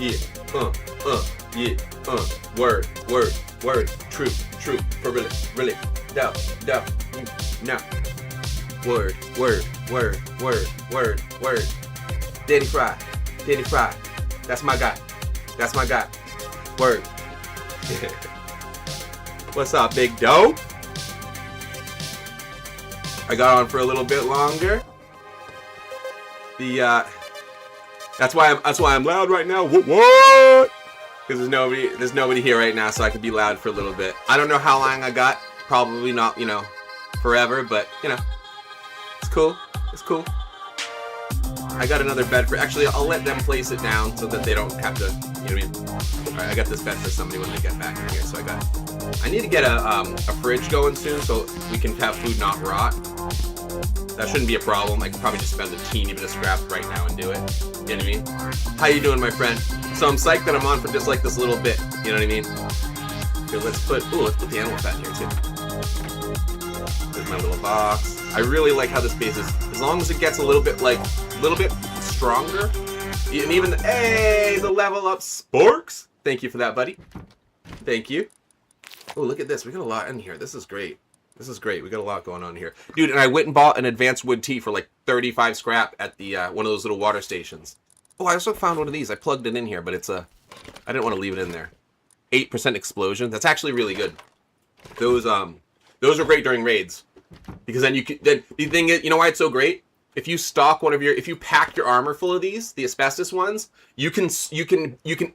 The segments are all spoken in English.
yeah, yeah, word, true, for really, doubt, now, word, Daddy Fry, that's my guy, word. What's up, big doe? I got on for a little bit longer. That's why I'm loud right now. What? Because there's nobody here right now, so I could be loud for a little bit. I don't know how long I got. Probably not, forever, but it's cool. I got another bed for. Actually, I'll let them place it down so that they don't have to. You know what I mean? All right, I got this bed for somebody when they get back in here. So I need to get a fridge going soon so we can have food not rot. That shouldn't be a problem. I can probably just spend a teeny bit of scraps right now and do it. You know what I mean? How you doing, my friend? So I'm psyched that I'm on for just like this little bit. You know what I mean? Here, let's put the animal fat in here too. There's my little box. I really like how this base is. As long as it gets a little bit stronger. And even the level up sporks. Thank you for that, buddy. Thank you. Oh, look at this. We got a lot in here. This is great. We got a lot going on here. Dude, and I went and bought an advanced wood tea for like 35 scrap at the one of those little water stations. Oh, I also found one of these. I plugged it in here, but I didn't want to leave it in there. 8% explosion. That's actually really good. Those are great during raids. Because then the thing is, you know why it's so great? If you stock if you pack your armor full of these, the asbestos ones, you can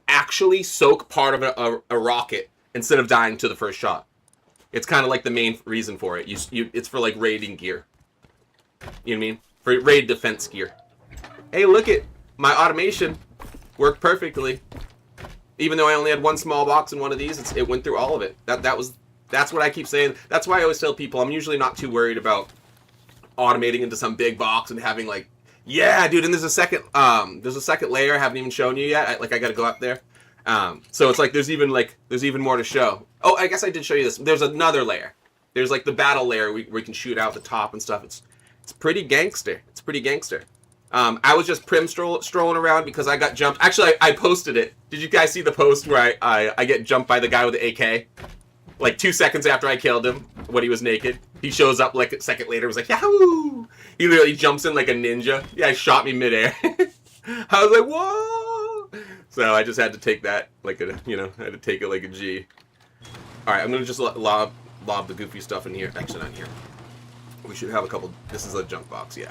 actually soak part of a rocket instead of dying to the first shot. It's kind of like the main reason for it. It's for like raiding gear. You know what I mean? For raid defense gear. Hey, look at my automation worked perfectly. Even though I only had one small box in one of these, it went through all of it. That's what I keep saying. That's why I always tell people I'm usually not too worried about automating into some big box and having like, yeah, dude. And there's a second layer I haven't even shown you yet. I got to go up there. So it's like there's even more to show. Oh, I guess I did show you this. There's another layer. There's like the battle layer where we can shoot out the top and stuff. It's pretty gangster. I was just strolling around because I got jumped. Actually, I posted it. Did you guys see the post where I get jumped by the guy with the AK? Like 2 seconds after I killed him, when he was naked. He shows up like a second later, was like, Yahoo! He literally jumps in like a ninja. Yeah, he shot me midair. I was like, whoa! So I just had to take that I had to take it like a G. Alright, I'm gonna just lob the goofy stuff in here. Actually, not here. We should have a couple. This is a junk box, yeah.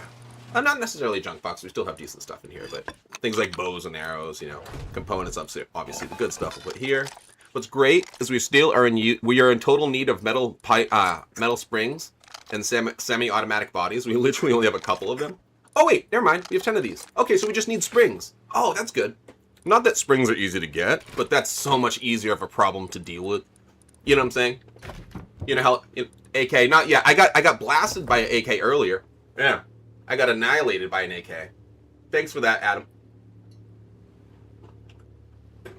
Not necessarily junk box. We still have decent stuff in here, but things like bows and arrows, components upstairs. Obviously, the good stuff we'll put here. What's great is we are in total need of metal springs and semi-automatic bodies. We literally only have a couple of them. Oh wait, never mind. We have 10 of these. Okay, so we just need springs. Oh, that's good. Not that springs are easy to get, but that's so much easier of a problem to deal with. You know what I'm saying? You know how AK? Not yet. I got blasted by an AK earlier. Yeah, I got annihilated by an AK. Thanks for that, Adam.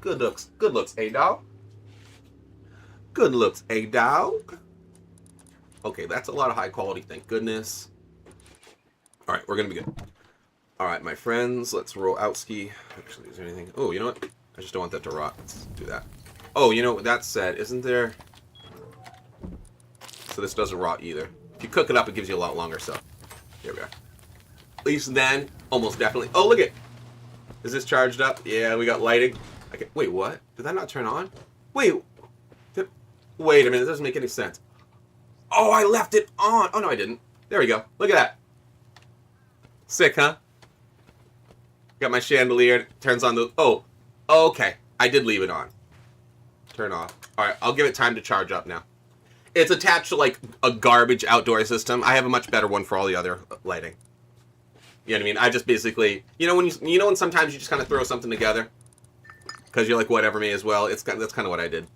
Good looks, A-Dog. Good looks, A-Dog. Okay, that's a lot of high quality, thank goodness. Alright, we're gonna be good. Alright, my friends, let's roll out ski. Actually, is there anything? Oh, you know what? I just don't want that to rot. Let's do that. Oh, you know, with that said, isn't there... So this doesn't rot either. If you cook it up, it gives you a lot longer, so... Here we are. At least then, almost definitely... Oh, look it! Is this charged up? Yeah, we got lighting. Okay, wait, what? Did that not turn on? Wait a minute, it doesn't make any sense. Oh, I left it on. Oh, no, I didn't. There we go. Look at that. Sick, huh? Got my chandelier. Turns on the... Oh, okay. I did leave it on. Turn off. All right, I'll give it time to charge up now. It's attached to, like, a garbage outdoor system. I have a much better one for all the other lighting. You know what I mean? I just basically... when sometimes you just kind of throw something together? Because you're like, whatever, may as well. That's kind of what I did.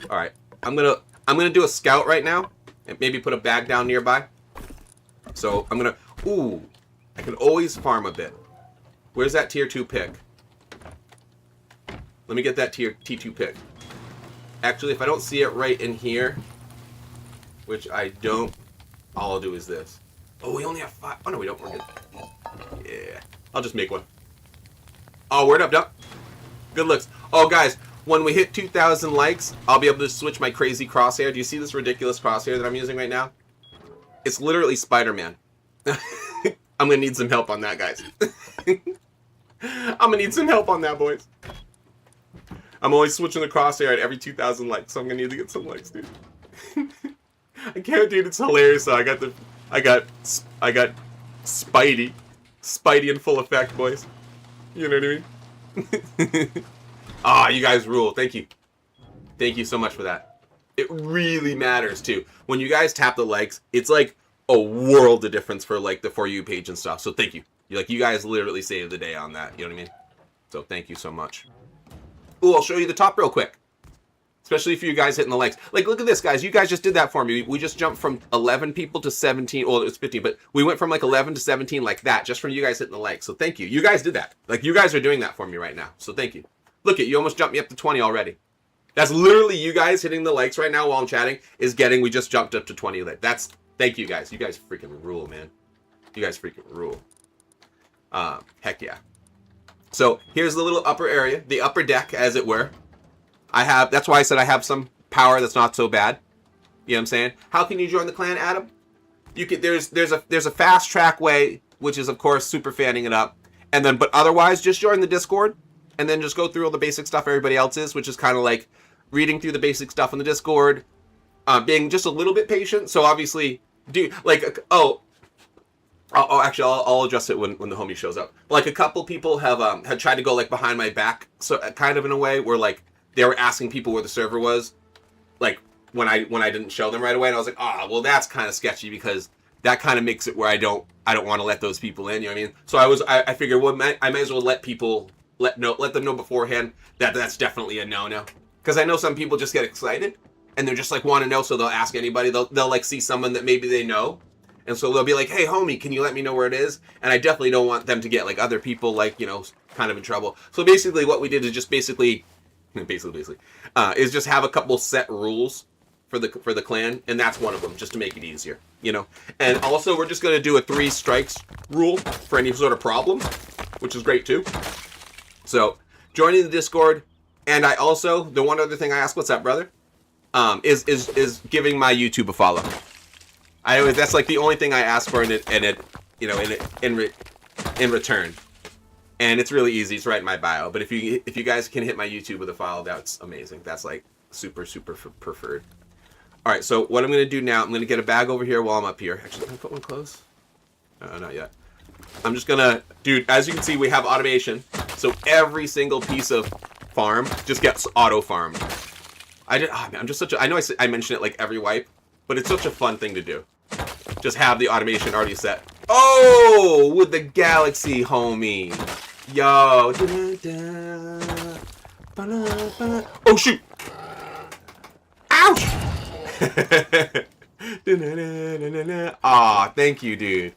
All right. I'm gonna do a scout right now, and maybe put a bag down nearby. So I'm gonna. Ooh, I can always farm a bit. Where's that tier 2 pick? Let me get that T2 pick. Actually, if I don't see it right in here, which I don't, all I'll do is this. Oh, we only have 5. Oh no, we don't. We're good. Yeah, I'll just make one. Oh, word up, duck. Good looks. Oh, guys, when we hit 2,000 likes, I'll be able to switch my crazy crosshair. Do you see this ridiculous crosshair that I'm using right now? It's literally Spider-Man. I'm going to need some help on that, guys. I'm going to need some help on that, boys. I'm only switching the crosshair at every 2,000 likes, so I'm going to need to get some likes, dude. I can't, dude. It's hilarious. So I got Spidey. Spidey in full effect, boys. You know what I mean? Ah, you guys rule. Thank you. Thank you so much for that. It really matters, too. When you guys tap the likes, it's like a world of difference for like the For You page and stuff. So thank you. You guys literally saved the day on that. You know what I mean? So thank you so much. Ooh, I'll show you the top real quick. Especially for you guys hitting the likes. Like, look at this, guys. You guys just did that for me. We just jumped from 11 people to 17. Well, it was 15, but we went from like 11 to 17 like that just from you guys hitting the likes. So thank you. You guys did that. Like, you guys are doing that for me right now. So thank you. Look at you. Almost jumped me up to 20 already. That's literally you guys hitting the likes right now while I'm chatting is getting, we just jumped up to 20. Thank you guys. You guys freaking rule, man. You guys freaking rule. Heck yeah. So here's the little upper area, the upper deck, as it were. That's why I said I have some power that's not so bad. You know what I'm saying? How can you join the clan, Adam? You can. There's a fast track way, which is of course super fanning it up, and then but otherwise just join the Discord, and then just go through all the basic stuff everybody else is, which is kind of like reading through the basic stuff in the Discord, being just a little bit patient. So obviously, actually, I'll address it when the homie shows up. Like a couple people have had tried to go like behind my back, so kind of in a way where like they were asking people where the server was, like when I didn't show them right away, and I was like, well, that's kind of sketchy because that kind of makes it where I don't want to let those people in. You know what I mean? So I figured, well, I may as well let them know beforehand that that's definitely a no-no, because I know some people just get excited and they're just like want to know, so they'll ask anybody. They'll like see someone that maybe they know. And so they'll be like, hey, homie, can you let me know where it is? And I definitely don't want them to get, like, other people, like, you know, kind of in trouble. So basically what we did is just basically is just have a couple set rules for the clan. And that's one of them, just to make it easier, you know. And also we're just going to do a 3 strikes rule for any sort of problem, which is great, too. So joining the Discord. And I also, the one other thing I asked, what's up, brother? Is giving my YouTube a follow. That's like the only thing I ask for in return, and it's really easy. It's right in my bio. But if you guys can hit my YouTube with a follow, that's amazing. That's like super preferred. All right. So what I'm gonna do now, I'm gonna get a bag over here while I'm up here. Actually, can I put one close? Not yet. I'm just gonna, dude. As you can see, we have automation, so every single piece of farm just gets auto farmed. I'm just such a. I know I mention it like every wipe, but it's such a fun thing to do. Just have the automation already set. Oh, with the galaxy, homie. Yo. Oh, shoot. Ouch. Aw, thank you, dude.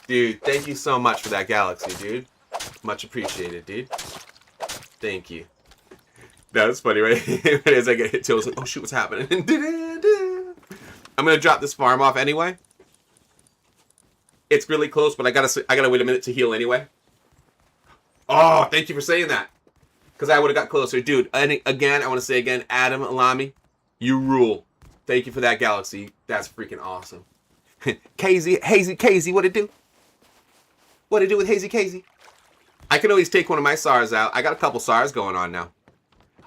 Dude, thank you so much for that galaxy, dude. Much appreciated, dude. Thank you. That's funny, right? As I get hit too, I was like, oh shoot, what's happening? I'm gonna drop this farm off anyway. It's really close, but I gotta wait a minute to heal anyway. Oh, thank you for saying that, because I would have got closer, dude. And again, I want to say again, Adam Alami, you rule. Thank you for that galaxy. That's freaking awesome. Hazy KZ, what it do? What it do with Hazy KZ? I can always take one of my SARs out. I got a couple SARs going on now.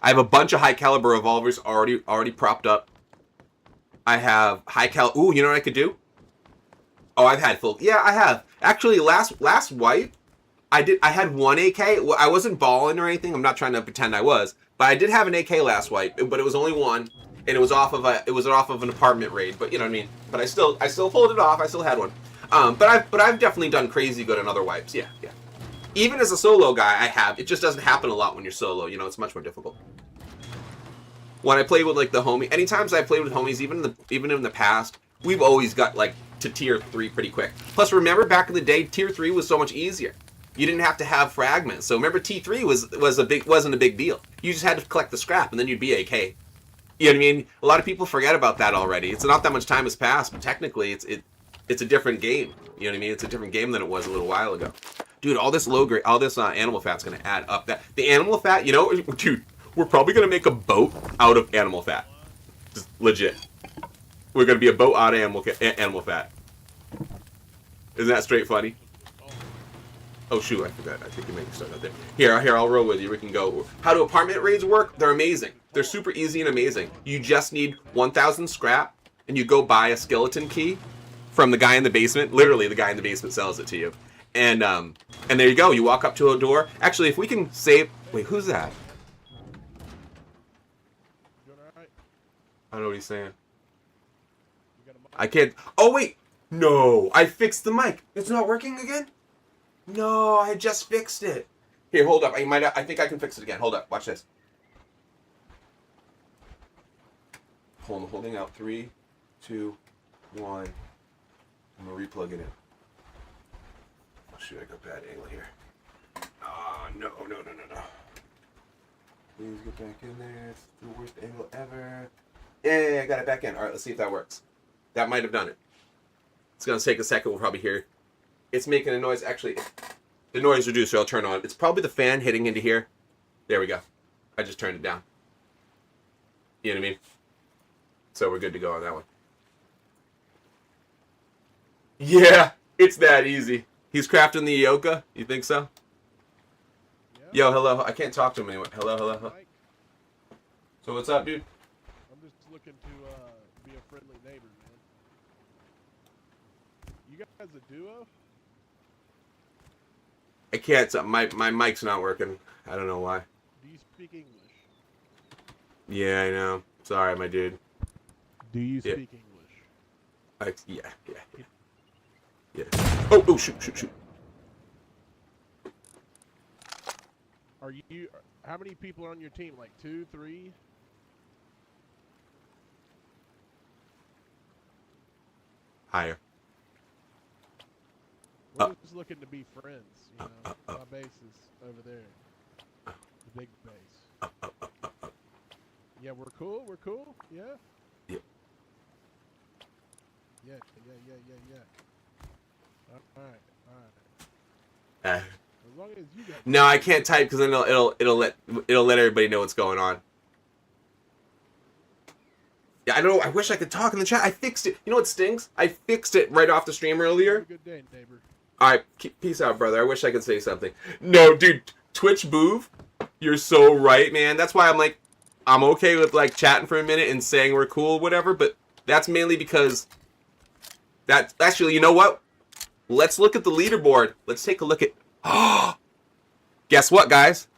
I have a bunch of high caliber revolvers already propped up. I have high cal. Ooh, you know what I could do? Oh, I've had full. Yeah, I have. Actually, last wipe, I had one AK. I wasn't balling or anything. I'm not trying to pretend I was, but I did have an AK last wipe. But it was only one, and it was off of an apartment raid. But you know what I mean. But I still pulled it off. I still had one. But I've definitely done crazy good on other wipes. Yeah. Even as a solo guy, I have. It just doesn't happen a lot when you're solo. You know, it's much more difficult. When I play with like the homie, anytime I played with homies, even in the past, we've always got like to tier 3 pretty quick. Plus, remember back in the day, tier 3 was so much easier. You didn't have to have fragments. So remember, T3 wasn't a big deal. You just had to collect the scrap, and then you'd be AK. You know what I mean? A lot of people forget about that already. It's not that much time has passed, but technically, it's a different game. You know what I mean? It's a different game than it was a little while ago. Dude, all this low grade, all this animal fat's gonna add up. That the animal fat, you know, dude, we're probably gonna make a boat out of animal fat. Just legit. We're gonna be a boat out of animal fat. Isn't that straight funny? Oh shoot, I forgot. I think you made me start out there. Here, I'll roll with you. We can go. How do apartment raids work? They're amazing. They're super easy and amazing. You just need 1,000 scrap, and you go buy a skeleton key from the guy in the basement. Literally, the guy in the basement sells it to you. And there you go. You walk up to a door. Actually, if we can save... Wait, who's that? I don't know what he's saying. I can't... Oh, wait. No. I fixed the mic. It's not working again? No, I just fixed it. Here, hold up. I think I can fix it again. Hold up. Watch this. Holding out. 3, 2, 1. I'm going to replug it in. Oh, shoot, I got a bad angle here. Oh, no. Please get back in there. It's the worst angle ever. Yeah, I got it back in. All right, let's see if that works. That might have done it. It's going to take a second. We'll probably hear it's making a noise. Actually, the noise reducer I'll turn on. It's probably the fan hitting into here. There we go. I just turned it down. You know what I mean? So we're good to go on that one. Yeah, it's that easy. He's crafting the Yoka? You think so? Yeah. Yo, hello. I can't talk to him anyway. Hello. So what's up, dude? I'm just looking to be a friendly neighbor, man. You guys a duo? I can't. My mic's not working. I don't know why. Do you speak English? Yeah, I know. Sorry, my dude. Do you speak English? Yeah. Oh, shoot. Are you? How many people are on your team? Like 2, 3? Higher. We're just looking to be friends. You know, my base is over there. The big base. Yeah, we're cool. Yeah. Yep. Yeah. All right. As long as you got. No, I can't type because then it'll let everybody know what's going on. Yeah, I don't know. I wish I could talk in the chat. I fixed it. You know what stinks? I fixed it right off the stream earlier. Have a good day, neighbor. All right, peace out, brother. I wish I could say something. No, dude, Twitch Boov, you're so right, man. That's why I'm okay with like chatting for a minute and saying we're cool, whatever. But that's mainly because that actually, you know what? Let's look at the leaderboard. Let's take a look at. Guess what, guys?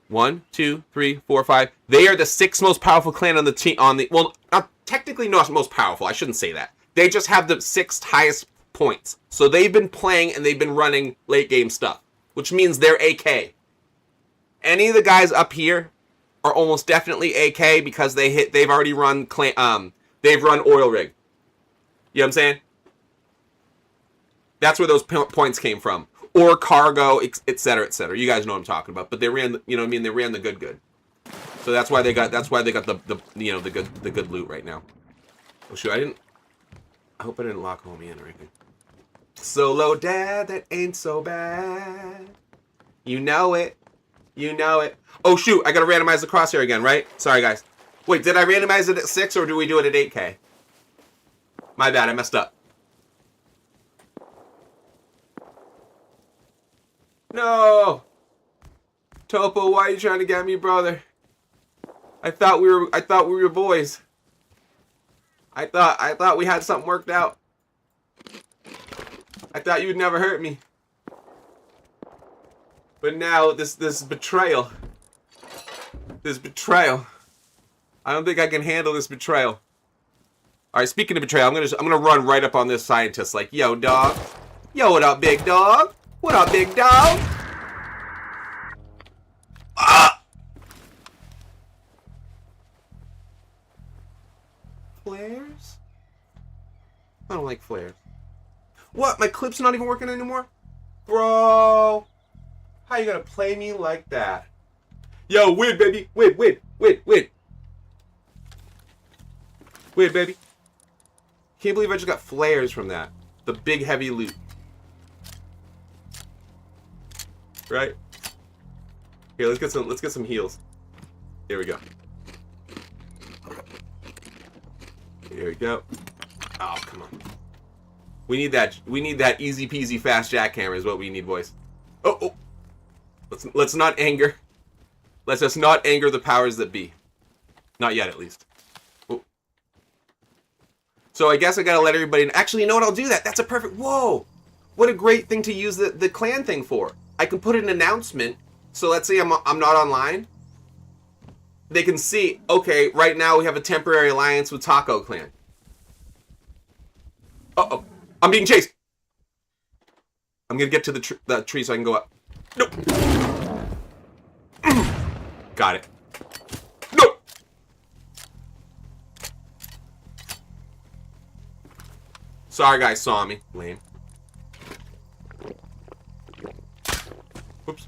1, 2, 3, 4, 5. They are the 6th most powerful clan on the team. Well, not technically not most powerful. I shouldn't say that. They just have the 6th highest points. So they've been playing and they've been running late game stuff, which means they're AK. Any of the guys up here are almost definitely AK because they've already run they've run oil rig. You know what I'm saying? That's where those points came from. Or cargo, etc., etc. You guys know what I'm talking about. But they ran, you know what I mean? They ran the good. So that's why they got the good loot right now. Oh shoot, I hope I didn't lock homie in or anything. Solo dad, that ain't so bad. You know it. Oh shoot, I gotta randomize the crosshair again, right? Sorry guys. Wait, did I randomize it at 6 or do we do it at 8K? My bad, I messed up. No! Topo, why are you trying to get me, brother? I thought we were boys. I thought we had something worked out. I thought you would never hurt me. But now this betrayal. This betrayal. I don't think I can handle this betrayal. Alright, speaking of betrayal, I'm gonna run right up on this scientist like, yo dog. Yo, what up, big dog? What up, big dog? Ah! Flares? I don't like flares. What? My clip's not even working anymore? Bro! How you gonna play me like that? Yo, win, baby! Win! Win, baby! Can't believe I just got flares from that. The big heavy loot. Right? Here, let's get some heals. Here we go. Here we go. Oh, come on. We need that easy peasy fast jackhammer is what we need, boys. Oh. Let's not anger. Let's just not anger the powers that be. Not yet, at least. Oh. So I guess I gotta let everybody know. Actually, you know what? I'll do that. That's a perfect... Whoa! What a great thing to use the clan thing for. I can put an announcement. So let's say I'm not online. They can see, okay, right now we have a temporary alliance with Taco Clan. Uh-oh. I'm being chased. I'm gonna get to the tree so I can go up. Nope. Got it. Nope. Sorry, guys saw me. Lame. Whoops.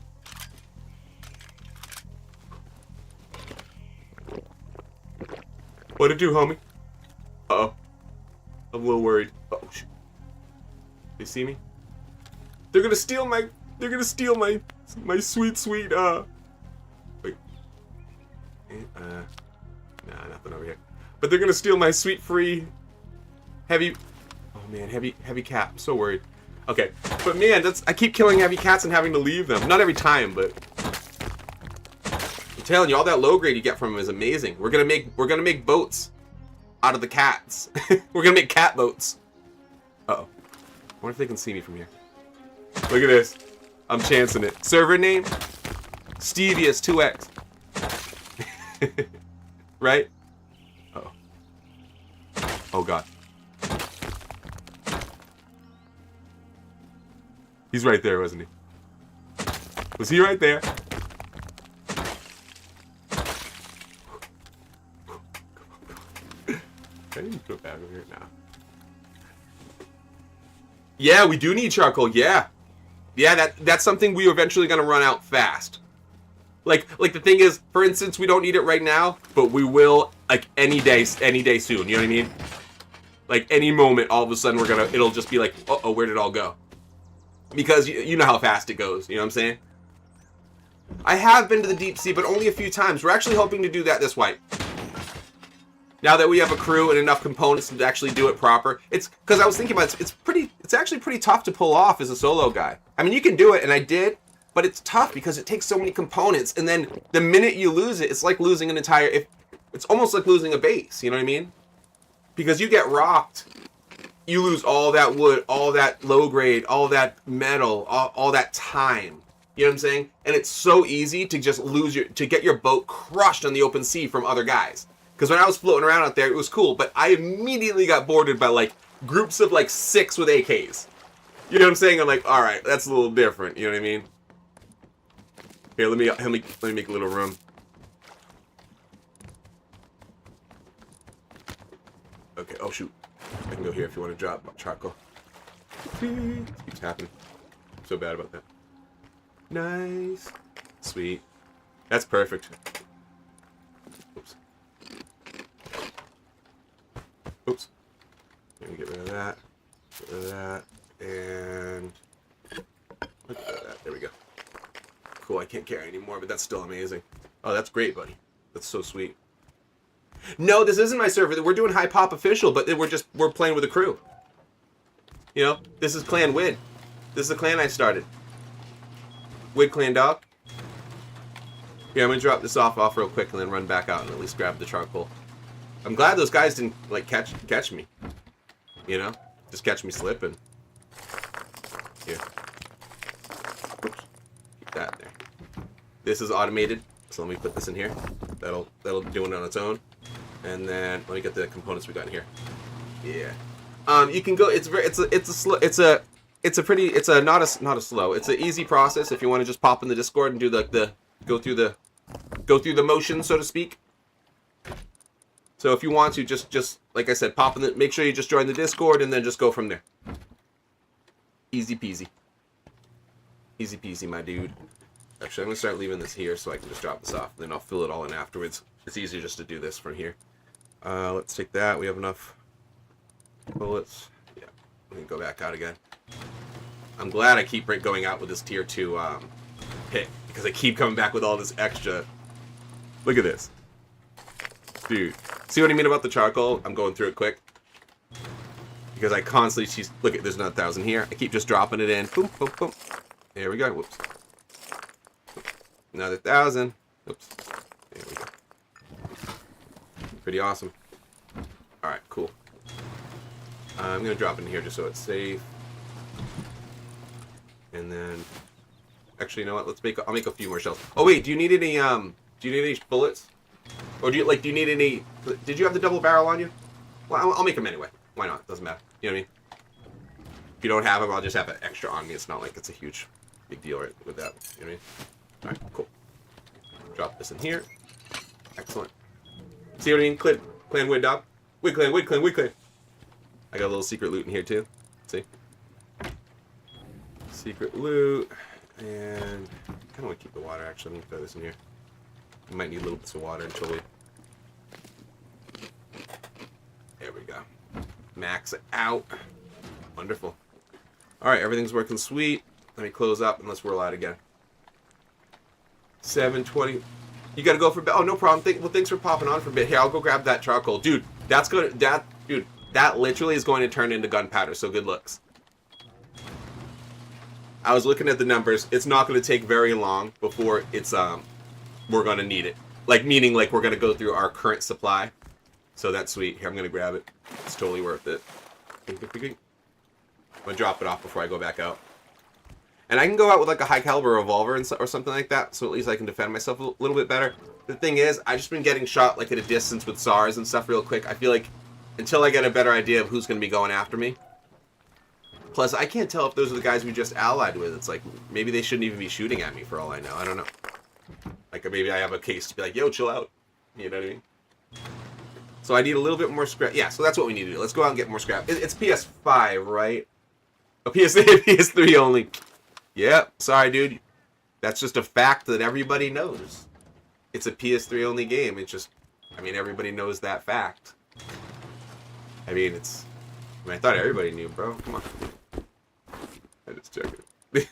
What'd it do, homie? Uh-oh. I'm a little worried. Uh-oh, shoot. They see me? They're gonna steal my sweet, wait. Nah, nothing over here. But they're gonna steal my sweet free heavy, oh man, heavy cat. I'm so worried. Okay, but man, I keep killing heavy cats and having to leave them. Not every time, but I'm telling you, all that low grade you get from them is amazing. We're gonna make boats out of the cats. We're gonna make cat boats. Uh-oh. I wonder if they can see me from here. Look at this. I'm chancing it. Server name? Stevious 2X. Right? Uh-oh. Oh, God. He's right there, wasn't he? Was he right there? I need to go back over here now. Yeah, we do need charcoal. Yeah, that's something we're eventually gonna run out fast. Like the thing is, for instance, we don't need it right now, but we will like any day soon. You know what I mean? Like any moment, all of a sudden it'll just be like, uh-oh, where did it all go? Because you know how fast it goes. You know what I'm saying? I have been to the deep sea, but only a few times. We're actually hoping to do that this wipe. Now that we have a crew and enough components to actually do it proper. It's because I was thinking about it, it's actually pretty tough to pull off as a solo guy. I mean, you can do it, and I did, but it's tough because it takes so many components, and then the minute you lose it, it's like losing an entire, it's almost like losing a base, you know what I mean? Because you get rocked, you lose all that wood, all that low grade, all that metal, all that time. You know what I'm saying? And it's so easy to just to get your boat crushed on the open sea from other guys. Because when I was floating around out there, it was cool, but I immediately got boarded by like groups of like 6 with AKs. You know what I'm saying? I'm like, all right, that's a little different. You know what I mean? Here, let me make a little room. Okay. Oh shoot, I can go here if you want to drop charcoal. Keeps happening. I'm so bad about that. Nice, sweet. That's perfect. Oops. Oops. Let me get rid of that. Get rid of that. And look at that. There we go. Cool. I can't carry anymore, but that's still amazing. Oh, that's great, buddy. That's so sweet. No, this isn't my server. We're doing High Pop official, but we're playing with a crew. You know, this is Clan Wid. This is the clan I started. Wid Clan Dog. Here, I'm gonna drop this off real quick and then run back out and at least grab the charcoal. I'm glad those guys didn't like catch me. You know, just catch me slipping. Here. Oops. Keep that there. This is automated, so let me put this in here. That'll do it on its own. And then let me get the components we got in here. Yeah. You can go. It's an easy process if you want to just pop in the Discord and do go through the motion, so to speak. So if you want to just like I said, make sure you just join the Discord and then just go from there. Easy peasy. Easy peasy, my dude. Actually, I'm gonna start leaving this here so I can just drop this off. Then I'll fill it all in afterwards. It's easier just to do this from here. Let's take that. We have enough bullets. Yeah, we can go back out again. I'm glad I keep going out with this tier 2 pick because I keep coming back with all this extra. Look at this. Dude. See what I mean about the charcoal? I'm going through it quick. Because I constantly, look at, there's another 1,000 here. I keep just dropping it in. Boom, boom, boom. There we go. Whoops. Another 1,000. Oops. There we go. Pretty awesome. Alright, cool. I'm going to drop it in here just so it's safe. And then, actually, you know what? I'll make a few more shells. Oh wait, do you need any bullets? Or do you need any, did you have the double barrel on you? Well, I'll make them anyway. Why not? Doesn't matter. You know what I mean? If you don't have them, I'll just have an extra on me. It's not like it's a huge, big deal right, with that. You know what I mean? Alright, cool. Drop this in here. Excellent. See what I mean? Clan wood, dog. Wood clan, wood clan, wood clan. I got a little secret loot in here too. See? Secret loot. And I kind of want to keep the water actually. I'm going to throw this in here. We might need a little bits of water until we... There we go. Max it out. Wonderful. Alright, everything's working sweet. Let me close up and let's roll out again. 7:20. You gotta go for bed. Oh, no problem. Thanks for popping on for a bit. Here, I'll go grab that charcoal. Dude, that literally is going to turn into gunpowder, so good looks. I was looking at the numbers. It's not going to take very long before it's, we're going to need it. Like, meaning, like, we're going to go through our current supply. So that's sweet. Here, I'm going to grab it. It's totally worth it. I'm going to drop it off before I go back out. And I can go out with, like, a high caliber revolver or something like that, so at least I can defend myself a little bit better. The thing is, I've just been getting shot, like, at a distance with SARS and stuff real quick. I feel like, until I get a better idea of who's going to be going after me. Plus, I can't tell if those are the guys we just allied with. It's like, maybe they shouldn't even be shooting at me for all I know. I don't know. Like, maybe I have a case to be like, yo, chill out. You know what I mean? So I need a little bit more scrap. Yeah, so that's what we need to do. Let's go out and get more scrap. It's PS5, right? Oh, PS3 only. Yep. Sorry, dude. That's just a fact that everybody knows. It's a PS3 only game. It's just, I mean, everybody knows that fact. I mean, I thought everybody knew, bro. Come on. I just checked it.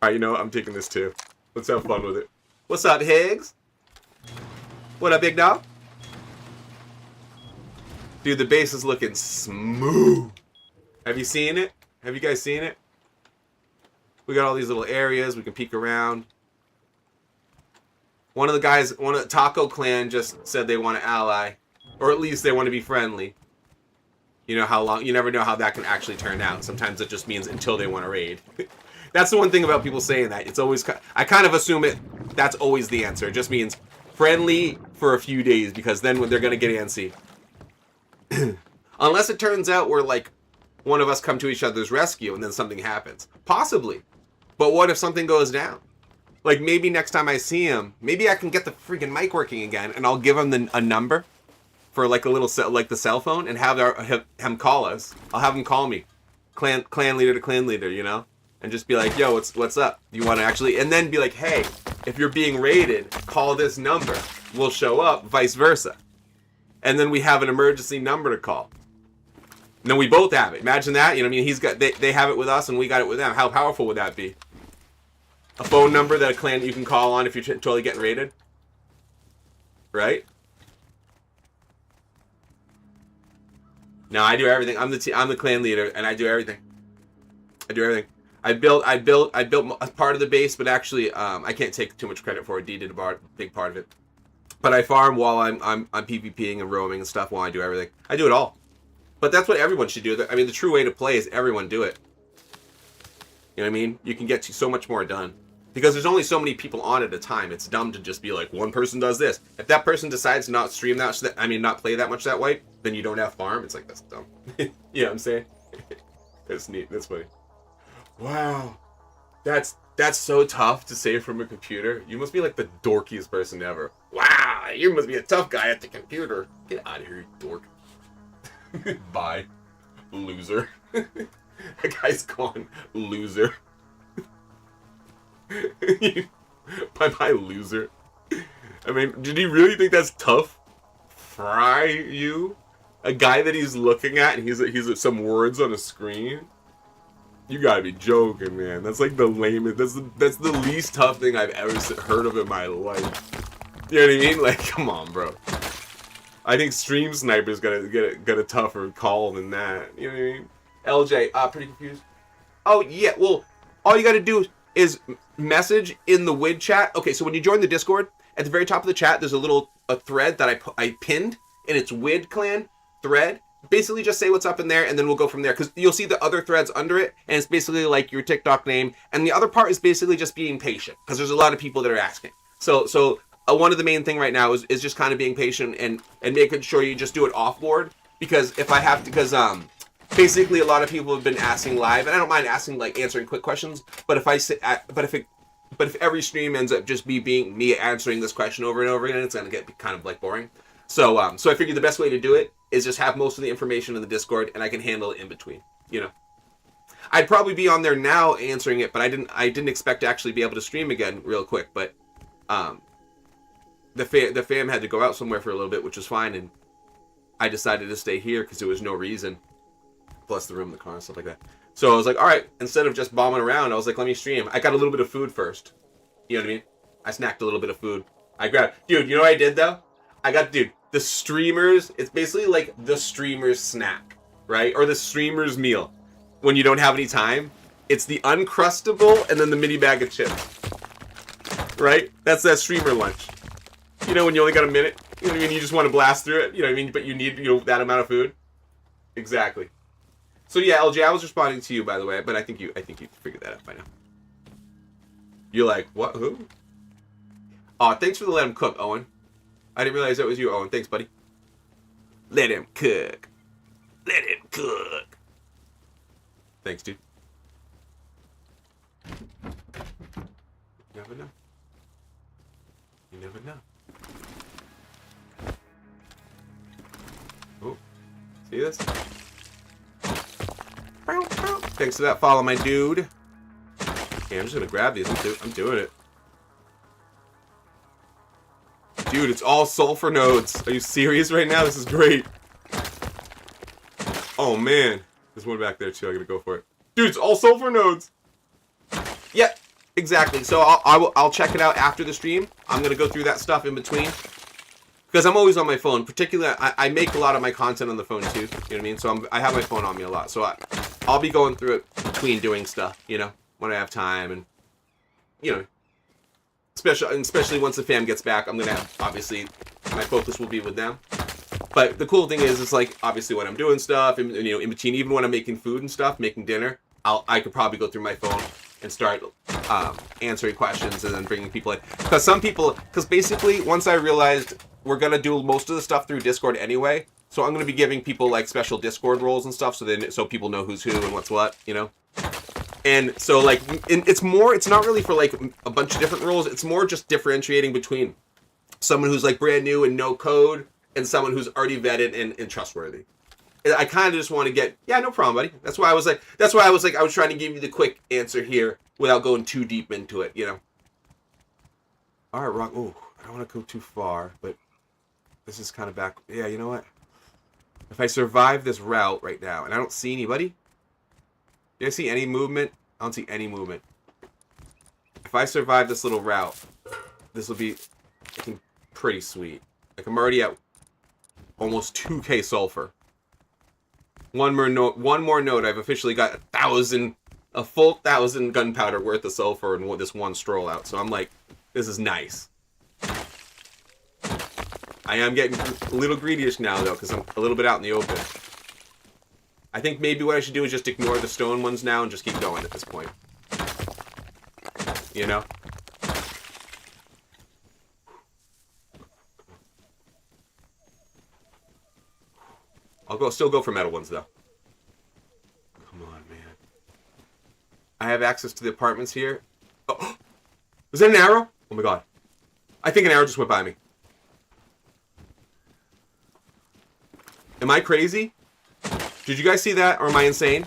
Alright, you know what? I'm taking this too. Let's have fun with it. What's up, Higgs? What up, big dog? Dude, the base is looking smooth. Have you seen it? Have you guys seen it? We got all these little areas. We can peek around. One of the Taco Clan just said they want to ally. Or at least they want to be friendly. You know how long, you never know how that can actually turn out. Sometimes it just means until they want to raid. That's the one thing about people saying that. It's always, I kind of assume that's always the answer. It just means friendly for a few days because then they're going to get antsy. Unless it turns out we're like, one of us come to each other's rescue and then something happens. Possibly. But what if something goes down? Like maybe next time I see him, maybe I can get the freaking mic working again and I'll give him a number for like a little like the cell phone and have him call us. I'll have him call me, clan leader to clan leader, you know, and just be like, yo, what's up? You want to actually, and then be like, hey, if you're being raided, call this number. We'll show up, vice versa, and then we have an emergency number to call. And then we both have it. Imagine that. You know what I mean? They have it with us and we got it with them. How powerful would that be? A phone number that a clan you can call on if you're totally getting raided, right? No, I do everything. I'm the clan leader, and I do everything. I built a part of the base, but actually, I can't take too much credit for it. D did a big part of it. But I farm while I'm PvPing and roaming and stuff while I do everything. I do it all. But that's what everyone should do. I mean, the true way to play is everyone do it. You know what I mean? You can get so much more done. Because there's only so many people on at a time. It's dumb to just be like, one person does this. If that person decides to not stream that, not play that much that way, then you don't have farm. It's like, that's dumb. You know what I'm saying? That's neat. That's funny. Wow. That's so tough to say from a computer. You must be like the dorkiest person ever. Wow, you must be a tough guy at the computer. Get out of here, you dork. Bye, loser. That guy's gone, loser. Bye, loser. I mean, did he really think that's tough? Fry you? A guy that he's looking at and he's some words on a screen? You gotta be joking, man. That's like the lamest. That's the least tough thing I've ever heard of in my life. You know what I mean? Like, come on, bro. I think Stream Sniper's got a tougher call than that. You know what I mean? LJ, pretty confused. Oh yeah, well, all you gotta do is message in the WID chat. Okay, so when you join the Discord, at the very top of the chat, there's a thread that I pinned, and it's WID clan thread. Basically just say what's up in there, and then we'll go from there, because you'll see the other threads under it, and it's basically like your TikTok name, and the other part is basically just being patient, because there's a lot of people that are asking. So one of the main thing right now is just kind of being patient and making sure you just do it off board, because if I have to, because basically a lot of people have been asking live, and I don't mind asking, like, answering quick questions, but if every stream ends up just being me answering this question over and over again, it's gonna get kind of like boring. So I figured the best way to do it is just have most of the information in the Discord, and I can handle it in between. You know, I'd probably be on there now answering it, but I didn't expect to actually be able to stream again real quick. But the fam had to go out somewhere for a little bit, which was fine, and I decided to stay here because there was no reason. Plus the room, the car, and stuff like that. So I was like, all right, instead of just bombing around, I was like, let me stream. I got a little bit of food first. You know what I mean? I snacked a little bit of food. I grabbed, dude. You know what I did though? The streamers, it's basically like the streamer's snack, right? Or the streamer's meal. When you don't have any time, it's the Uncrustable and then the mini bag of chips. Right? That's that streamer lunch. You know, when you only got a minute, you know what I mean? You just want to blast through it, you know what I mean? But you need, that amount of food. Exactly. So yeah, LJ, I was responding to you, by the way, but I think you figured that out by now. You're like, what? Who? Oh, thanks for the let him cook, Owen. I didn't realize that was you, Owen. Thanks, buddy. Let him cook. Let him cook. Thanks, dude. You never know. You never know. Oh, see this? Thanks for that follow, my dude. Okay, I'm just gonna grab these. I'm doing it. Dude, it's all sulfur nodes. Are you serious right now? This is great. Oh, man. There's one back there, too. I gotta go for it. Dude, it's all sulfur nodes. Yep, exactly. So I'll check it out after the stream. I'm gonna go through that stuff in between. Because I'm always on my phone. Particularly, I make a lot of my content on the phone, too. You know what I mean? So I have my phone on me a lot. So I'll be going through it between doing stuff, you know, when I have time. And, you know, especially once the fam gets back, I'm gonna have, obviously, my focus will be with them. But the cool thing is, it's like, obviously when I'm doing stuff, and, you know, in between, even when I'm making food and stuff, making dinner, I could probably go through my phone and start answering questions and then bringing people in. Because basically, once I realized we're gonna do most of the stuff through Discord anyway, so I'm gonna be giving people like special Discord roles and stuff, so people know who's who and what's what, you know. And so, like, it's not really for, like, a bunch of different roles. It's more just differentiating between someone who's, like, brand new and no code and someone who's already vetted and trustworthy. And I kind of just want to get, yeah, no problem, buddy. That's why I was trying to give you the quick answer here without going too deep into it, you know. All right, Rock. Oh, I don't want to go too far, but this is kind of back. Yeah, you know what? If I survive this route right now and I don't see anybody, do I see any movement? I don't see any movement. If I survive this little route, this will be, I think, pretty sweet. Like, I'm already at almost 2k sulfur. One more note, I've officially got a full 1,000 gunpowder worth of sulfur in this one stroll out. So I'm like, this is nice. I am getting a little greedyish now, though, because I'm a little bit out in the open. I think maybe what I should do is just ignore the stone ones now and just keep going at this point. You know? I'll still go for metal ones, though. Come on, man. I have access to the apartments here. Oh, was that an arrow? Oh my god. I think an arrow just went by me. Am I crazy? Did you guys see that, or am I insane?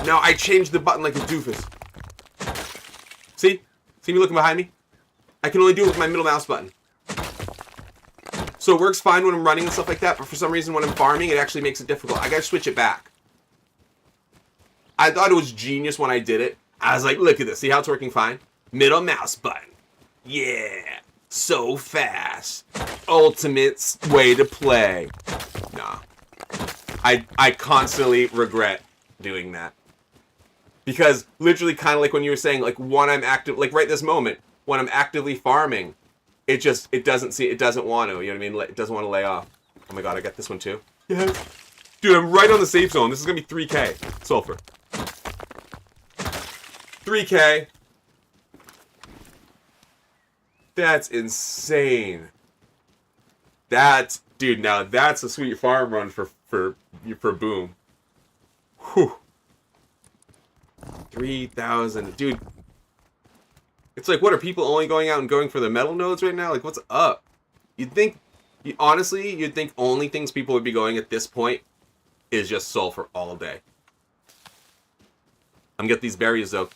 No, I changed the button like a doofus. See? See me looking behind me? I can only do it with my middle mouse button. So it works fine when I'm running and stuff like that, but for some reason when I'm farming, it actually makes it difficult. I gotta switch it back. I thought it was genius when I did it. I was like, look at this. See how it's working fine? Middle mouse button. Yeah. So fast. Ultimate way to play. Nah. I constantly regret doing that. Because literally kind of like when you were saying, like when I'm active, like right this moment, when I'm actively farming, it doesn't want to, you know what I mean? It doesn't want to lay off. Oh my god, I got this one too. Yes. Dude, I'm right on the safe zone. This is going to be 3K. Sulfur. 3K. That's insane. Dude, now that's a sweet farm run for Boom. Whew. 3,000. Dude. It's like, what, are people only going out and going for the metal nodes right now? Like, what's up? Honestly, you'd think only things people would be going at this point is just sulfur all day. I'm getting these berries, though.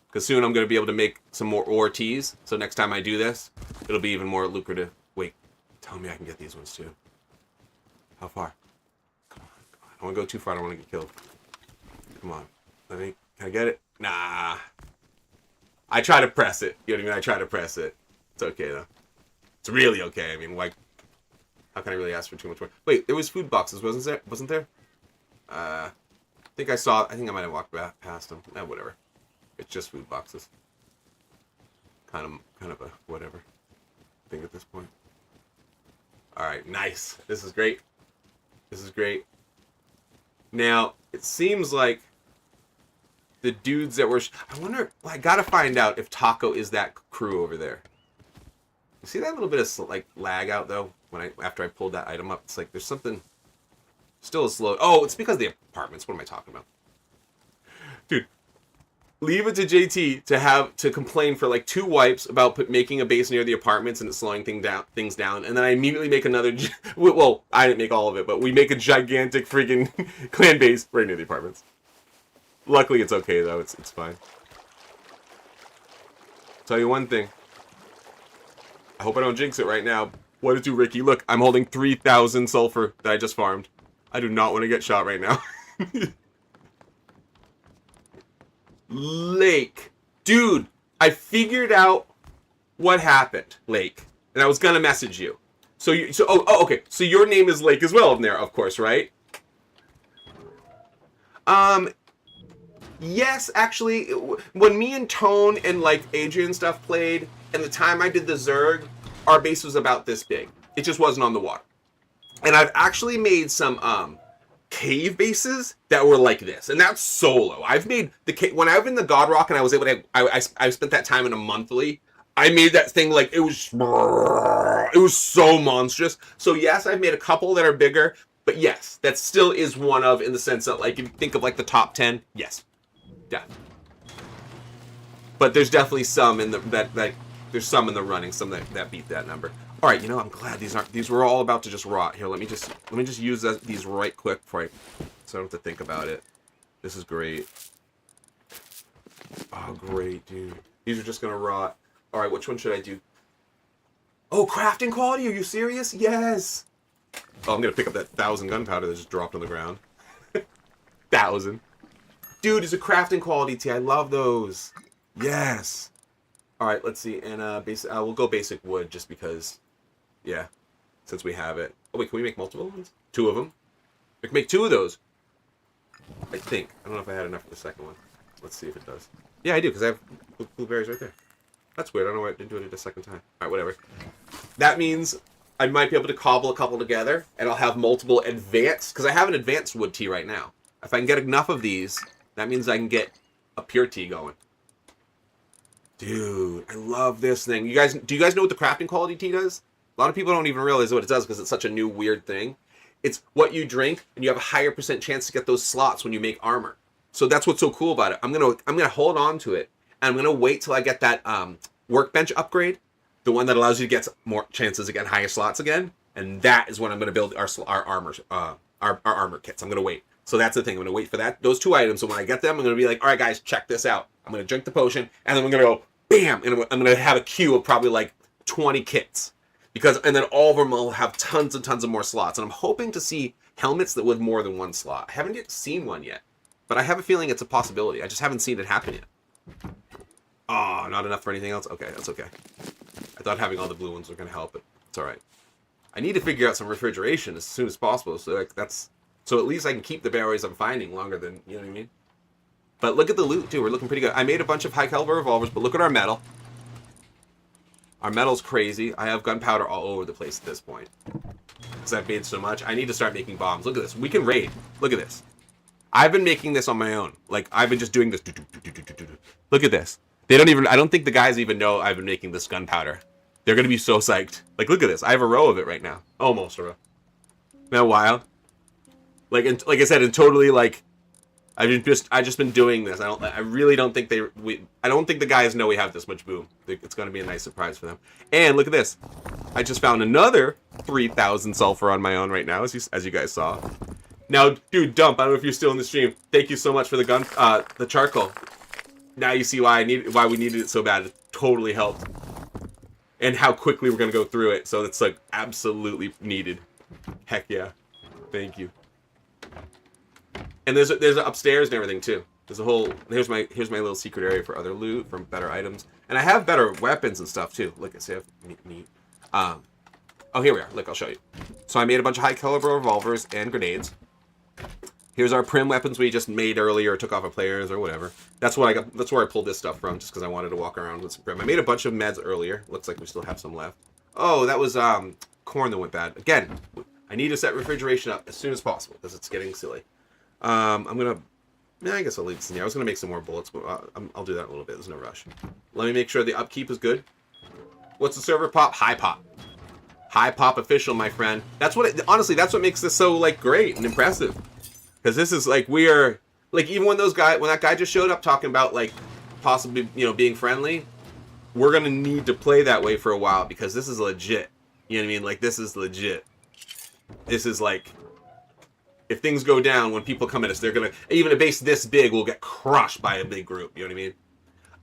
Because soon I'm going to be able to make some more ore teas. So next time I do this, it'll be even more lucrative. Wait, tell me I can get these ones, too. How far? Come on. I don't want to go too far. I don't want to get killed. Come on. Can I get it? Nah. I try to press it. You know what I mean? I try to press it. It's okay, though. It's really okay. I mean, like, how can I really ask for too much more? Wait, there was food boxes, wasn't there? I think I might have walked past them. Whatever. It's just food boxes. Kind of a whatever thing at this point. Alright, nice. This is great. This is great. Now, it seems like the dudes that were... I wonder... Well, I gotta find out if Taco is that crew over there. You see that little bit of, like, lag out, though? After I pulled that item up? It's like, there's something... Still slow... Oh, it's because of the apartments. What am I talking about? Dude. Leave it to JT to complain for, like, 2 wipes about making a base near the apartments and it's slowing things down. And then I immediately make another... Well, I didn't make all of it, but we make a gigantic freaking clan base right near the apartments. Luckily, it's okay, though. It's fine. Tell you one thing. I hope I don't jinx it right now. What did you, Ricky? Look, I'm holding 3,000 sulfur that I just farmed. I do not want to get shot right now. Lake. Dude, I figured out what happened, Lake. And I was going to message you. Okay. So your name is Lake as well in there, of course, right? Yes, actually, when me and Tone and, like, Adrian stuff played, and the time I did the Zerg, our base was about this big. It just wasn't on the water. And I've actually made some, cave bases that were like this. And that's solo. I've made the cave... When I was in the God Rock and I was able to... I spent that time in a monthly, I made that thing, like, it was so monstrous. So, yes, I've made a couple that are bigger, but yes, that still is one of, in the sense that, like, if you think of, like, the top 10, yes. Definitely. But there's definitely some in there's some in the running, some that beat that number. All right, I'm glad these were all about to just rot. Here, let me just use these right quick so I don't have to think about it. This is great. Oh, great, dude. These are just gonna rot. All right, which one should I do? Oh, crafting quality? Are you serious? Yes. Oh, I'm gonna pick up that 1,000 gunpowder that just dropped on the ground. 1,000. Dude, it's a crafting quality tea. I love those. Yes. All right, let's see. And we'll go basic wood just because, yeah, since we have it. Oh wait, can we make multiple ones? 2 of them. We can make 2 of those. I think. I don't know if I had enough for the second one. Let's see if it does. Yeah, I do because I have blueberries right there. That's weird. I don't know why I didn't do it a second time. All right, whatever. That means I might be able to cobble a couple together, and I'll have multiple advanced, because I have an advanced wood tea right now. If I can get enough of these, that means I can get a pure tea going. Dude, I love this thing. Do you guys know what the crafting quality tea does? A lot of people don't even realize what it does because it's such a new weird thing. It's what you drink, and you have a higher % chance to get those slots when you make armor. So that's what's so cool about it. I'm gonna hold on to it, and I'm gonna wait till I get that workbench upgrade, the one that allows you to get more chances to get higher slots again, and that is when I'm gonna build our armor kits. I'm gonna wait. So that's the thing. I'm gonna wait for those 2 items. So when I get them, I'm gonna be like, all right, guys, check this out. I'm gonna drink the potion, and then I'm gonna go bam, and I'm gonna have a queue of probably like 20 kits. Because, and then all of them will have tons and tons of more slots. And I'm hoping to see helmets that with more than one slot. I haven't yet seen one yet. But I have a feeling it's a possibility. I just haven't seen it happen yet. Oh, not enough for anything else? Okay, that's okay. I thought having all the blue ones were going to help, but it's alright. I need to figure out some refrigeration as soon as possible. So like so at least I can keep the berries I'm finding longer than, you know what I mean? But look at the loot, too. We're looking pretty good. I made a bunch of high-caliber revolvers, but look at our metal. Our metal's crazy. I have gunpowder all over the place at this point. Because I've made so much. I need to start making bombs. Look at this. We can raid. Look at this. I've been making this on my own. Like, I've been just doing this. Look at this. They don't even... I don't think the guys even know I've been making this gunpowder. They're going to be so psyched. Like, look at this. I have a row of it right now. Almost a row. Isn't that wild? Like I said, and totally, like... I've just been doing this. I really don't think I don't think the guys know we have this much boom. It's going to be a nice surprise for them. And look at this. I just found another 3,000 sulfur on my own right now, as you guys saw. Now, dude, Dump, I don't know if you're still in the stream. Thank you so much for the charcoal. Now you see why we needed it so bad. It totally helped. And how quickly we're going to go through it. So it's like absolutely needed. Heck yeah. Thank you. And there's upstairs and everything too. There's a whole here's my little secret area for other loot, from better items, and I have better weapons and stuff too. Look, I have neat. Oh, here we are. Look, I'll show you. So I made a bunch of high caliber revolvers and grenades. Here's our prim weapons we just made earlier, or took off of players or whatever. That's what I got. That's where I pulled this stuff from, just because I wanted to walk around with some prim. I made a bunch of meds earlier. Looks like we still have some left. Oh, that was corn that went bad. Again, I need to set refrigeration up as soon as possible because it's getting silly. I guess I'll leave this in here. I was gonna make some more bullets, but I'll do that in a little bit. There's no rush. Let me make sure the upkeep is good. What's the server pop? High pop. High pop official, my friend. That's what honestly, that's what makes this so like great and impressive. Because this is like, we are like, even when that guy just showed up talking about like possibly, you know, being friendly, we're gonna need to play that way for a while because this is legit. You know what I mean? Like, this is legit. This is like, if things go down, when people come at us, they're gonna, even a base this big will get crushed by a big group. You know what I mean?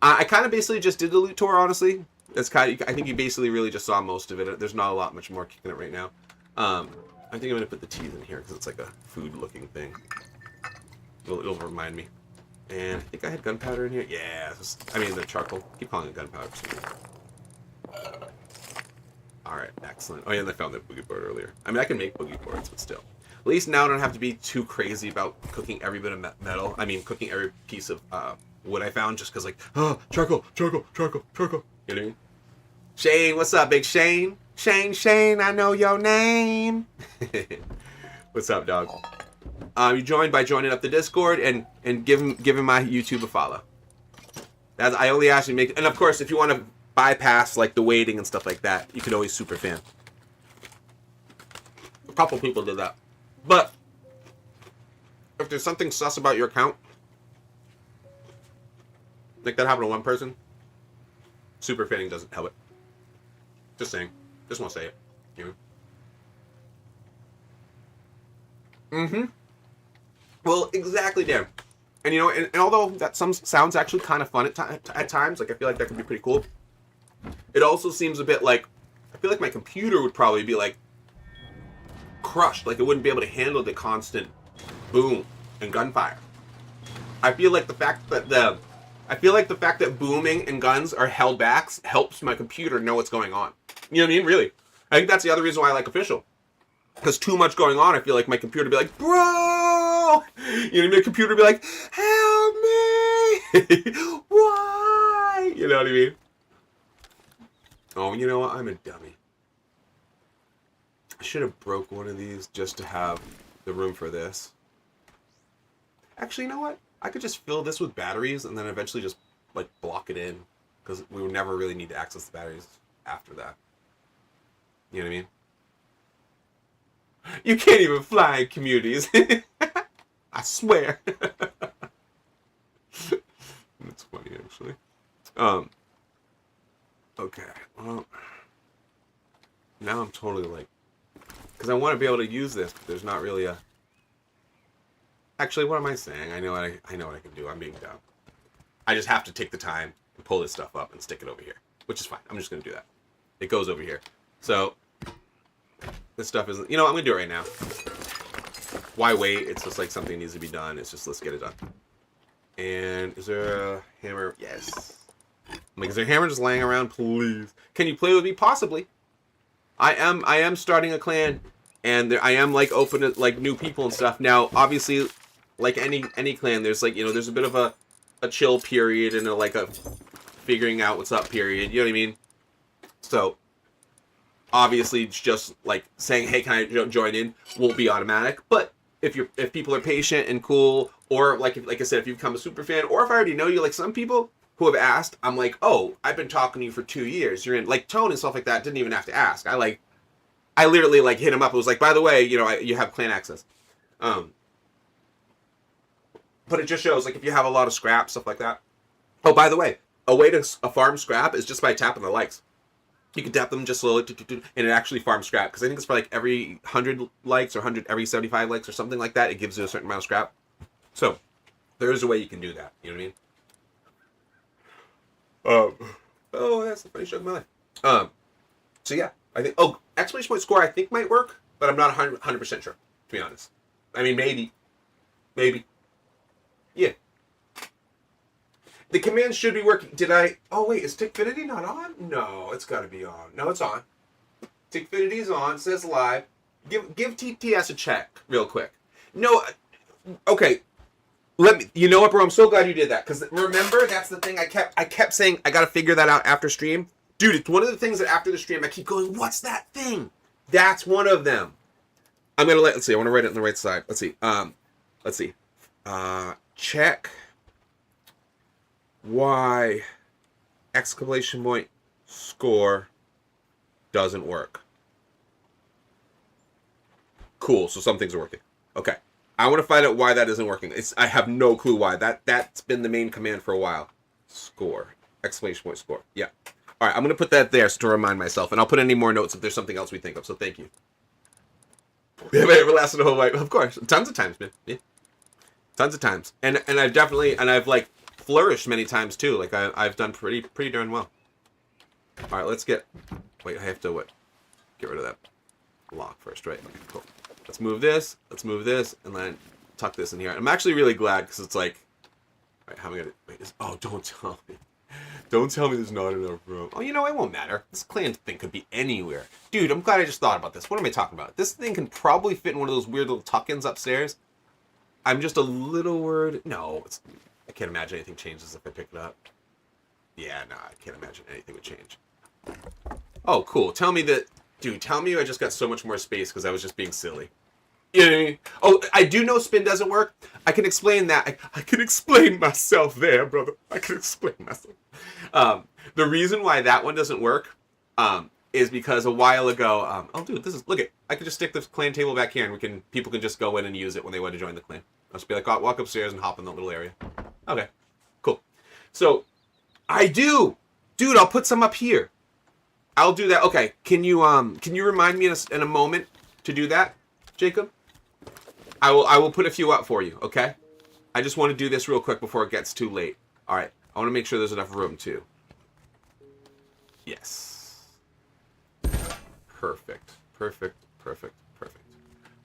I kind of basically just did the loot tour, honestly. That's kind of, I think you basically really just saw most of it. There's not a lot much more kicking it right now. I think I'm gonna put the teas in here because it's like a food-looking thing. It'll remind me. And I think I had gunpowder in here. Yeah, the charcoal. Keep calling it gunpowder for some reason. All right, excellent. Oh yeah, and I found that boogie board earlier. I mean, I can make boogie boards, but still. At least now I don't have to be too crazy about cooking every bit of metal. I mean, cooking every piece of wood I found, just because, like, charcoal. You know what I mean? Shane, what's up, big Shane? Shane, I know your name. What's up, dog? You joined by joining up the Discord and giving my YouTube a follow. I only ask you to make, and of course, if you want to bypass like the waiting and stuff like that, you can always super fan. A couple people did that. But if there's something sus about your account, like that happened to one person, super fanning doesn't help it. Just saying. Just want to say it. You know? Well, exactly, Dan. And you know, and although that sounds actually kind of fun at times, like I feel like that could be pretty cool. It also seems a bit like, I feel like my computer would probably be like crushed, like it wouldn't be able to handle the constant boom and gunfire. I feel like the fact that booming and guns are held back helps my computer know what's going on. You know what I mean? Really. I think that's the other reason why I like official. Because too much going on, I feel like my computer would be like, bro! You know what I mean? My computer would be like, help me! Why? You know what I mean? Oh, you know what? I'm a dummy. I should have broke one of these just to have the room for this. Actually, you know what? I could just fill this with batteries and then eventually just, like, block it in. Because we would never really need to access the batteries after that. You know what I mean? You can't even fly in communities. I swear. That's funny, actually. Okay. Well, now I'm totally like, because I want to be able to use this, but there's not really a. Actually, what am I saying? I know what I can do. I'm being dumb. I just have to take the time and pull this stuff up and stick it over here, which is fine. I'm just gonna do that. It goes over here. So This stuff isn't... You know what? I'm going to do it right now. Why wait? It's just like something needs to be done. It's just, let's get it done. And is there a hammer? Yes. I'm like, is there a hammer just laying around? Please. Can you play with me? Possibly. I am starting a clan, and I am like open to like new people and stuff. Now, obviously, like any clan, there's like, you know, there's a bit of a chill period and a figuring out what's up period. You know what I mean? So, obviously, it's just like saying, hey, can I join in? Won't be automatic. But if people are patient and cool, or like I said, if you become a super fan, or if I already know you, like some people who have asked, I'm like, oh, I've been talking to you for 2 years. You're in, like, Tone and stuff like that, didn't even have to ask. I literally, like, hit him up. It was like, by the way, you know, you have clan access. But it just shows, like, if you have a lot of scrap, stuff like that. Oh, by the way, a way to farm scrap is just by tapping the likes. You can tap them just slowly, and it actually farms scrap. Because I think it's for, like, every 100 likes or every 75 likes or something like that, it gives you a certain amount of scrap. So, there is a way you can do that. You know what I mean? Oh, that's the funny show of my life. So yeah, I think, exclamation point score I think might work, but I'm not 100% sure, to be honest. I mean, maybe. Yeah. The command should be working. Oh wait, is Tickfinity not on? No, it's gotta be on. No, it's on. Tickfinity is on, says live. Give TTS a check, real quick. No, okay. You know what, bro? I'm so glad you did that, because remember, that's the thing I kept saying. I gotta figure that out after stream, dude. It's one of the things that after the stream I keep going, what's that thing? That's one of them. I'm gonna let's see. I want to write it on the right side. Let's see. Check why exclamation point score doesn't work. Cool. So some things are working. Okay. I want to find out why that isn't working. I have no clue why. That's been the main command for a while. Score. Exclamation point score. Yeah. All right, I'm going to put that there to remind myself, and I'll put any more notes if there's something else we think of, so thank you. We have ever lasted a whole life? Of course. Tons of times, man. Yeah. Tons of times. And I've like flourished many times too. Like I've done pretty darn well. All right, let's get... Wait, I have to get rid of that lock first, right? Okay, cool. Let's move this, and then tuck this in here. I'm actually really glad, because it's like... Alright, how am I gonna... Wait, don't tell me. Don't tell me there's not enough room. Oh, you know, it won't matter. This clan thing could be anywhere. Dude, I'm glad I just thought about this. What am I talking about? This thing can probably fit in one of those weird little tuck-ins upstairs. I'm just a little worried... No, I can't imagine anything changes if I pick it up. Yeah, nah, I can't imagine anything would change. Oh, cool. Tell me that... Dude, tell me I just got so much more space because I was just being silly. You know what I mean? Oh, I do know spin doesn't work. I can explain that. I can explain myself there, brother. I can explain myself. The reason why that one doesn't work is because a while ago... oh, dude, look it. I can just stick this clan table back here, and people can just go in and use it when they want to join the clan. I'll just be like, walk upstairs and hop in that little area. Okay, cool. So, I do. Dude, I'll put some up here. I'll do that. Okay, can you remind me in a moment to do that, Jacob? I will put a few up for you, okay? I just want to do this real quick before it gets too late. All right, I want to make sure there's enough room too. Yes. Perfect.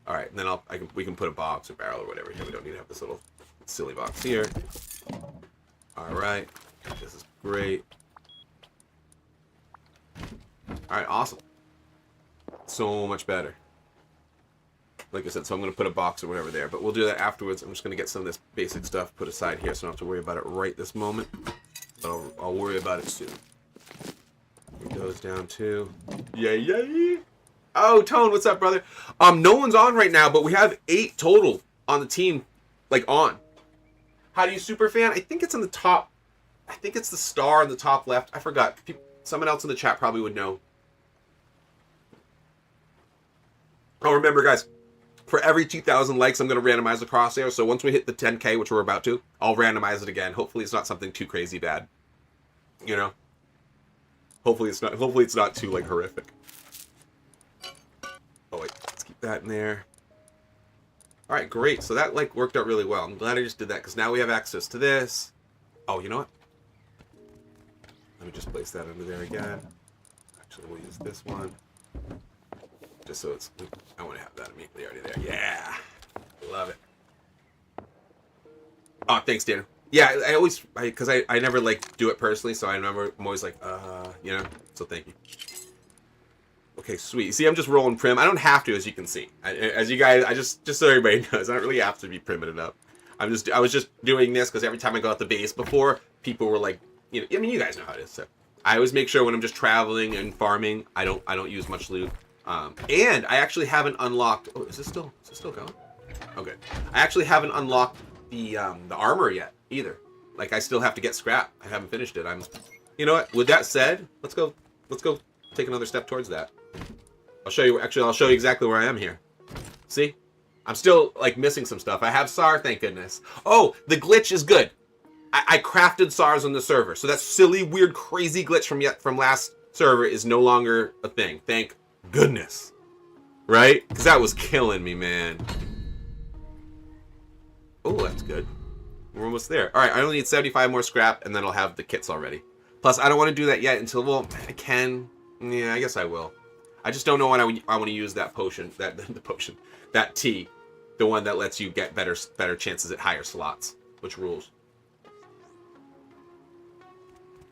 All right, and then we can put a box or barrel or whatever here. We don't need to have this little silly box here. All right, this is great. All right, awesome. So much better. Like I said, so I'm going to put a box or whatever there, but we'll do that afterwards. I'm just going to get some of this basic stuff put aside here, so I don't have to worry about it right this moment. But I'll worry about it soon. It goes down too. Yay! Oh, Tone, what's up, brother? No one's on right now, but we have 8 total on the team, like on. How do you super fan? I think it's in the top. I think it's the star in the top left. I forgot. Someone else in the chat probably would know. Oh, remember, guys, for every 2,000 likes, I'm going to randomize the crosshair. So once we hit the 10K, which we're about to, I'll randomize it again. Hopefully it's not something too crazy bad. You know? Hopefully it's not too, like, horrific. Oh, wait. Let's keep that in there. All right, great. So that, like, worked out really well. I'm glad I just did that, because now we have access to this. Oh, you know what? Let me just place that under there again. Actually, we'll use this one. Just so it's, I want to have that immediately already there. Yeah, love it. Oh, thanks, Daniel. Yeah, I always, because I never like do it personally, so I'm always like, you know. So thank you. Okay, sweet. See, I'm just rolling prim. I don't have to, as you can see. As you guys, I just so everybody knows, I don't really have to be prim enough. I was just doing this because every time I go out the base before, people were like, you know, I mean, you guys know how it is. So I always make sure when I'm just traveling and farming, I don't use much loot. And I actually haven't unlocked. Oh, is this still going? Okay, I actually haven't unlocked the armor yet either. Like I still have to get scrap. I haven't finished it. You know what? With that said, let's go take another step towards that. I'll show you. Actually, I'll show you exactly where I am here. See? I'm still, like, missing some stuff. I have SAR, thank goodness. Oh, the glitch is good. I crafted SARs on the server. So that silly, weird, crazy glitch from last server is no longer a thing. Thank goodness. Right? Because that was killing me, man. Oh, that's good. We're almost there. All right, I only need 75 more scrap, and then I'll have the kits already. Plus, I don't want to do that yet until, well, I can. Yeah, I guess I will. I just don't know when I want to use that potion, that tea. The one that lets you get better chances at higher slots, which rules.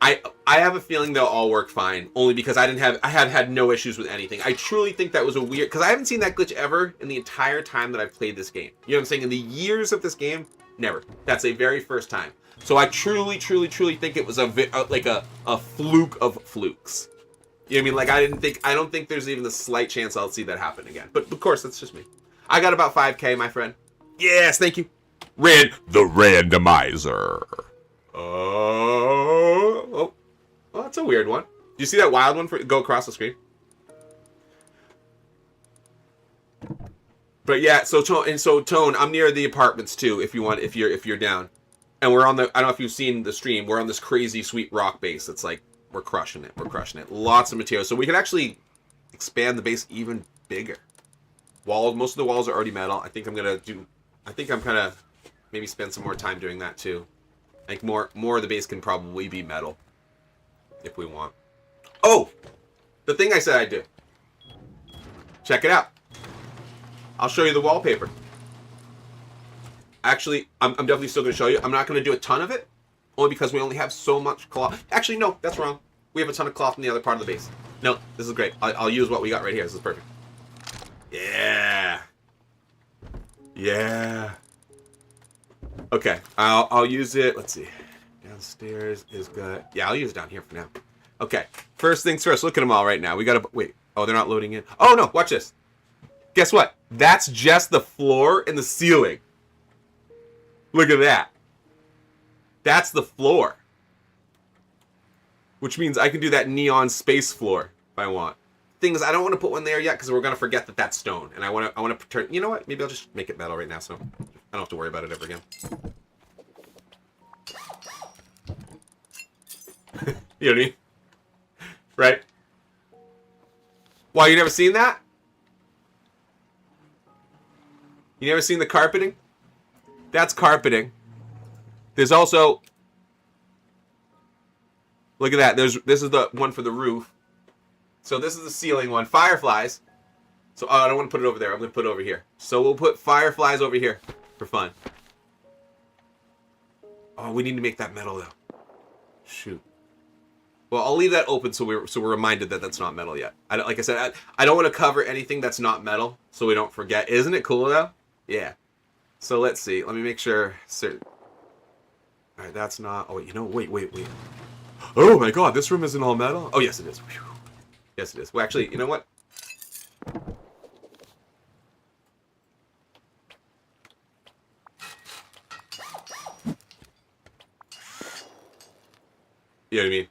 I have a feeling they'll all work fine, only because I have had no issues with anything. I truly think that was a weird, because I haven't seen that glitch ever in the entire time that I've played this game. You know what I'm saying? In the years of this game, never. That's a very first time. So I truly think it was like a fluke of flukes. You know what I mean? Like I don't think there's even a slight chance I'll see that happen again. But of course, that's just me. I got about 5K, my friend. Yes, thank you. The randomizer. Oh, that's a weird one. Do you see that wild one go across the screen? But yeah, so Tone, I'm near the apartments too. If you're down, and we're on the. I don't know if you've seen the stream. We're on this crazy sweet rock base. That's like we're crushing it. We're crushing it. Lots of material, so we can actually expand the base even bigger. Most of the walls are already metal. I think I'm gonna maybe spend some more time doing that too. I think more of the base can probably be metal if we want. Oh, the thing I said I'd do. Check it out. I'll show you the wallpaper. Actually, I'm definitely still gonna show you. I'm not gonna do a ton of it, only because we only have so much cloth. Actually, no, that's wrong. We have a ton of cloth in the other part of the base. No, this is great. I'll use what we got right here. This is perfect. Yeah. Yeah. Okay, I'll use it. Let's see. Downstairs is good. Yeah, I'll use it down here for now. Okay. First things first. Look at them all right now. We gotta wait. Oh, they're not loading in. Oh no! Watch this. Guess what? That's just the floor and the ceiling. Look at that. That's the floor. Which means I can do that neon space floor if I want. Thing is, I don't want to put one there yet because we're gonna forget that that's stone, and I want to turn. You know what? Maybe I'll just make it metal right now, so I don't have to worry about it ever again. You know what I mean? Right? Why, you never seen that? You never seen the carpeting? That's carpeting. There's also. Look at that. This is the one for the roof. So this is the ceiling one. Fireflies. So I don't want to put it over there. I'm going to put it over here. So we'll put fireflies over here for fun. Oh, we need to make that metal though. Shoot. Well, I'll leave that open so we're reminded that that's not metal yet. Like I said, I don't want to cover anything that's not metal so we don't forget. Isn't it cool though? Yeah. So let's see. Let me make sure. All right, that's not. Oh, wait. Oh my God, this room isn't all metal. Oh yes, it is. Whew. Yes, it is. Well, actually, you know what? You know what I mean?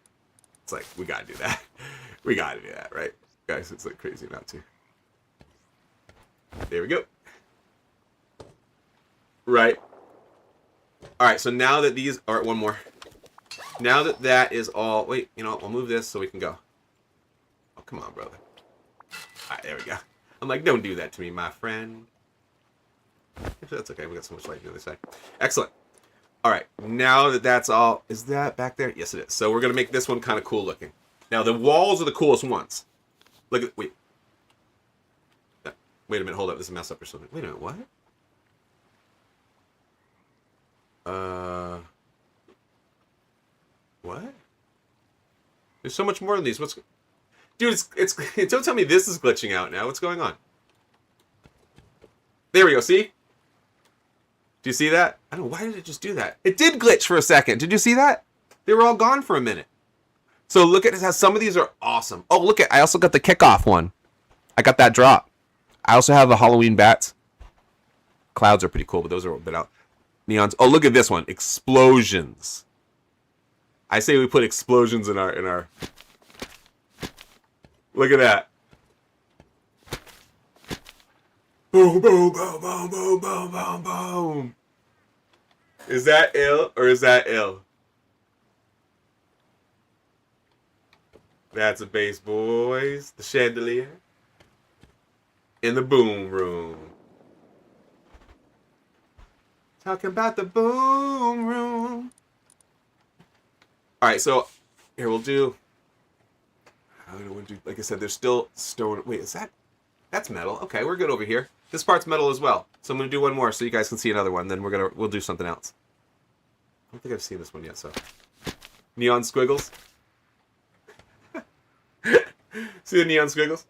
It's like, we gotta do that. We gotta do that, right? Guys, it's like crazy not to. There we go. Right. Alright, so now that these... Alright, one more. Now that that is all... Wait, I'll move this so we can go. Oh, come on, brother. Alright, there we go. I'm like, don't do that to me, my friend. That's okay, we got so much light on the other side. Excellent. Alright, now that that's all... Is that back there? Yes, it is. So we're going to make this one kind of cool looking. Now, the walls are the coolest ones. Look at... Wait. Wait a minute, hold up, this is a mess up or something. Wait a minute, what? What? There's so much more than these. What's... Dude, it's don't tell me this is glitching out now. What's going on? There we go, see? Do you see that? I don't know, why did it just do that? It did glitch for a second. Did you see that? They were all gone for a minute. So look at how some of these are awesome. Oh, look at, I also got the kickoff one. I got that drop. I also have the Halloween bats. Clouds are pretty cool, but those are a bit out. Neons. Oh, look at this one. Explosions. I say we put explosions in our... Look at that. Boom, boom, boom, boom, boom, boom, boom, boom. Is that ill or is that ill? That's a bass, boys. The chandelier. In the boom room. Talking about the boom room. Alright, so here we'll do... I don't want to do... Like I said, there's still stone... Wait, is that... That's metal. Okay, we're good over here. This part's metal as well. So I'm going to do one more so you guys can see another one. Then we'll do something else. I don't think I've seen this one yet, so... Neon squiggles. See the neon squiggles?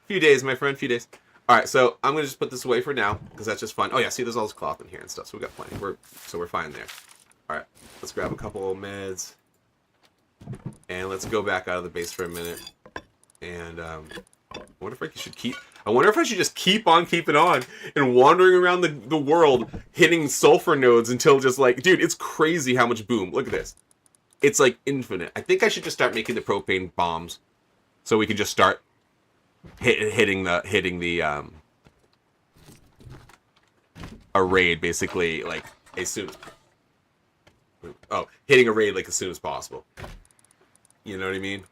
Few days, my friend, few days. Alright, so I'm going to just put this away for now, because that's just fun. Oh yeah, see, there's all this cloth in here and stuff, so we got plenty. So we're fine there. Alright, let's grab a couple of meds. And let's go back out of the base for a minute. And, I wonder if I should just keep on keeping on and wandering around the world hitting sulfur nodes until just like, dude, it's crazy how much boom. Look at this. It's like infinite. I think I should just start making the propane bombs so we can just start hitting the a raid basically like as soon as hitting a raid like as soon as possible. You know what I mean?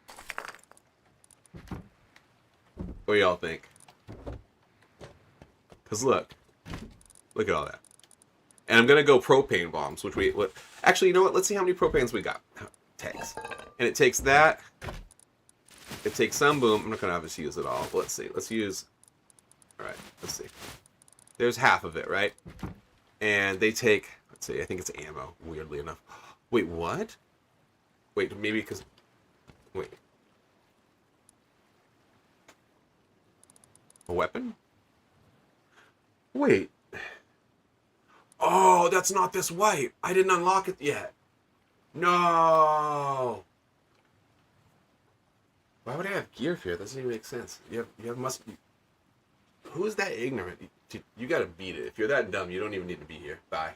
What do y'all think? Because look at all that. And I'm going to go propane bombs, which actually, you know what? Let's see how many propanes we got. It takes. And it takes that. It takes some boom. I'm not going to obviously use it all. But let's see. Let's use... Alright, let's see. There's half of it, right? And they take... Let's see. I think it's ammo, weirdly enough. Wait, what? Wait, maybe because... Wait. A weapon? Wait. Oh, that's not this white. I didn't unlock it yet. No. Why would I have gear fear? That doesn't even make sense. You must be... Who is that ignorant? You gotta beat it. If you're that dumb, you don't even need to be here. Bye.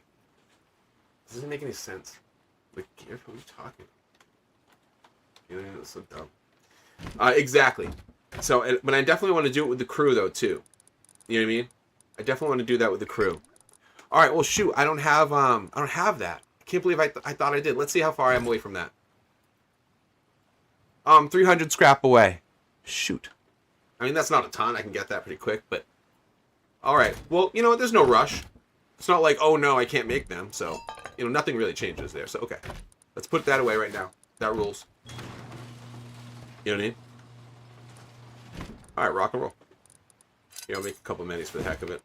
This doesn't make any sense. Like, gear fear? What are you talking about? You know, it's so dumb. Exactly. So, but I definitely want to do it with the crew, though, too. You know what I mean? I definitely want to do that with the crew. All right, well, shoot, I don't have that. I can't believe I thought I did. Let's see how far I am away from that. 300 scrap away. Shoot. I mean, that's not a ton. I can get that pretty quick, but... All right. Well, you know what? There's no rush. It's not like, oh, no, I can't make them. So, you know, nothing really changes there. So, okay. Let's put that away right now. That rules. You know what I mean? All right, rock and roll. Here, I'll make a couple minis for the heck of it.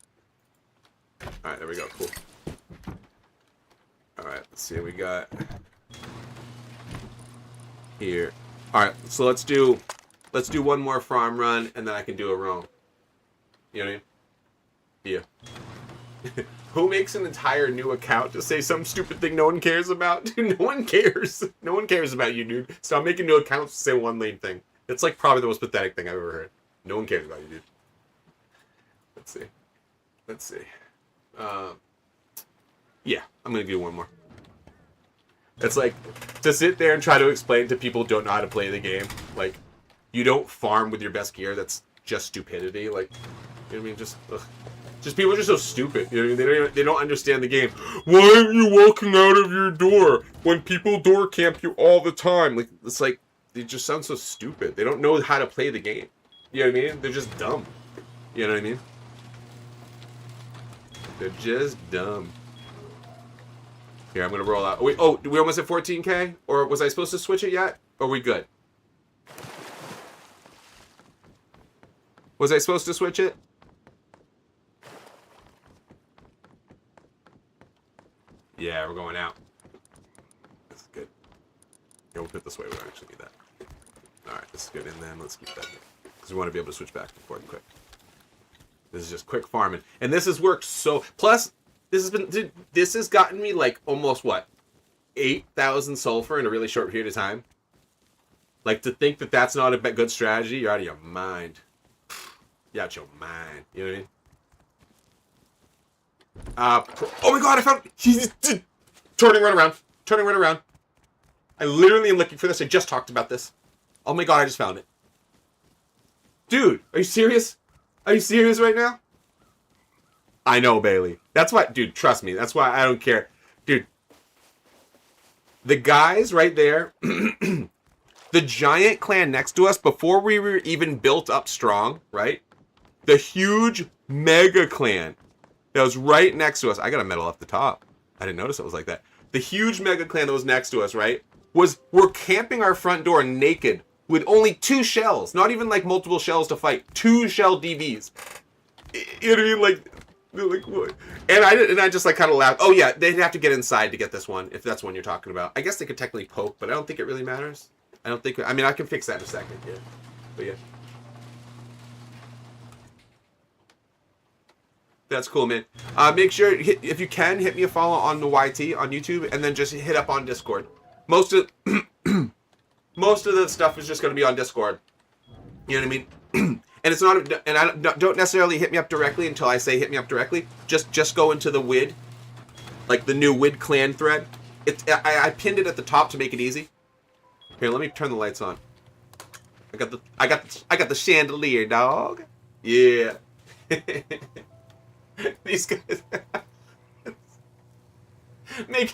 All right, there we go. Cool. All right, let's see what we got here. All right, so let's do one more farm run, and then I can do a roam. You know what I mean? Yeah. Who makes an entire new account to say some stupid thing no one cares about? Dude, no one cares. No one cares about you, dude. Stop making new accounts to say one lame thing. It's like probably the most pathetic thing I've ever heard. No one cares about you, dude. Let's see. Let's see. Yeah, I'm gonna do one more. It's like, to sit there and try to explain to people who don't know how to play the game, like, you don't farm with your best gear, that's just stupidity, like, you know what I mean, just, ugh. Just people are just so stupid, you know what I mean, they don't understand the game. Why aren't you walking out of your door when people door camp you all the time? Like, it's like, they just sound so stupid, they don't know how to play the game, you know what I mean, they're just dumb, you know what I mean? They're just dumb. Here, I'm gonna roll out. Wait, oh, we almost at 14K? Or was I supposed to switch it yet? Or are we good? Was I supposed to switch it? Yeah, we're going out. This is good. Yeah, we'll put it this way. We don't actually need that. Alright, this is good. And then let's keep that here. Because we want to be able to switch back and forth quick. This is just quick farming. And this has worked so... Plus, this has gotten me like almost, what? 8,000 sulfur in a really short period of time. Like, to think that that's not a good strategy, you're out of your mind. You're out your mind. You know what I mean? Oh my god, I found... He's turning right around. Turning right around. I literally am looking for this. I just talked about this. Oh my god, I just found it. Dude, are you serious? Are you serious right now? I know, Bailey. That's why... Dude, trust me. That's why I don't care. Dude. The guys right there... the giant clan next to us, before we were even built up strong, right? The huge mega clan that was right next to us. I got a medal off the top. I didn't notice it was like that. The huge mega clan that was next to us, right? We're camping our front door naked with only 2 shells. Not even like multiple shells to fight. 2 shell DVs. You know what I mean? Like what? And I just like kind of laughed. Oh yeah, they'd have to get inside to get this one, if that's one you're talking about. I guess they could technically poke, but I don't think it really matters. I don't think... I mean, I can fix that in a second, yeah. But yeah. That's cool, man. Make sure, if you can, hit me a follow on the YT on YouTube, and then just hit up on Discord. Most of the stuff is just going to be on Discord. You know what I mean? And it's not... And I don't necessarily hit me up directly until I say hit me up directly. Just go into the WID. Like the new WID clan thread. I pinned it at the top to make it easy. Here, let me turn the lights on. I got the chandelier, dog. Yeah. These guys make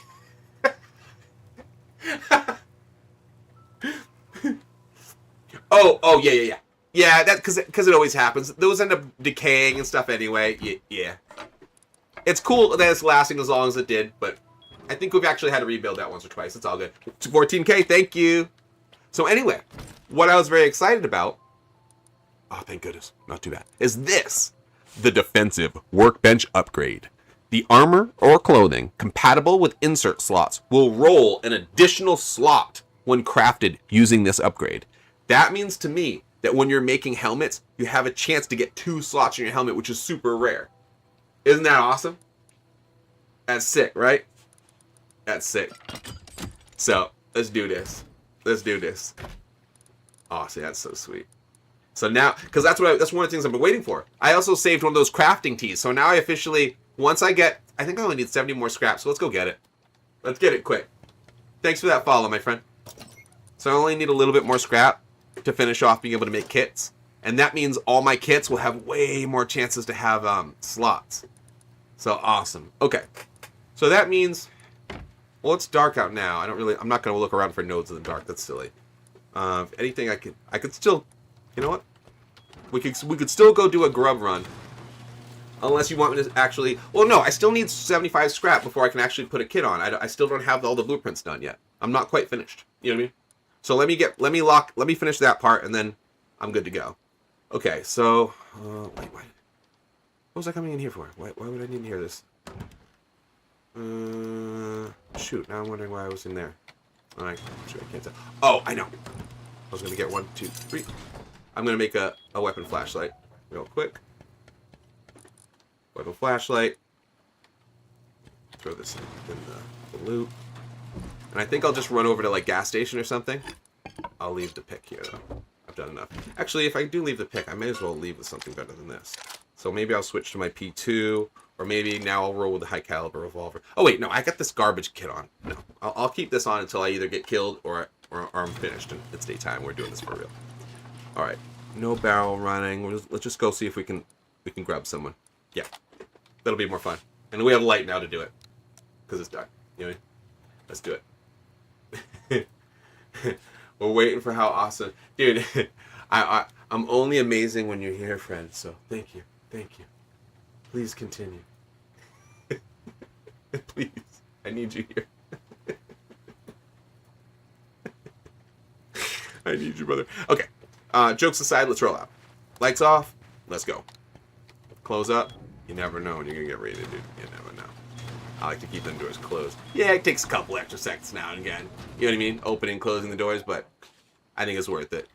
Oh yeah. Yeah, that cuz it always happens. Those end up decaying and stuff anyway. Yeah. It's cool that it's lasting as long as it did, but I think we've actually had to rebuild that once or twice. It's all good. 14K, thank you. So anyway, what I was very excited about, oh thank goodness, not too bad, is this. The defensive workbench upgrade. The armor or clothing compatible with insert slots will roll an additional slot when crafted using this upgrade. That means to me that when you're making helmets, you have a chance to get 2 slots in your helmet, which is super rare. Isn't that awesome? That's sick, right? That's sick. So, let's do this. Let's do this. Oh, see, that's so sweet. So now, because that's one of the things I've been waiting for. I also saved one of those crafting teas. So now I officially, once I get, I think I only need 70 more scraps. So let's go get it. Let's get it quick. Thanks for that follow, my friend. So I only need a little bit more scrap to finish off being able to make kits. And that means all my kits will have way more chances to have slots. So awesome. Okay. So that means, well, it's dark out now. I'm not going to look around for nodes in the dark. That's silly. If anything, I could still, you know what? We could still go do a grub run. Unless you want me to actually, well, no, I still need 75 scrap before I can actually put a kit on. I still don't have all the blueprints done yet. I'm not quite finished. You know what I mean? So let me finish that part, and then I'm good to go. Okay, so, wait. What was I coming in here for? Why would I need to hear this? Shoot, now I'm wondering why I was in there. Alright, shoot, I can't tell. Oh, I know. I was going to get 1, 2, 3. I'm going to make a weapon flashlight real quick. Weapon flashlight. Throw this in the loot. And I think I'll just run over to like gas station or something. I'll leave the pick here though. I've done enough. Actually, if I do leave the pick, I may as well leave with something better than this. So maybe I'll switch to my P2, or maybe now I'll roll with the high caliber revolver. Oh wait, no, I got this garbage kit on. No, I'll keep this on until I either get killed or I'm finished. And it's daytime. We're doing this for real. All right, no barrel running. Let's just go see if we can grab someone. Yeah, that'll be more fun. And we have light now to do it because it's dark. You know what I mean? Let's do it. We're waiting for how awesome, dude. I'm only amazing when you're here, friend. So thank you. Please continue. Please, I need you here. I need you, brother. Okay. Jokes aside, let's roll out. Lights off. Let's go. Close up. You never know when you're gonna get raided, dude. You never know. I like to keep them doors closed. Yeah, it takes a couple extra seconds now and again. You know what I mean? Opening, closing the doors, but I think it's worth it.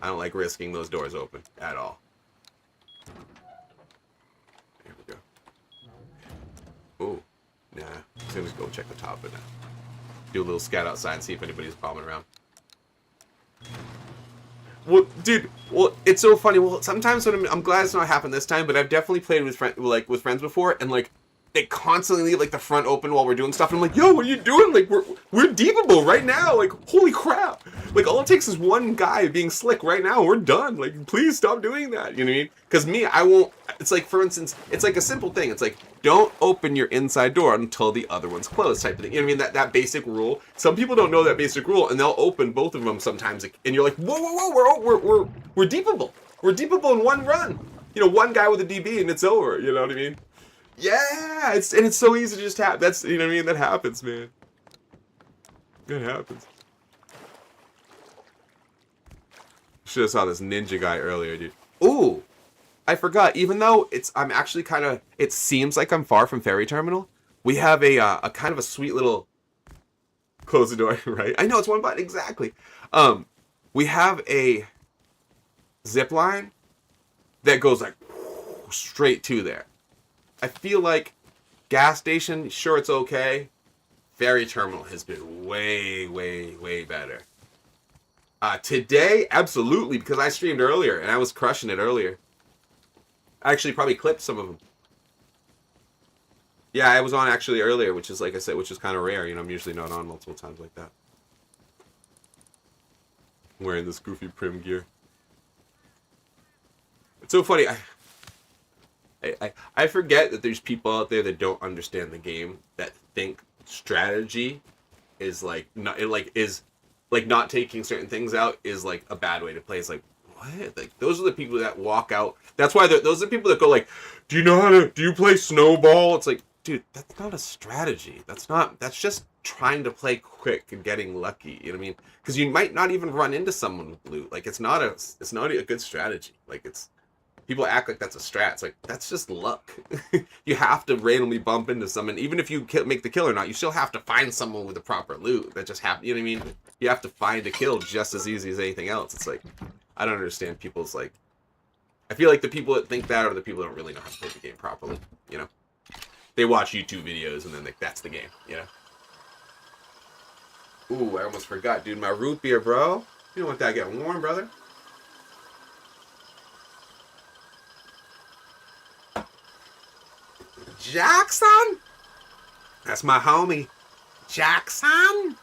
I don't like risking those doors open at all. There we go. Ooh, nah. I'm gonna go check the top of it now. Do a little scout outside and see if anybody's bombing around. Well, dude, well, it's so funny. Well, sometimes when I'm glad it's not happened this time, but I've definitely played with with friends before, and like they constantly leave like the front open while we're doing stuff, and I'm like, yo, what are you doing? Like we're deepable right now. Like, holy crap! Like all it takes is one guy being slick right now. We're done. Like, please stop doing that. You know what I mean? Because me, I won't. It's like, for instance, it's like a simple thing. It's like, don't open your inside door until the other one's closed, type of thing. You know what I mean? That basic rule. Some people don't know that basic rule, and they'll open both of them sometimes, and you're like, whoa, we're deepable. We're deepable in one run. You know, one guy with a DB and it's over. You know what I mean? Yeah, it's so easy to just happen. That's, you know what I mean? That happens, man. It happens. Should have saw this ninja guy earlier, dude. Ooh, I forgot. Even though I'm actually kind of. It seems like I'm far from ferry terminal. We have a kind of a sweet little. Close the door, right? I know it's one button exactly. We have a zip line that goes like straight to there. I feel like gas station, sure, it's okay. Ferry terminal has been way better. Today, absolutely, because I streamed earlier and I was crushing it earlier. I actually probably clipped some of them. Yeah, I was on actually earlier, which is, like I said, which is kind of rare. You know, I'm usually not on multiple times like that. I'm wearing this goofy prim gear. It's so funny. I forget that there's people out there that don't understand the game, that think strategy is like not not taking certain things out is like a bad way to play. It's like, what? Like, those are the people that walk out. That's why those are the people that go like, do you play snowball? It's like, dude, that's not a strategy. That's just trying to play quick and getting lucky. You know what I mean? Because you might not even run into someone with loot. Like, it's not a good strategy. Like, people act like that's a strat. It's like, that's just luck. You have to randomly bump into someone. Even if you make the kill or not, you still have to find someone with the proper loot. That just happens. You know what I mean? You have to find a kill just as easy as anything else. It's like, I don't understand people's, like... I feel like the people that think that are the people that don't really know how to play the game properly, you know? They watch YouTube videos and then that's the game, you know? Ooh, I almost forgot, dude. My root beer, bro. You don't want that getting warm, brother. Jackson? That's my homie. Jackson?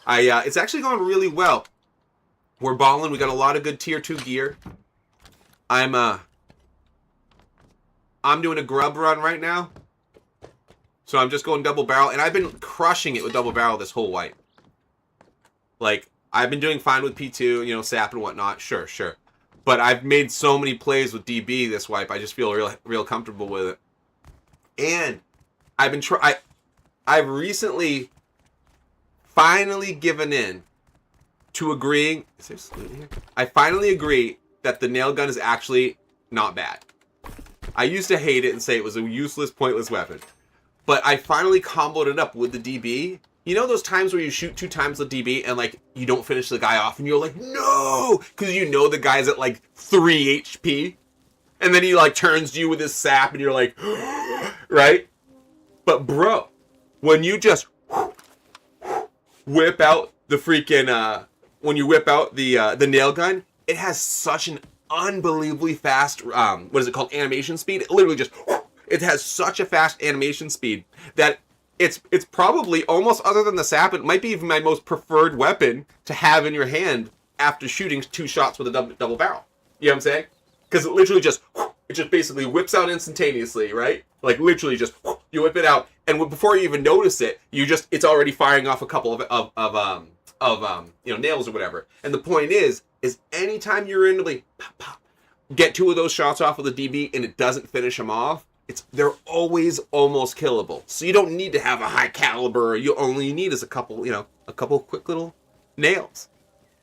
It's actually going really well. We're balling. We got a lot of good tier 2 gear. I'm doing a grub run right now. So I'm just going double barrel, and I've been crushing it with double barrel this whole wipe. Like, I've been doing fine with P2, you know, sap and whatnot. Sure. But I've made so many plays with DB this wipe, I just feel real comfortable with it. And I've recently finally given in to agreeing. Is there salute here? I finally agree that the nail gun is actually not bad. I used to hate it and say it was a useless, pointless weapon. But I finally comboed it up with the DB. You know those times where you shoot 2 times the DB and like you don't finish the guy off and you're like, no! Because you know the guy's at like 3 HP. And then he like turns to you with his sap and you're like, right? But bro, when you just whip out the freaking, when you whip out the nail gun, it has such an unbelievably fast, what is it called, animation speed? It literally just, it has such a fast animation speed that it's probably almost, other than the sap, it might be even my most preferred weapon to have in your hand after shooting 2 shots with a double barrel. You know what I'm saying? Because it literally just, it just basically whips out instantaneously, right? Like literally just, you whip it out, and before you even notice it, it's already firing off a couple of you know, nails or whatever. And the point is anytime you're randomly pop, pop, get 2 of those shots off with a DB and it doesn't finish them off, they're always almost killable. So you don't need to have a high caliber. You only need is a couple quick little nails,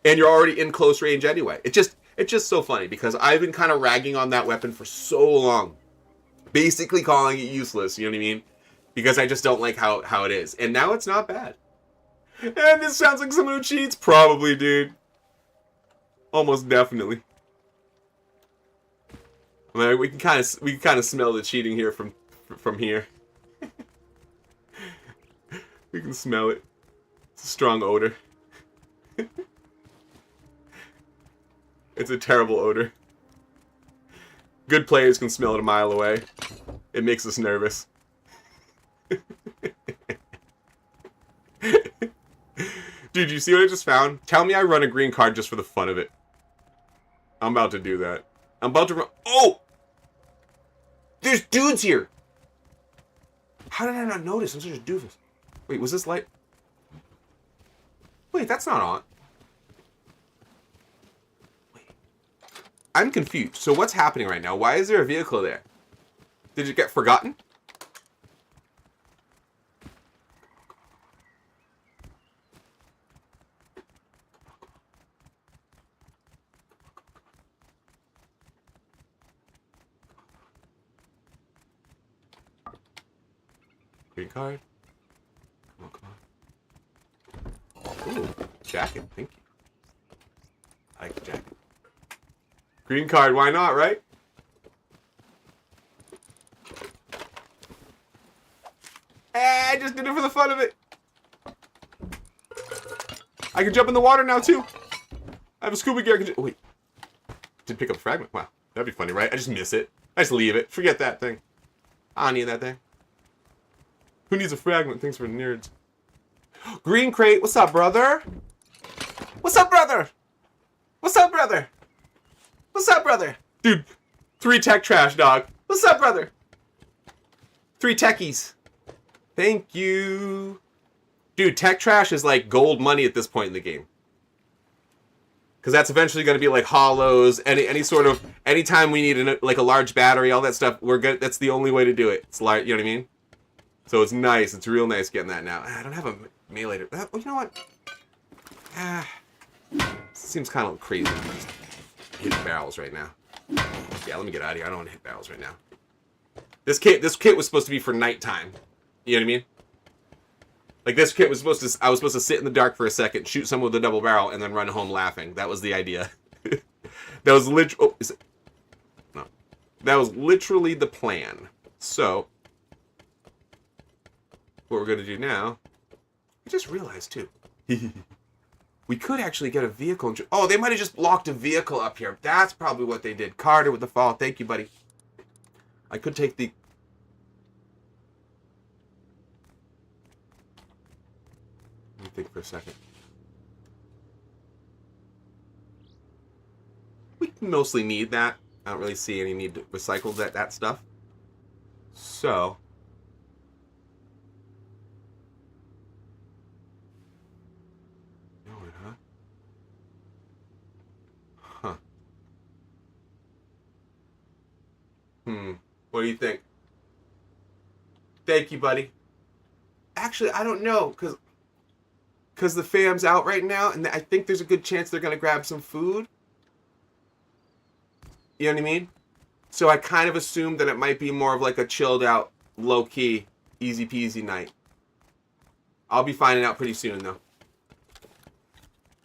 and you're already in close range anyway. It's just so funny because I've been kind of ragging on that weapon for so long, basically calling it useless. You know what I mean? because I just don't like how it is. And now it's not bad. And this sounds like someone who cheats, probably, dude. Almost definitely. I mean, we can kind of smell the cheating here from here. We can smell it. It's a strong odor. It's a terrible odor. Good players can smell it a mile away. It makes us nervous. Dude, you see what I just found? Tell me I run a green card just for the fun of it. I'm about to do that. I'm about to run. Oh! There's dudes here! How did I not notice? I'm such a doofus. Wait, was this light? Wait, that's not on. Wait. I'm confused. So what's happening right now? Why is there a vehicle there? Did it get forgotten? Green card. Come on, come on. Ooh, jacket. Thank you. I like the jacket. Green card, why not, right? I just did it for the fun of it. I can jump in the water now, too. I have a scuba gear. Oh, wait. Did pick up a fragment. Wow. That'd be funny, right? I just miss it. I just leave it. Forget that thing. I don't need that thing. Who needs a fragment? Thanks for nerds. Green crate. What's up, brother? What's up, brother? What's up, brother? What's up, brother? Dude, 3 tech trash, dog. What's up, brother? 3 techies. Thank you. Dude, tech trash is like gold money at this point in the game. Because that's eventually going to be like hollows, any sort of, anytime we need like a large battery, all that stuff, we're good. That's the only way to do it. It's like, you know what I mean? So it's nice. It's real nice getting that now. I don't have a melee. You know what? Seems kind of crazy. Hitting barrels right now. Yeah, let me get out of here. I don't want to hit barrels right now. This kit was supposed to be for nighttime. You know what I mean? Like this kit was supposed to. I was supposed to sit in the dark for a second, shoot someone with a double barrel, and then run home laughing. That was the idea. That was literally. Oh, is it? No. That was literally the plan. So. What we're going to do now, I just realized too, we could actually get a vehicle. Oh, they might have just locked a vehicle up here. That's probably what they did. Carter with the fall. Thank you, buddy. I could take the... Let me think for a second. We mostly need that. I don't really see any need to recycle that stuff. So... What do you think? Thank you, buddy. Actually, I don't know, because the fam's out right now, and I think there's a good chance they're going to grab some food. You know what I mean? So I kind of assumed that it might be more of like a chilled out, low-key, easy-peasy night. I'll be finding out pretty soon, though.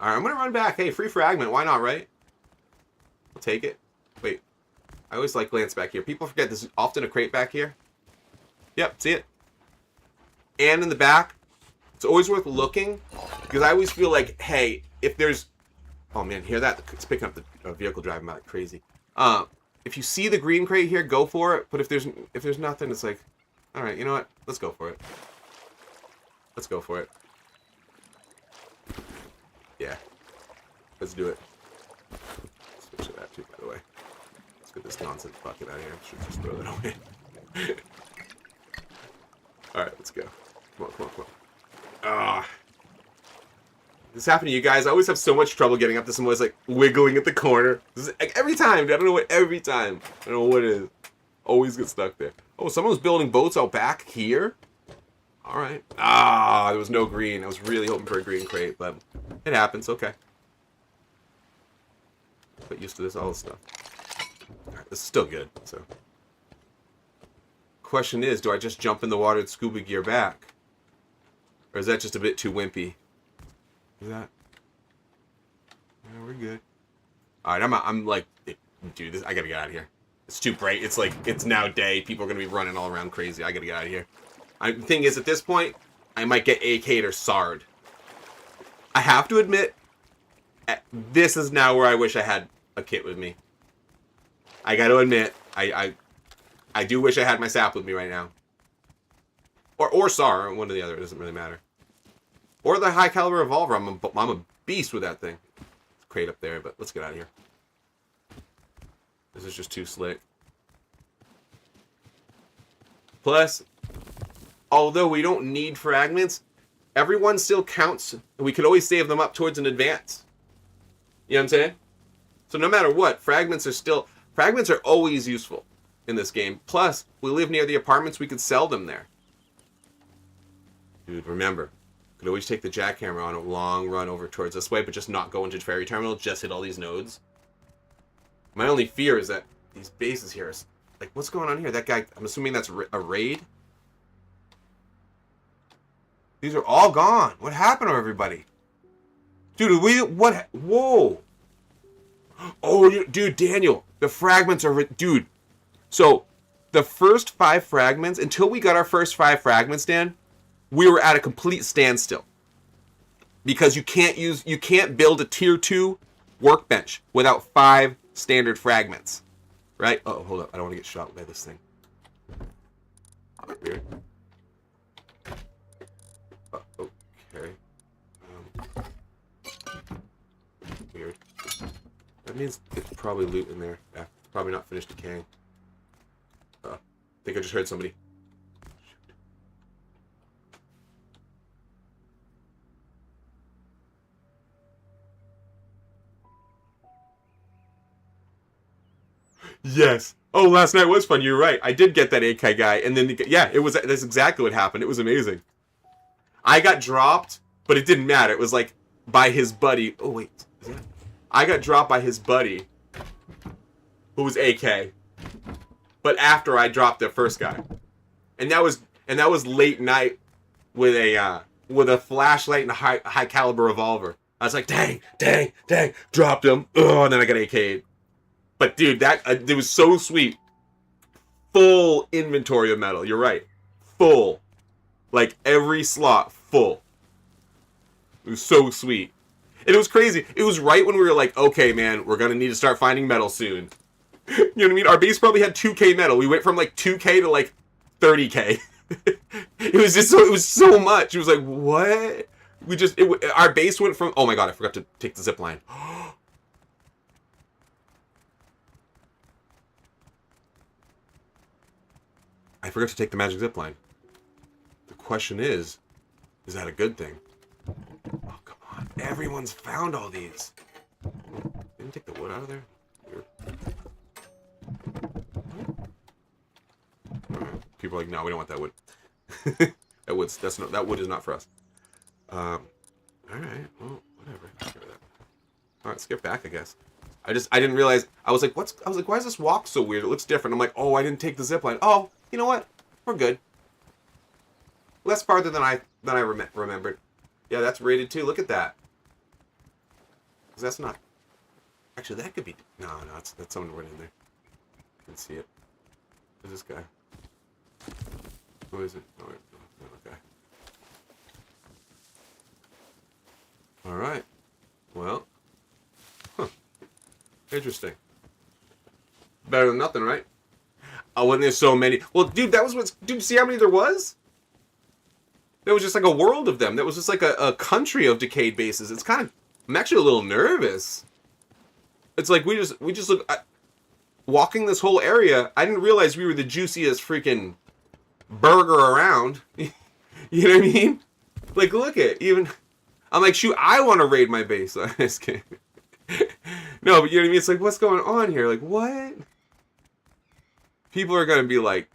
Alright, I'm going to run back. Hey, free fragment. Why not, right? I'll take it. Wait. I always like glance back here. People forget there's often a crate back here. Yep, see it? And in the back. It's always worth looking. Because I always feel like, hey, if there's... Oh, man, hear that? It's picking up the vehicle driving by like crazy. If you see the green crate here, go for it. But if there's nothing, it's like... Alright, you know what? Let's go for it. Let's go for it. Yeah. Let's do it. Switch to that too, by the way. Let's get this nonsense bucket out of here. I should just throw that away. Alright, let's go. Come on, come on, come on. This happened to you guys. I always have so much trouble getting up to someone who's like wiggling at the corner. This is, like, every time. I don't know what every time. I don't know what it is. Always get stuck there. Oh, someone was building boats out back here? Alright. There was no green. I was really hoping for a green crate, but it happens. Okay. Get used to this, all this stuff. Alright, this is still good, so. Question is, do I just jump in the water and scuba gear back? Or is that just a bit too wimpy? Is that? Yeah, we're good. Alright, I'm like, dude, I gotta get out of here. It's too bright. It's like, it's now day. People are gonna be running all around crazy. I gotta get out of here. The thing is, at this point, I might get AK'd or SAR'd. I have to admit, this is now where I wish I had a kit with me. I gotta admit, I do wish I had my sap with me right now. Or SAR, one or the other, it doesn't really matter. Or the high caliber revolver, I'm a beast with that thing. Crate up there, but let's get out of here. This is just too slick. Plus, although we don't need fragments, everyone still counts. We could always save them up towards an advance. You know what I'm saying? So no matter what, fragments are always useful in this game. Plus, we live near the apartments, we could sell them there. Dude, remember, could always take the jackhammer on a long run over towards this way, but just not go into ferry terminal, just hit all these nodes. My only fear is that these bases here is... Like, what's going on here? That guy... I'm assuming that's a raid? These are all gone. What happened to everybody? Dude, what... Whoa! Oh, dude, Daniel. The fragments are... Dude. So, the first 5 fragments... Until we got our first 5 fragments, Dan, we were at a complete standstill. Because you can't build a tier 2 workbench without 5 standard fragments. Right? Oh, hold up. I don't want to get shot by this thing. Weird. Okay. Weird. That means it's probably loot in there. Yeah, it's probably not finished decaying. I think I just heard somebody. Yes. Oh, last night was fun. You're right. I did get that AK guy, and then yeah, that's exactly what happened. It was amazing. I got dropped, but it didn't matter. It was like by his buddy. Oh wait, I got dropped by his buddy, who was AK. But after I dropped the first guy, and that was late night with a flashlight and a high caliber revolver. I was like, dang, dropped him. Oh, and then I got AK'd. But dude, it was so sweet. Full inventory of metal. You're right. Full. Like every slot full. It was so sweet. And it was crazy. It was right when we were like, okay, man, we're going to need to start finding metal soon. You know what I mean? Our base probably had 2k metal. We went from like 2k to like 30k. It was so much. It was like, what? Our base went from, oh my god, I forgot to take the zip line. I forgot to take the magic zip line. The question is that a good thing? Oh, come on. Everyone's found all these. Didn't take the wood out of there? Weird. Right. People are like, no, we don't want that wood. That wood is not for us. Alright, well, whatever. Skip that. Alright, skip back, I guess. I didn't realize. I was like, why is this walk so weird? It looks different. I'm like, oh, I didn't take the zip line. Oh, you know what? We're good. Less farther than I remembered. Yeah, that's rated too. Look at that. 'Cause that's not. Actually, that could be. No, that's someone running in there. I can see it. Who's this guy? Who is it? Oh, wait, no, okay. All right. Well. Huh. Interesting. Better than nothing, right? Oh, when there's so many. Well, dude, dude, see how many there was? There was just like a world of them. That was just like a country of decayed bases. It's kind of... I'm actually a little nervous. It's like we just look... walking this whole area, I didn't realize we were the juiciest freaking burger around. You know what I mean? Like, look at even... I'm like, shoot, I want to raid my base. I'm just kidding. No, but you know what I mean? It's like, what's going on here? Like, what? People are going to be like...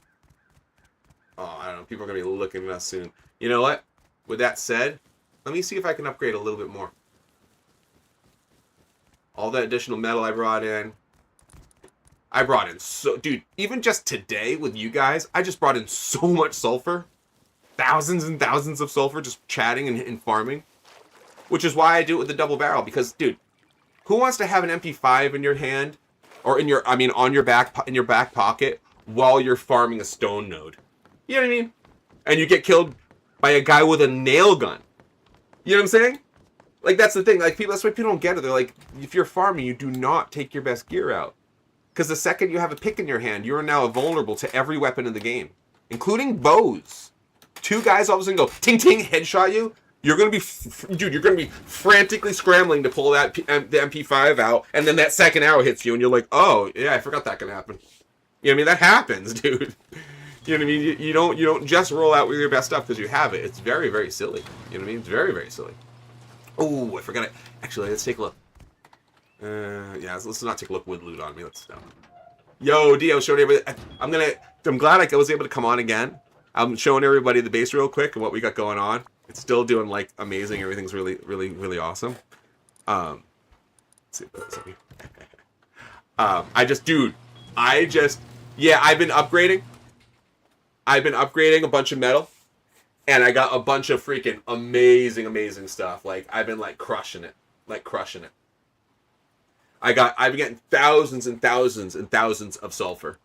Oh, I don't know. People are going to be looking at us soon. You know what? With that said, let me see if I can upgrade a little bit more. All that additional metal I brought in. I brought in dude, even just today with you guys, I just brought in so much sulfur. Thousands and thousands of sulfur just chatting and farming. Which is why I do it with the double barrel, because, dude, who wants to have an MP5 in your hand, or in your back pocket while you're farming a stone node? You know what I mean? And you get killed by a guy with a nail gun. You know what I'm saying? Like, that's the thing. Like, that's why people don't get it. They're like, if you're farming, you do not take your best gear out, because the second you have a pick in your hand, you are now vulnerable to every weapon in the game, including bows. Two guys all of a sudden go ting ting, headshot you. You're going to be, dude, you're going to be frantically scrambling to pull the MP5 out, and then that second arrow hits you, and you're like, oh, yeah, I forgot that can happen. You know what I mean? That happens, dude. You know what I mean? You don't just roll out with your best stuff because you have it. It's very, very silly. You know what I mean? It's very, very silly. Oh, I forgot it. Actually, let's take a look. Yeah, let's not take a look with loot on me. Let's no. Yo, Dio, showing everybody. I'm glad I was able to come on again. I'm showing everybody the base real quick and what we got going on. It's still doing like amazing. Everything's really, really, really awesome. Let's see if that's me. Yeah, I've been upgrading. I've been upgrading a bunch of metal, and I got a bunch of freaking amazing, amazing stuff. Like, I've been like crushing it. I've been getting thousands and thousands and thousands of sulfur.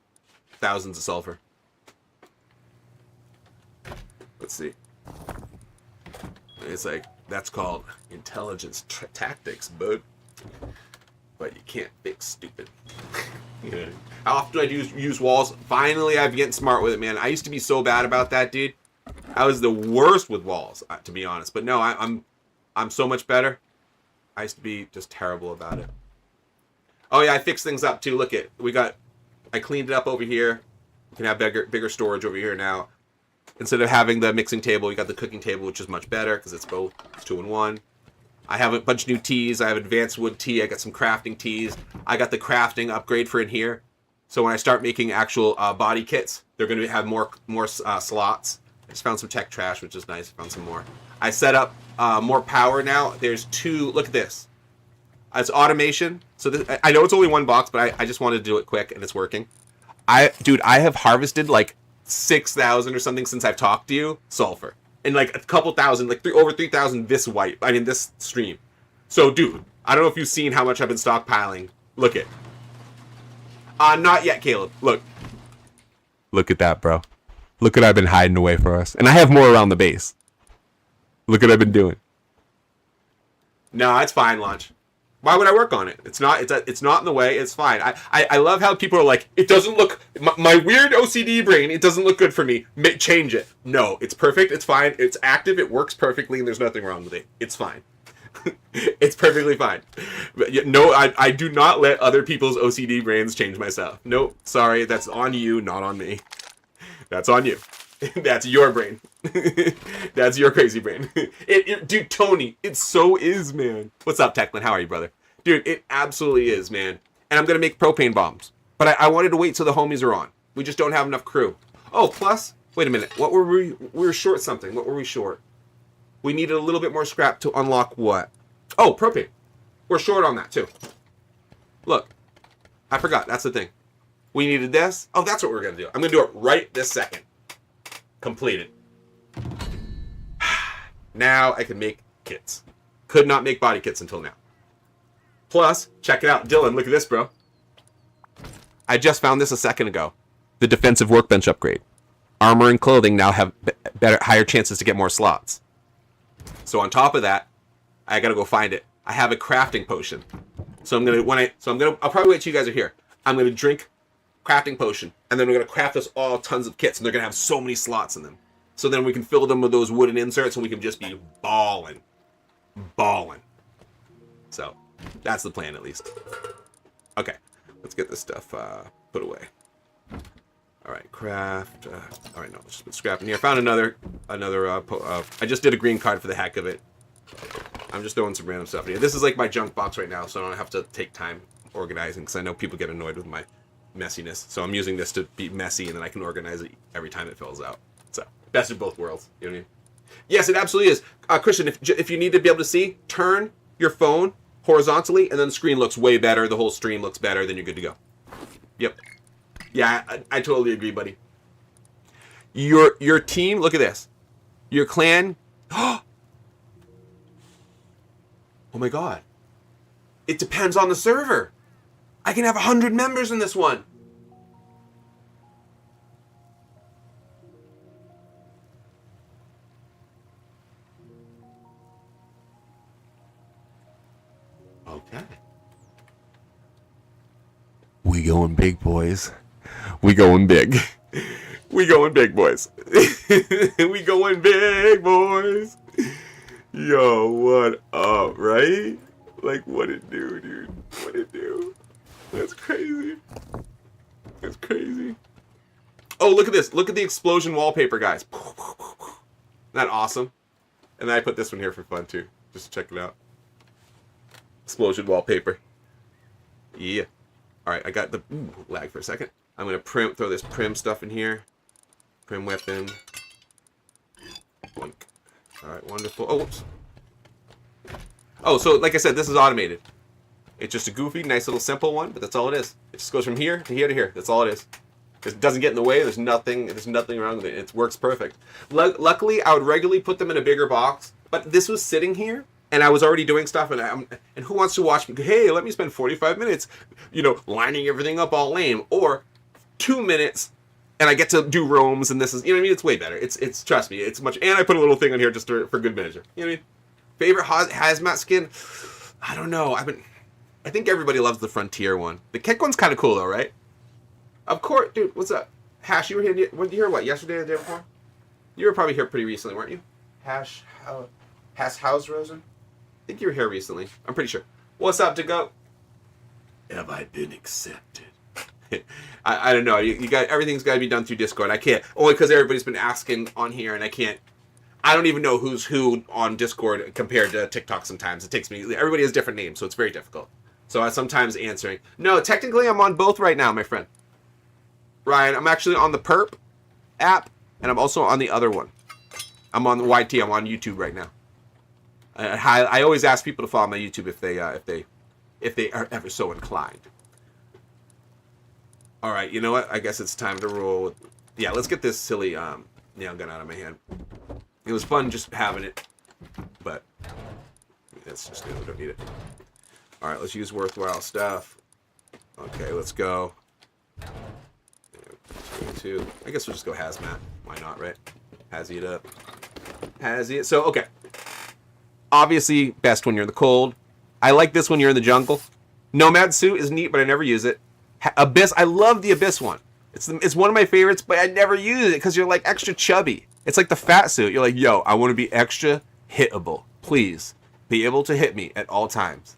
Thousands of sulfur. Let's see. It's like, that's called intelligence tactics, bud. But you can't fix stupid. You know? How often do I use walls? Finally, I'm getting smart with it, man. I used to be so bad about that, dude. I was the worst with walls, to be honest. But no, I'm so much better. I used to be just terrible about it. Oh yeah, I fixed things up too. Look I cleaned it up over here. You can have bigger storage over here now. Instead of having the mixing table, you got the cooking table, which is much better because it's both. It's 2-in-1. I have a bunch of new teas. I have advanced wood tea. I got some crafting teas. I got the crafting upgrade for in here. So when I start making actual body kits, they're going to have more slots. I just found some tech trash, which is nice. I found some more. I set up more power now. There's 2. Look at this. It's automation. So I know it's only 1 box, but I just wanted to do it quick, and it's working. Dude, I have harvested like 6,000 or something since I've talked to you, sulfur. And like a couple thousand, like over 3,000 this stream. So, dude, I don't know if you've seen how much I've been stockpiling. Look it. Not yet, Caleb. Look. Look at that, bro. Look what I've been hiding away for us. And I have more around the base. Look what I've been doing. No, it's fine, Launch. Why would I work on it? It's not in the way. It's fine. I love how people are like, it doesn't look, my weird OCD brain, it doesn't look good for me. Change it. No, it's perfect. It's fine. It's active. It works perfectly, and there's nothing wrong with it. It's fine. It's perfectly fine. But no, I do not let other people's OCD brains change my stuff. Nope. Sorry. That's on you, not on me. That's on you. That's your brain. That's your crazy brain. Dude, Tony, it so is, man. What's up, Techlin? How are you, brother? Dude, it absolutely is, man. And I'm going to make propane bombs. But I wanted to wait till the homies are on. We just don't have enough crew. Oh, plus, wait a minute. What were we were short something. What were we short? We needed a little bit more scrap to unlock what? Oh, propane. We're short on that, too. Look. I forgot. That's the thing. We needed this. Oh, that's what we're going to do. I'm going to do it right this second. Completed. Now I can make kits. Could not make body kits until now. Plus, check it out. Dylan, look at this, bro. I just found this a second ago. The defensive workbench upgrade. Armor and clothing now have higher chances to get more slots. So on top of that, I gotta go find it. I have a crafting potion. So I'll probably wait till you guys are here. I'm gonna drink crafting potion, and then we're gonna craft us all tons of kits, and they're gonna have so many slots in them. So then we can fill them with those wooden inserts, and we can just be balling. So that's the plan, at least. Okay, let's get this stuff put away. All right, craft. All right, no, let's just put scrap in here. I found another. I just did a green card for the heck of it. I'm just throwing some random stuff in here. This is like my junk box right now, so I don't have to take time organizing, because I know people get annoyed with my messiness. So I'm using this to be messy, and then I can organize it every time it fills out. So best of both worlds. You know what I mean? Yes, it absolutely is. Christian, if you need to be able to see, turn your phone horizontally, and then the screen looks way better. The whole stream looks better. Then you're good to go. Yep. Yeah, I totally agree, buddy. Your team, look at this. Your clan. Oh my god. It depends on the server. I can have 100 members in this one. Okay. We going big, boys. We going big. We going big, boys. We going big, boys. Yo, what up, right? Like, what it do, dude? What it do? That's crazy. That's crazy. Oh, look at this. Look at the explosion wallpaper, guys. Isn't that awesome? And then I put this one here for fun, too. Just to check it out. Explosion wallpaper. Yeah. Alright, I got the... Ooh, lag for a second. I'm going to throw this prim stuff in here. Prim weapon. Boink. Alright, wonderful. Oh, whoops. Oh, so like I said, this is automated. It's just a goofy, nice little simple one, but that's all it is. It just goes from here to here to here. That's all it is. It doesn't get in the way. There's nothing wrong with it. It works perfect. Luckily, I would regularly put them in a bigger box, but this was sitting here, and I was already doing stuff, and who wants to watch me? Hey, let me spend 45 minutes, lining everything up all lame, or 2 minutes, and I get to do roams, and this is, what I mean? It's way better. It's trust me, it's much, and I put a little thing on here just for good measure. You know what I mean? Favorite hazmat skin? I don't know. I think everybody loves the Frontier one. The Kick one's kind of cool though, right? Of course, dude. What's up, Hash? You were here. Were you here? What? Yesterday or the day before? You were probably here pretty recently, weren't you? Hash Hausrosen? I think you were here recently. I'm pretty sure. What's up, to go? Have I been accepted? I don't know. You got everything's got to be done through Discord. I can't, only because everybody's been asking on here, and I can't. I don't even know who's who on Discord compared to TikTok. Sometimes it takes me. Everybody has different names, so it's very difficult. So I sometimes answering. No, technically I'm on both right now, my friend. Ryan, I'm actually on the Perp app, and I'm also on the other one. I'm on the YT. I'm on YouTube right now. I always ask people to follow my YouTube if they are ever so inclined. All right, you know what? I guess it's time to roll. Yeah, let's get this silly nail gun out of my hand. It was fun just having it, but that's just it. We don't need it. All right, let's use worthwhile stuff. Okay, let's go. 2. I guess we'll just go hazmat. Why not, right? Hazy it up. Hazy it. So, okay. Obviously, best when you're in the cold. I like this when you're in the jungle. Nomad suit is neat, but I never use it. Abyss, I love the Abyss one. It's one of my favorites, but I never use it because you're like extra chubby. It's like the fat suit. You're like, yo, I want to be extra hittable. Please be able to hit me at all times.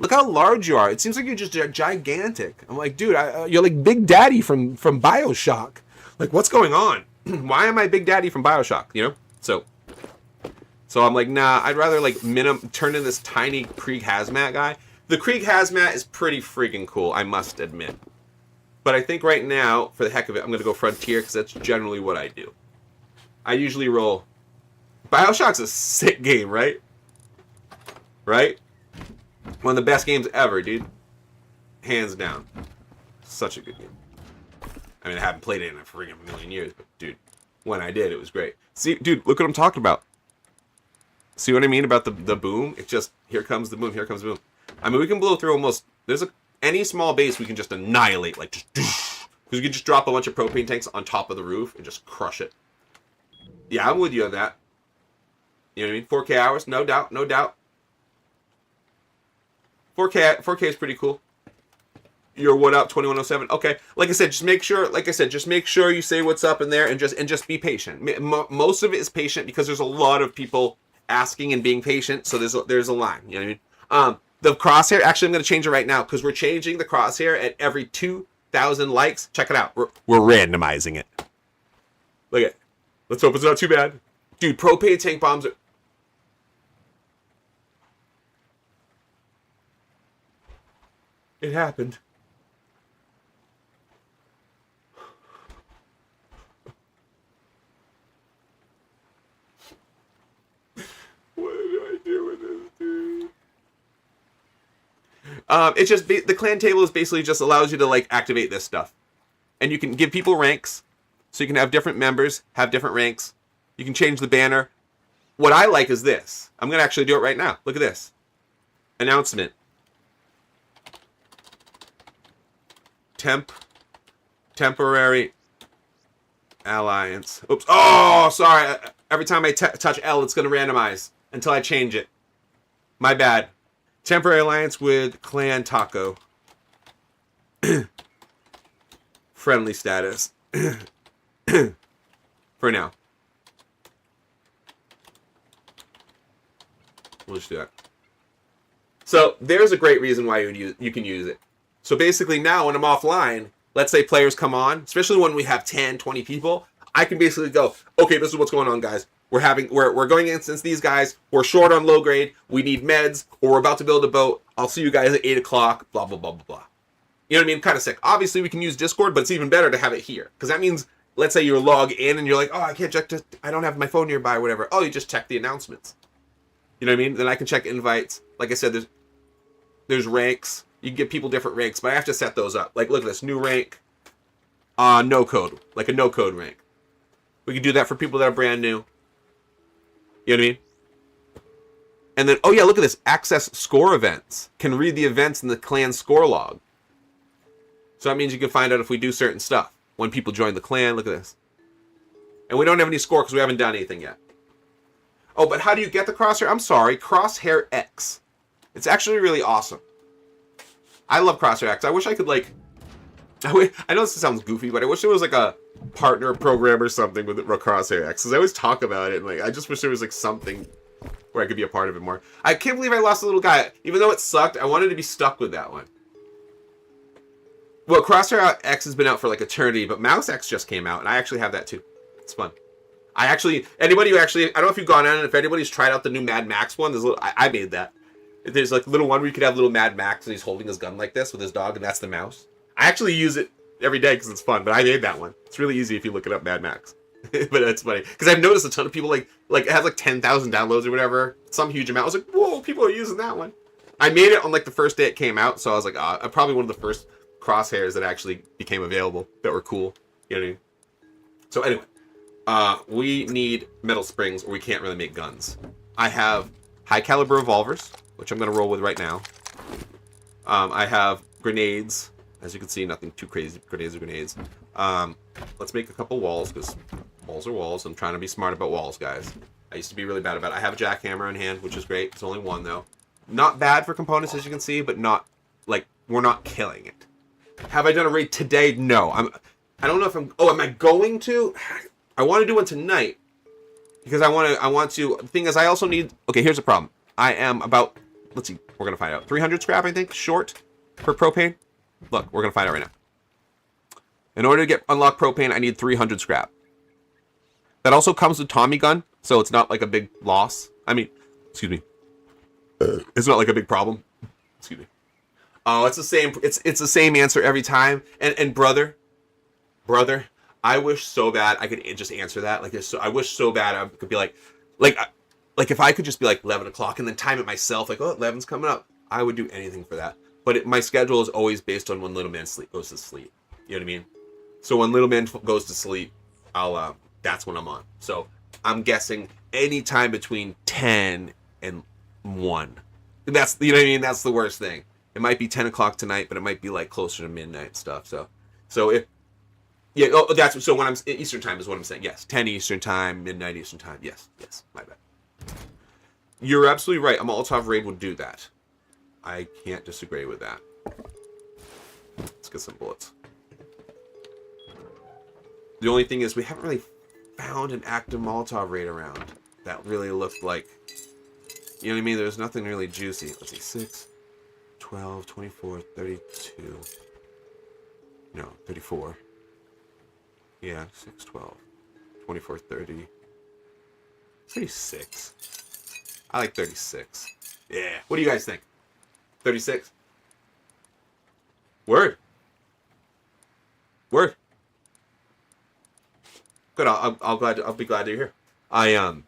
Look how large you are. It seems like you're just gigantic. I'm like, dude, you're like Big Daddy from BioShock. Like, what's going on? Why am I Big Daddy from BioShock? So I'm like, nah, I'd rather like turn into this tiny Krieg hazmat guy. The Krieg hazmat is pretty freaking cool, I must admit. But I think right now, for the heck of it, I'm going to go Frontier because that's generally what I do. I usually roll. BioShock's a sick game, right? Right? One of the best games ever, dude. Hands down. Such a good game. I mean, I haven't played it in a freaking million years, but dude, when I did, it was great. See, dude, look what I'm talking about. See what I mean about the boom? It just, here comes the boom, here comes the boom. I mean, we can blow through almost, any small base we can just annihilate, like, just, because we can just drop a bunch of propane tanks on top of the roof and just crush it. Yeah, I'm with you on that. You know what I mean? 4K hours, no doubt, no doubt. 4K is pretty cool. You're what up, 2107? Okay. Like I said, just make sure you say what's up in there and just be patient. Most of it is patient because there's a lot of people asking and being patient, so there's a line. You know what I mean? The crosshair, actually I'm going to change it right now because we're changing the crosshair at every 2,000 likes. Check it out. We're randomizing it. Look at it. Let's hope it's not too bad. Dude, propane tank bombs are... It happened. What did I do with this, dude? It's just the clan table is basically just allows you to like activate this stuff, and you can give people ranks, so you can have different members have different ranks. You can change the banner. What I like is this. I'm gonna actually do it right now. Look at this announcement. Temporary alliance. Oops. Oh, sorry. Every time I touch L, it's gonna randomize until I change it. My bad. Temporary alliance with Clan Taco. Friendly status. For now. We'll just do that. So there's a great reason why you can use it. So basically now when I'm offline, let's say players come on, especially when we have 10, 20 people, I can basically go, okay, this is what's going on, guys. We're going against these guys. We're short on low grade. We need meds, or we're about to build a boat. I'll see you guys at 8 o'clock, blah, blah, blah, blah, blah. You know what I mean? Kind of sick. Obviously, we can use Discord, but it's even better to have it here. Because that means, let's say you log in and you're like, oh, I can't check, I don't have my phone nearby or whatever. Oh, you just check the announcements. You know what I mean? Then I can check invites. Like I said, there's ranks. You can give people different ranks, but I have to set those up. Like, look at this. New rank. No code. Like a no code rank. We can do that for people that are brand new. You know what I mean? And then, oh yeah, look at this. Access score events. Can read the events in the clan score log. So that means you can find out if we do certain stuff. When people join the clan, look at this. And we don't have any score because we haven't done anything yet. Oh, but how do you get the crosshair? I'm sorry, Crosshair X. It's actually really awesome. I love Crosshair X. I wish I could like... I know this sounds goofy, but I wish there was like a partner program or something with Crosshair X. Because I always talk about it, and like I just wish there was like something where I could be a part of it more. I can't believe I lost a little guy. Even though it sucked, I wanted to be stuck with that one. Well, Crosshair X has been out for like eternity, but Mouse X just came out, and I actually have that too. It's fun. Anybody who actually, I don't know if you've gone on, and if anybody's tried out the new Mad Max one, there's I made that. There's like a little one where you could have little Mad Max, and he's holding his gun like this with his dog, and that's the mouse. I actually use it every day because it's fun, but I made that one. It's really easy if you look it up, Mad Max. But it's funny because I've noticed a ton of people like it has like 10,000 downloads or whatever, some huge amount. I was like, whoa, people are using that one. I made it on like the first day it came out, so I was like, I'm probably one of the first crosshairs that actually became available that were cool. You know what I mean? So anyway, we need metal springs or we can't really make guns. I have high caliber revolvers, which I'm gonna roll with right now. I have grenades. As you can see, nothing too crazy. Grenades. Let's make a couple walls, because walls are walls. I'm trying to be smart about walls, guys. I used to be really bad about it. I have a jackhammer in hand, which is great. It's only one, though. Not bad for components, as you can see, but not, like, we're not killing it. Have I done a raid today? No. I don't know if I'm... Oh, am I going to? I want to do one tonight, because I want to... The thing is, I also need... Okay, here's the problem. I am about... Let's see. We're going to find out. 300 scrap, I think, short for propane. Look, we're going to find out right now. In order to get unlock propane, I need 300 scrap. That also comes with Tommy gun, so it's not like a big loss. I mean, excuse me. It's not like a big problem. Excuse me. Oh, it's the same. It's the same answer every time. And brother, I wish so bad I could just answer that. Like, I wish so bad I could be like if I could just be like 11 o'clock and then time it myself. Like, oh, 11's coming up. I would do anything for that. But my schedule is always based on when little man goes to sleep. You know what I mean? So when little man goes to sleep, that's when I'm on. So I'm guessing any time between 10 and 1. That's, you know what I mean? That's the worst thing. It might be 10 o'clock tonight, but it might be like closer to midnight stuff. So if, yeah, oh, that's, so when I'm, Eastern time is what I'm saying. Yes, 10 Eastern time, midnight Eastern time. Yes, my bad. You're absolutely right. A Molotov raid would do that. I can't disagree with that. Let's get some bullets. The only thing is we haven't really found an active Molotov raid around that really looked like, you know what I mean? There's nothing really juicy. Let's see, 6, 12, 24, 32. No, 34. Yeah, 6, 12, 24, 30. 36. I like 36. Yeah. What do you guys think? 36. Word. Good. I'll be glad to hear. I'm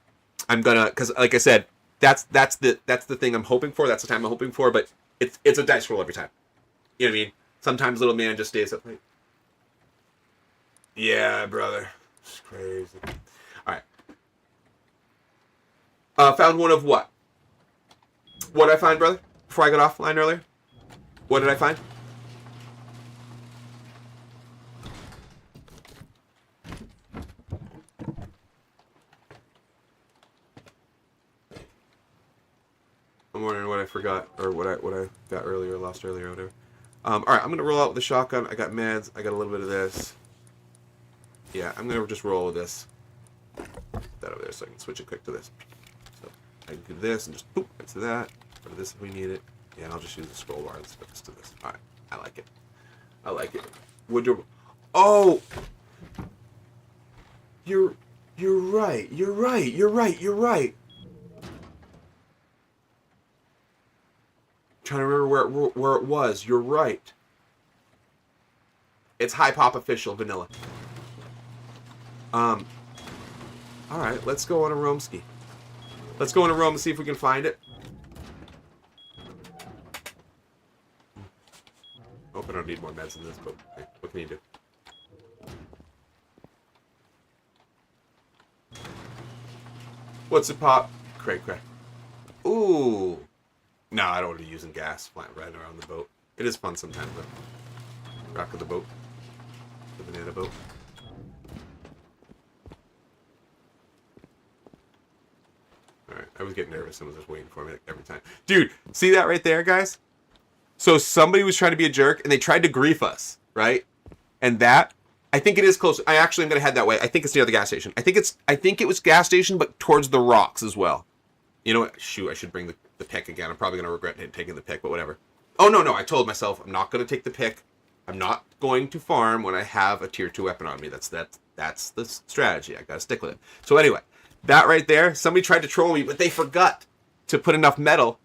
gonna, because like I said, that's the thing I'm hoping for. That's the time I'm hoping for. But It's a dice roll every time. You know what I mean? Sometimes little man just stays up late. Yeah, brother. It's crazy. Alright. Found one of what? What did I find, brother? Before I got offline earlier? What did I find? I'm wondering what I forgot, or what I got earlier, lost earlier, or whatever. Alright, I'm gonna roll out with the shotgun. I got meds, I got a little bit of this. Yeah, I'm gonna just roll with this. Put that over there so I can switch it quick to this. So I can do this and just boop, it's that. Or this if we need it. Yeah, and I'll just use the scroll bar and switch this to this. Alright, I like it. I like it. Would you... Oh! You're right. You're right. You're right. You're right. Trying to remember where it was. You're right. It's High Pop Official Vanilla. All right, let's go on a roam ski. Let's go on a roam and see if we can find it. Hope I don't need more meds in this, but hey, what can you do? What's it, Pop? Cray. Ooh. No, I don't want to be using gas flying right around the boat. It is fun sometimes, though. Rock of the boat. The banana boat. Alright, I was getting nervous and was just waiting for me every time. Dude, see that right there, guys? So somebody was trying to be a jerk, and they tried to grief us, right? And that, I think it is close. I actually am going to head that way. I think it's near the gas station. I think it was gas station, but towards the rocks as well. You know what? Shoot, I should bring the pick again. I'm probably going to regret taking the pick, but whatever. Oh, no. I told myself I'm not going to take the pick. I'm not going to farm when I have a tier 2 weapon on me. That's the strategy. I got to stick with it. So anyway, that right there, somebody tried to troll me, but they forgot to put enough metal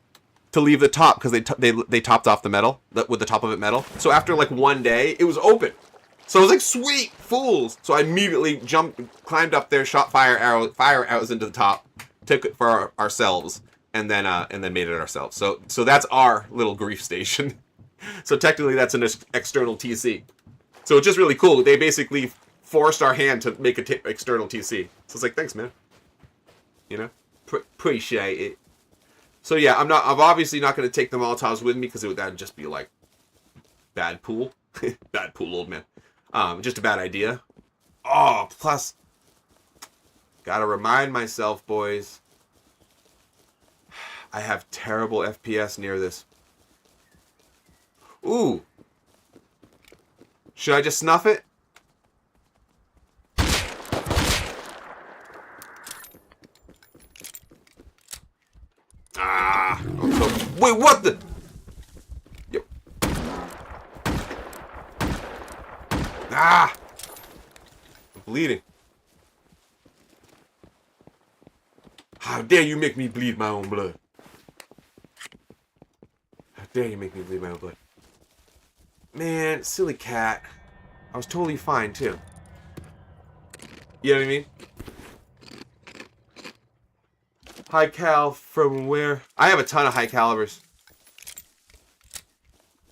to leave the top because they topped off the metal, with the top of it metal. So after like one day, it was open. So I was like, sweet, fools. So I immediately climbed up there, shot fire arrows into the top, took it for ourselves, and then made it ourselves. So that's our little grief station. So technically that's an external TC. So it's just really cool. They basically forced our hand to make an external TC. So it's like, thanks, man. You know, appreciate it. So yeah, I'm obviously not going to take the Molotovs with me because that'd just be like bad pool. Bad pool, old man. Just a bad idea. Oh, plus, gotta remind myself, boys, I have terrible FPS near this. Ooh. Should I just snuff it? Ah. Wait, what the? Yep. Ah. I'm bleeding. How dare you make me bleed my own blood? How dare you make me bleed my own blood? Man, silly cat. I was totally fine, too. You know what I mean? High cal from where? I have a ton of high calibers.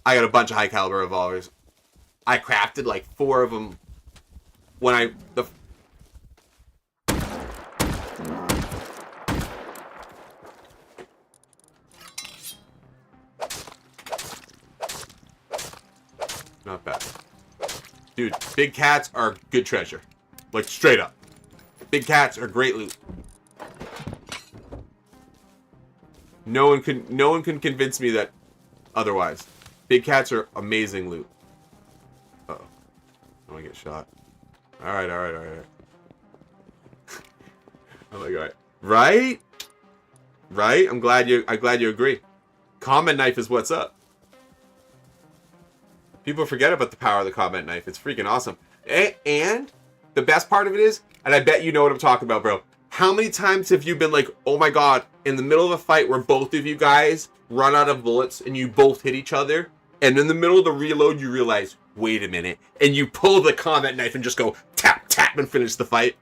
I got a bunch of high caliber revolvers. I crafted like 4 of them when Not bad. Dude, big cats are good treasure. Like, straight up. Big cats are great loot. No one can convince me that otherwise. Big cats are amazing loot. Uh-oh. I want to get shot. Alright. I'm like, alright. Right? Right? I'm glad you agree. Comment knife is what's up. People forget about the power of the comment knife. It's freaking awesome. And the best part of it is, and I bet you know what I'm talking about, bro. How many times have you been like, oh my god, in the middle of a fight where both of you guys run out of bullets and you both hit each other, and in the middle of the reload you realize, wait a minute, and you pull the comment knife and just go tap, tap, and finish the fight?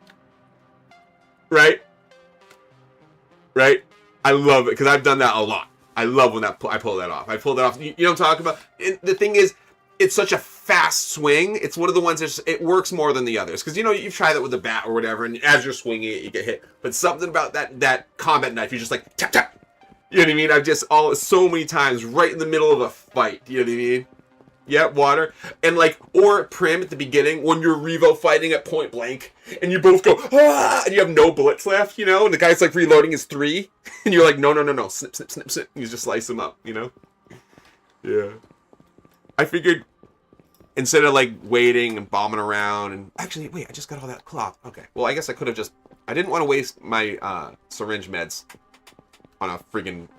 Right? Right? I love it, because I've done that a lot. I love when I pull that off. I pull that off. You know what I'm talking about? The thing is, it's such a fast swing. It's one of the ones that it works more than the others. Because, you know, you've tried that with a bat or whatever, and as you're swinging it, you get hit. But something about that combat knife, you're just like, tap, tap. You know what I mean? I've just, so many times, right in the middle of a fight. You know what I mean? Yeah, water. And like, or Prim at the beginning, when you're Revo fighting at point blank, and you both go, ah, and you have no bullets left, you know? And the guy's like reloading his 3, and you're like, no, snip, snip, snip, snip. And you just slice him up, you know? Yeah. I figured, instead of like waiting and bombing around, and actually, wait, I just got all that cloth. Okay. Well, I guess I could have just, I didn't want to waste my syringe meds on a friggin'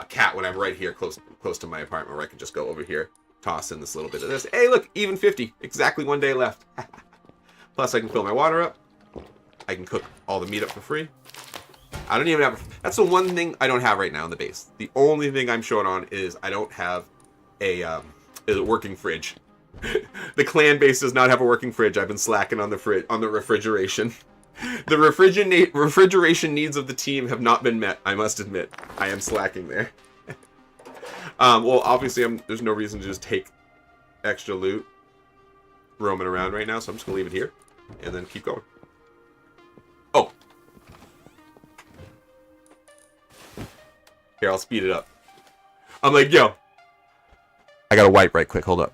cat when I'm right here close to my apartment, where I can just go over here, toss in this little bit of this. Hey, look, even 50. Exactly 1 day left. Plus, I can fill my water up. I can cook all the meat up for free. I don't even have... That's the one thing I don't have right now in the base. The only thing I'm short on is I don't have a working fridge. The clan base does not have a working fridge. I've been slacking on the refrigeration. The refrigeration needs of the team have not been met, I must admit. I am slacking there. Well, obviously, there's no reason to just take extra loot roaming around right now, so I'm just going to leave it here and then keep going. Oh. Here, I'll speed it up. I'm like, yo. I got to wipe right quick. Hold up.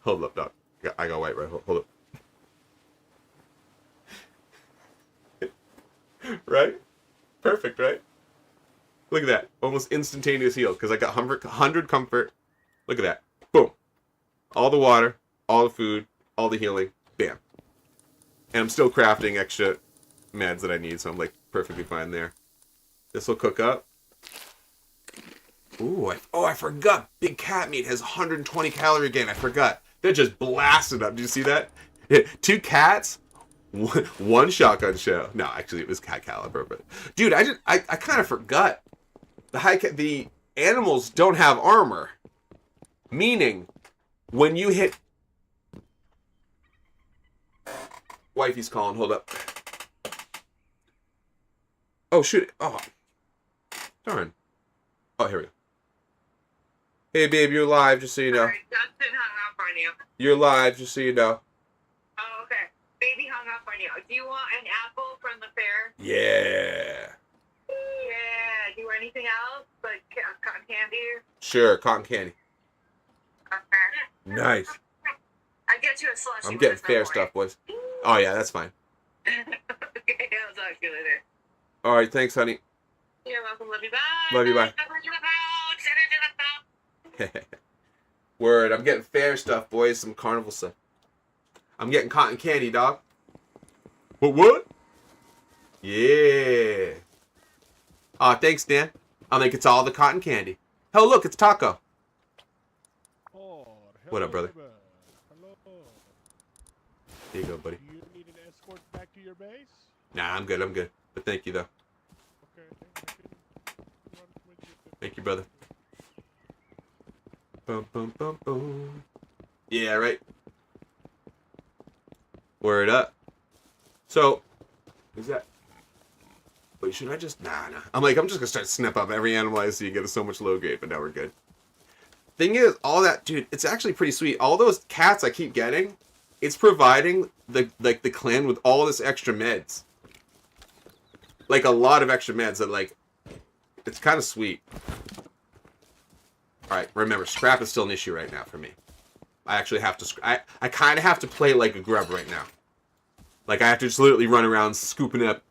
Hold up, Doc. I got white right. Hold up. Right? Perfect, right? Look at that. Almost instantaneous heal. Because I got 100 comfort. Look at that. Boom. All the water, all the food, all the healing. Bam. And I'm still crafting extra meds that I need, so I'm like perfectly fine there. This will cook up. Ooh, I forgot. Big cat meat has 120 calorie gain. I forgot. That just blasted up. Did you see that? 2 cats, one shotgun shell. No, actually, it was cat caliber. But dude, I kind of forgot. The animals don't have armor, meaning when you hit. Wifey's calling. Hold up. Oh shoot! Oh, darn. Oh, here we go. Hey, babe, you're live, just so you know. Alright, Dustin hung up on you. You're live, just so you know. Oh, okay. Baby hung up on you. Do you want an apple from the fair? Yeah. Yeah. Do you want anything else? Like cotton candy? Sure, cotton candy. Okay. Nice. I get you a slushie. I'm getting fair stuff, boys. Oh, yeah, that's fine. Okay, I'll talk to you later. All right, thanks, honey. You're welcome. Love you. Bye. Love you, bye. Word, I'm getting fair stuff, boys. Some carnival stuff. I'm getting cotton candy, dog. What? Yeah. Aw, thanks, Dan. I think it's all the cotton candy. Hell, look, it's Taco. Oh, What up, brother? neighbor. Hello. Here you go, buddy. Do you need an escort back to your base? Nah, I'm good. But thank you, though. Okay. I can run with you. Thank you, brother. Boom, boom, boom, boom. Yeah, right? Word up. So, is that... Wait, should I just... Nah. I'm just gonna start snip up every animal I see and get so much low grade, but now we're good. Thing is, all that... Dude, it's actually pretty sweet. All those cats I keep getting, it's providing the clan with all this extra meds. Like, a lot of extra meds that, like... It's kind of sweet. Alright, remember, scrap is still an issue right now for me. I actually have to... I kind of have to play like a grub right now. Like, I have to just literally run around scooping up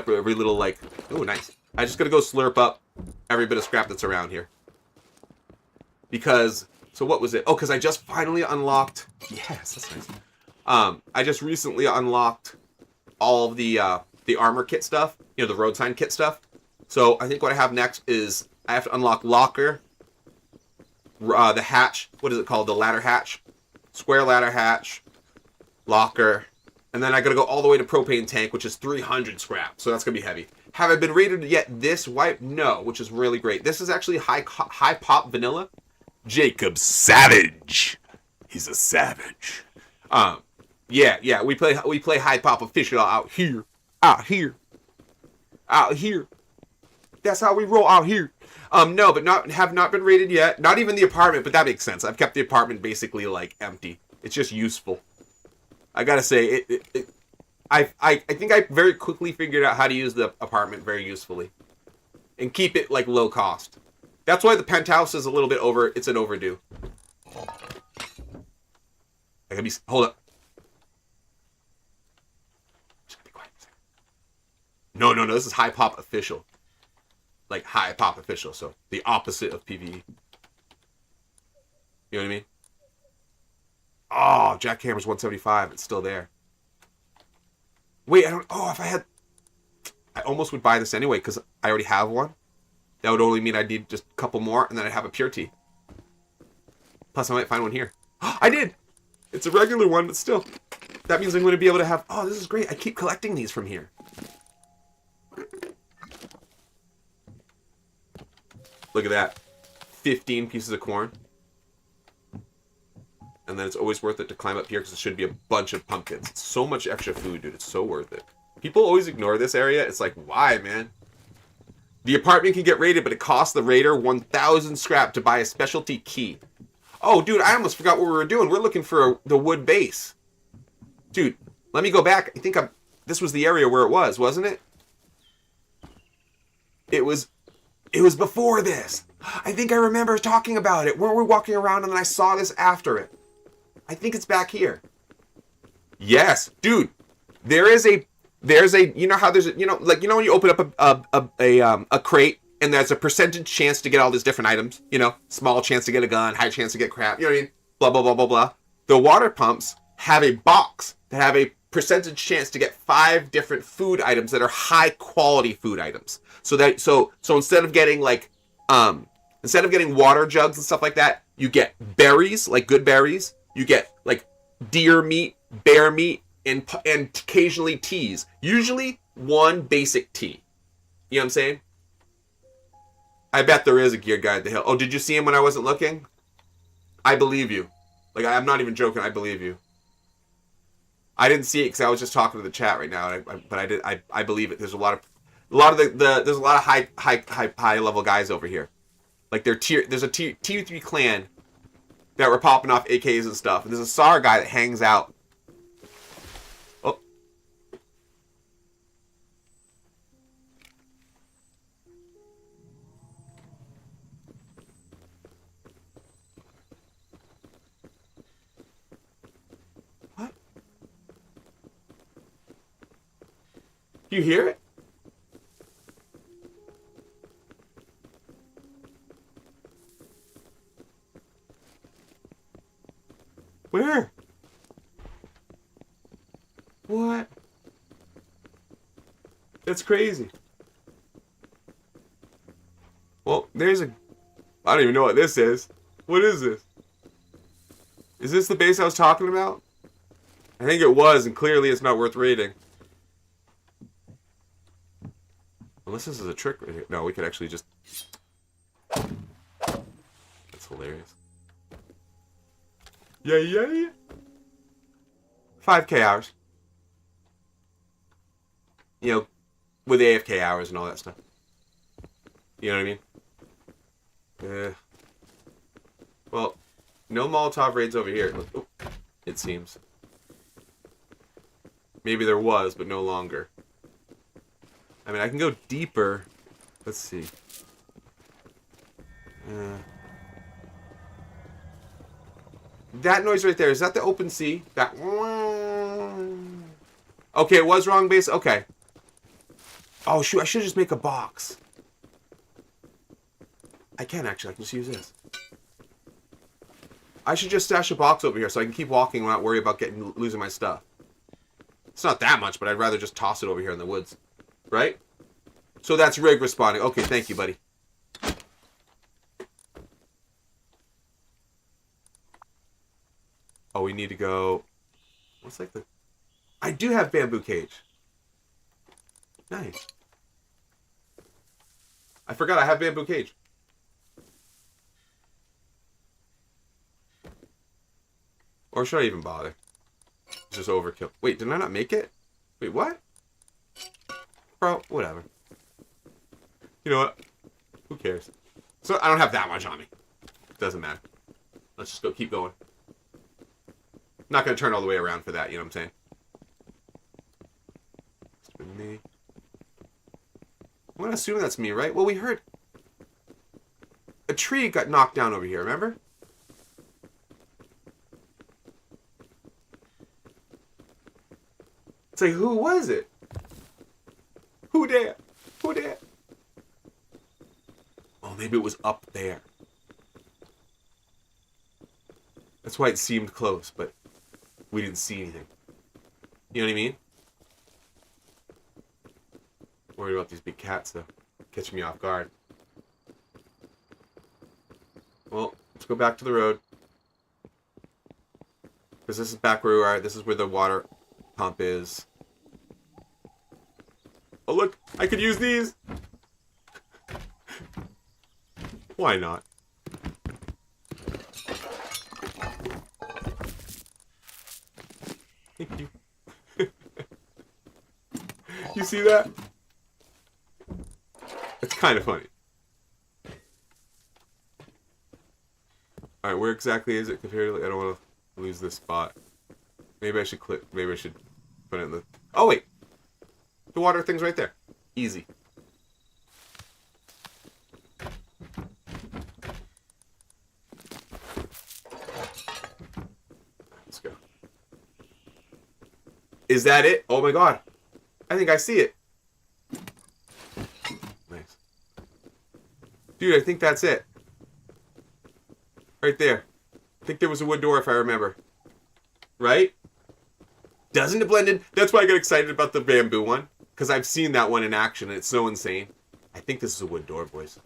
every little, like... Oh, nice. I just gotta go slurp up every bit of scrap that's around here. Because... So what was it? Oh, because I just finally unlocked... Yes, that's nice. I just recently unlocked all of the armor kit stuff. You know, the road sign kit stuff. So, I think what I have next is... I have to unlock locker... the hatch, what is it called? The ladder hatch, square ladder hatch, locker, and then I gotta go all the way to propane tank, which is 300 scrap, so that's gonna be heavy. Have I been rated yet this wipe? No, which is really great. This is actually high pop vanilla. Jacob Savage. He's a savage. Yeah. We play High Pop Official out here. Out here. Out here. That's how we roll out here. No, but have not been raided yet. Not even the apartment, but that makes sense. I've kept the apartment basically like empty. It's just useful. I gotta say, I think I very quickly figured out how to use the apartment very usefully, and keep it like low cost. That's why the penthouse is a little bit over. It's an overdue. I gotta be. Hold up. Just be quiet. No. This is High Pop Official. Like High Pop Official, so the opposite of PvE. You know what I mean? Oh, Jackhammer's 175. It's still there. Wait, I don't. Oh, if I had. I almost would buy this anyway because I already have one. That would only mean I'd need just a couple more and then I'd have a pure tea. Plus, I might find one here. I did! It's a regular one, but still. That means I'm going to be able to have. Oh, this is great. I keep collecting these from here. Look at that. 15 pieces of corn. And then it's always worth it to climb up here because it should be a bunch of pumpkins. It's so much extra food, dude. It's so worth it. People always ignore this area. It's like, why, man? The apartment can get raided, but it costs the raider 1,000 scrap to buy a specialty key. Oh, dude, I almost forgot what we were doing. We're looking for the wood base. Dude, let me go back. I think this was the area where it was, wasn't it? It was before this. I think I remember talking about it. Weren't we walking around and then I saw this after it? I think it's back here. Yes, dude. There's a, you know how there's a, like when you open up a crate and there's a percentage chance to get all these different items, small chance to get a gun, high chance to get crap, you know what I mean? Blah, blah, blah, blah, blah. The water pumps have a box that have a percentage chance to get 5 different food items that are high quality food items. So instead of getting water jugs and stuff like that, you get berries, like good berries. You get like deer meat, bear meat, and occasionally teas. Usually one basic tea. You know what I'm saying? I bet there is a gear guy at the hill. Oh, did you see him when I wasn't looking? I believe you. Like, I'm not even joking. I believe you. I didn't see it because I was just talking to the chat right now, but I did. I believe it. There's a lot of there's a lot of high level guys over here. Like there's a tier 3 clan that were popping off AKs and stuff. And there's a SAR guy that hangs out. Oh. What? Do you hear it? Where? What? That's crazy. Well, there's a... I don't even know what this is. What is this? Is this the base I was talking about? I think it was, and clearly it's not worth raiding. Unless this is a trick right here. No, we could actually just... That's hilarious. Yeah. 5K hours. With AFK hours and all that stuff. You know what I mean? Well, no Molotov raids over here. Oh, it seems. Maybe there was, but no longer. I mean, I can go deeper. Let's see. That noise right there, is that the open sea? That... Okay, it was wrong base? Okay. Oh, shoot, I should just make a box. I can actually, I can just use this. I should just stash a box over here so I can keep walking and not worry about losing my stuff. It's not that much, but I'd rather just toss it over here in the woods. Right? So that's Rig responding. Okay, thank you, buddy. Oh, we need to go... What's like the... I do have bamboo cage. Nice. I forgot I have bamboo cage. Or should I even bother? It's just overkill. Wait, did I not make it? Wait, what? Bro, whatever. You know what? Who cares? So I don't have that much on me. Doesn't matter. Let's just go keep going. Not gonna turn all the way around for that, you know what I'm saying? It's been me. I'm gonna assume that's me, right? Well, we heard a tree got knocked down over here, remember? It's like, who was it? Who there? Who there? Oh, maybe it was up there. That's why it seemed close, but we didn't see anything. You know what I mean? Worried about these big cats, though. Catching me off guard. Well, let's go back to the road. Because this is back where we are. This is where the water pump is. Oh, look! I could use these! Why not? Thank you. You see that? It's kind of funny. Alright, where exactly is it compared to... I don't want to lose this spot. Maybe I should click... Maybe I should put it in the... Oh, wait! The water thing's right there. Easy. Let's go. Is that it? Oh my god. I think I see it. Nice. Dude, I think that's it. Right there. I think there was a wood door if I remember. Right? Doesn't it blend in? That's why I get excited about the bamboo one. Because I've seen that one in action and it's so insane. I think this is a wood door, boys.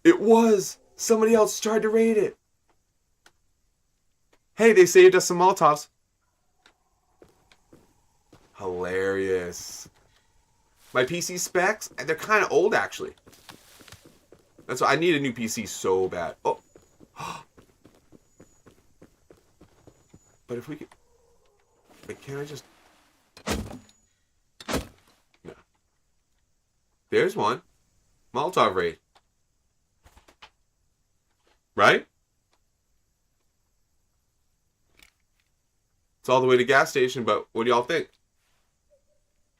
It was! Somebody else tried to raid it. Hey, they saved us some Molotovs. Hilarious. My PC specs, they're kind of old, actually. That's why I need a new PC so bad. Oh. But if we could... Wait, can I just... No. There's one. Molotov raid. Right? It's all the way to gas station, but what do y'all think?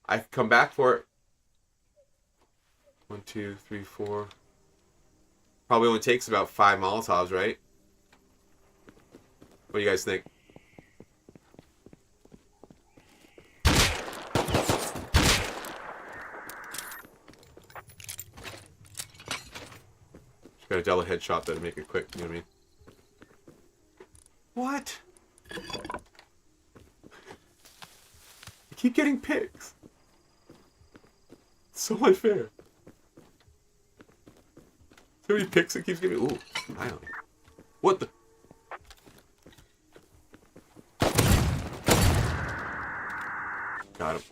I can come back for it. 1, 2, 3, 4. Probably only takes about 5 Molotovs, right? What do you guys think? Just got a double headshot there to make it quick, you know what I mean? What? I keep getting picks. It's so unfair. So many picks it keeps giving. Ooh, I don't. What the? Got him.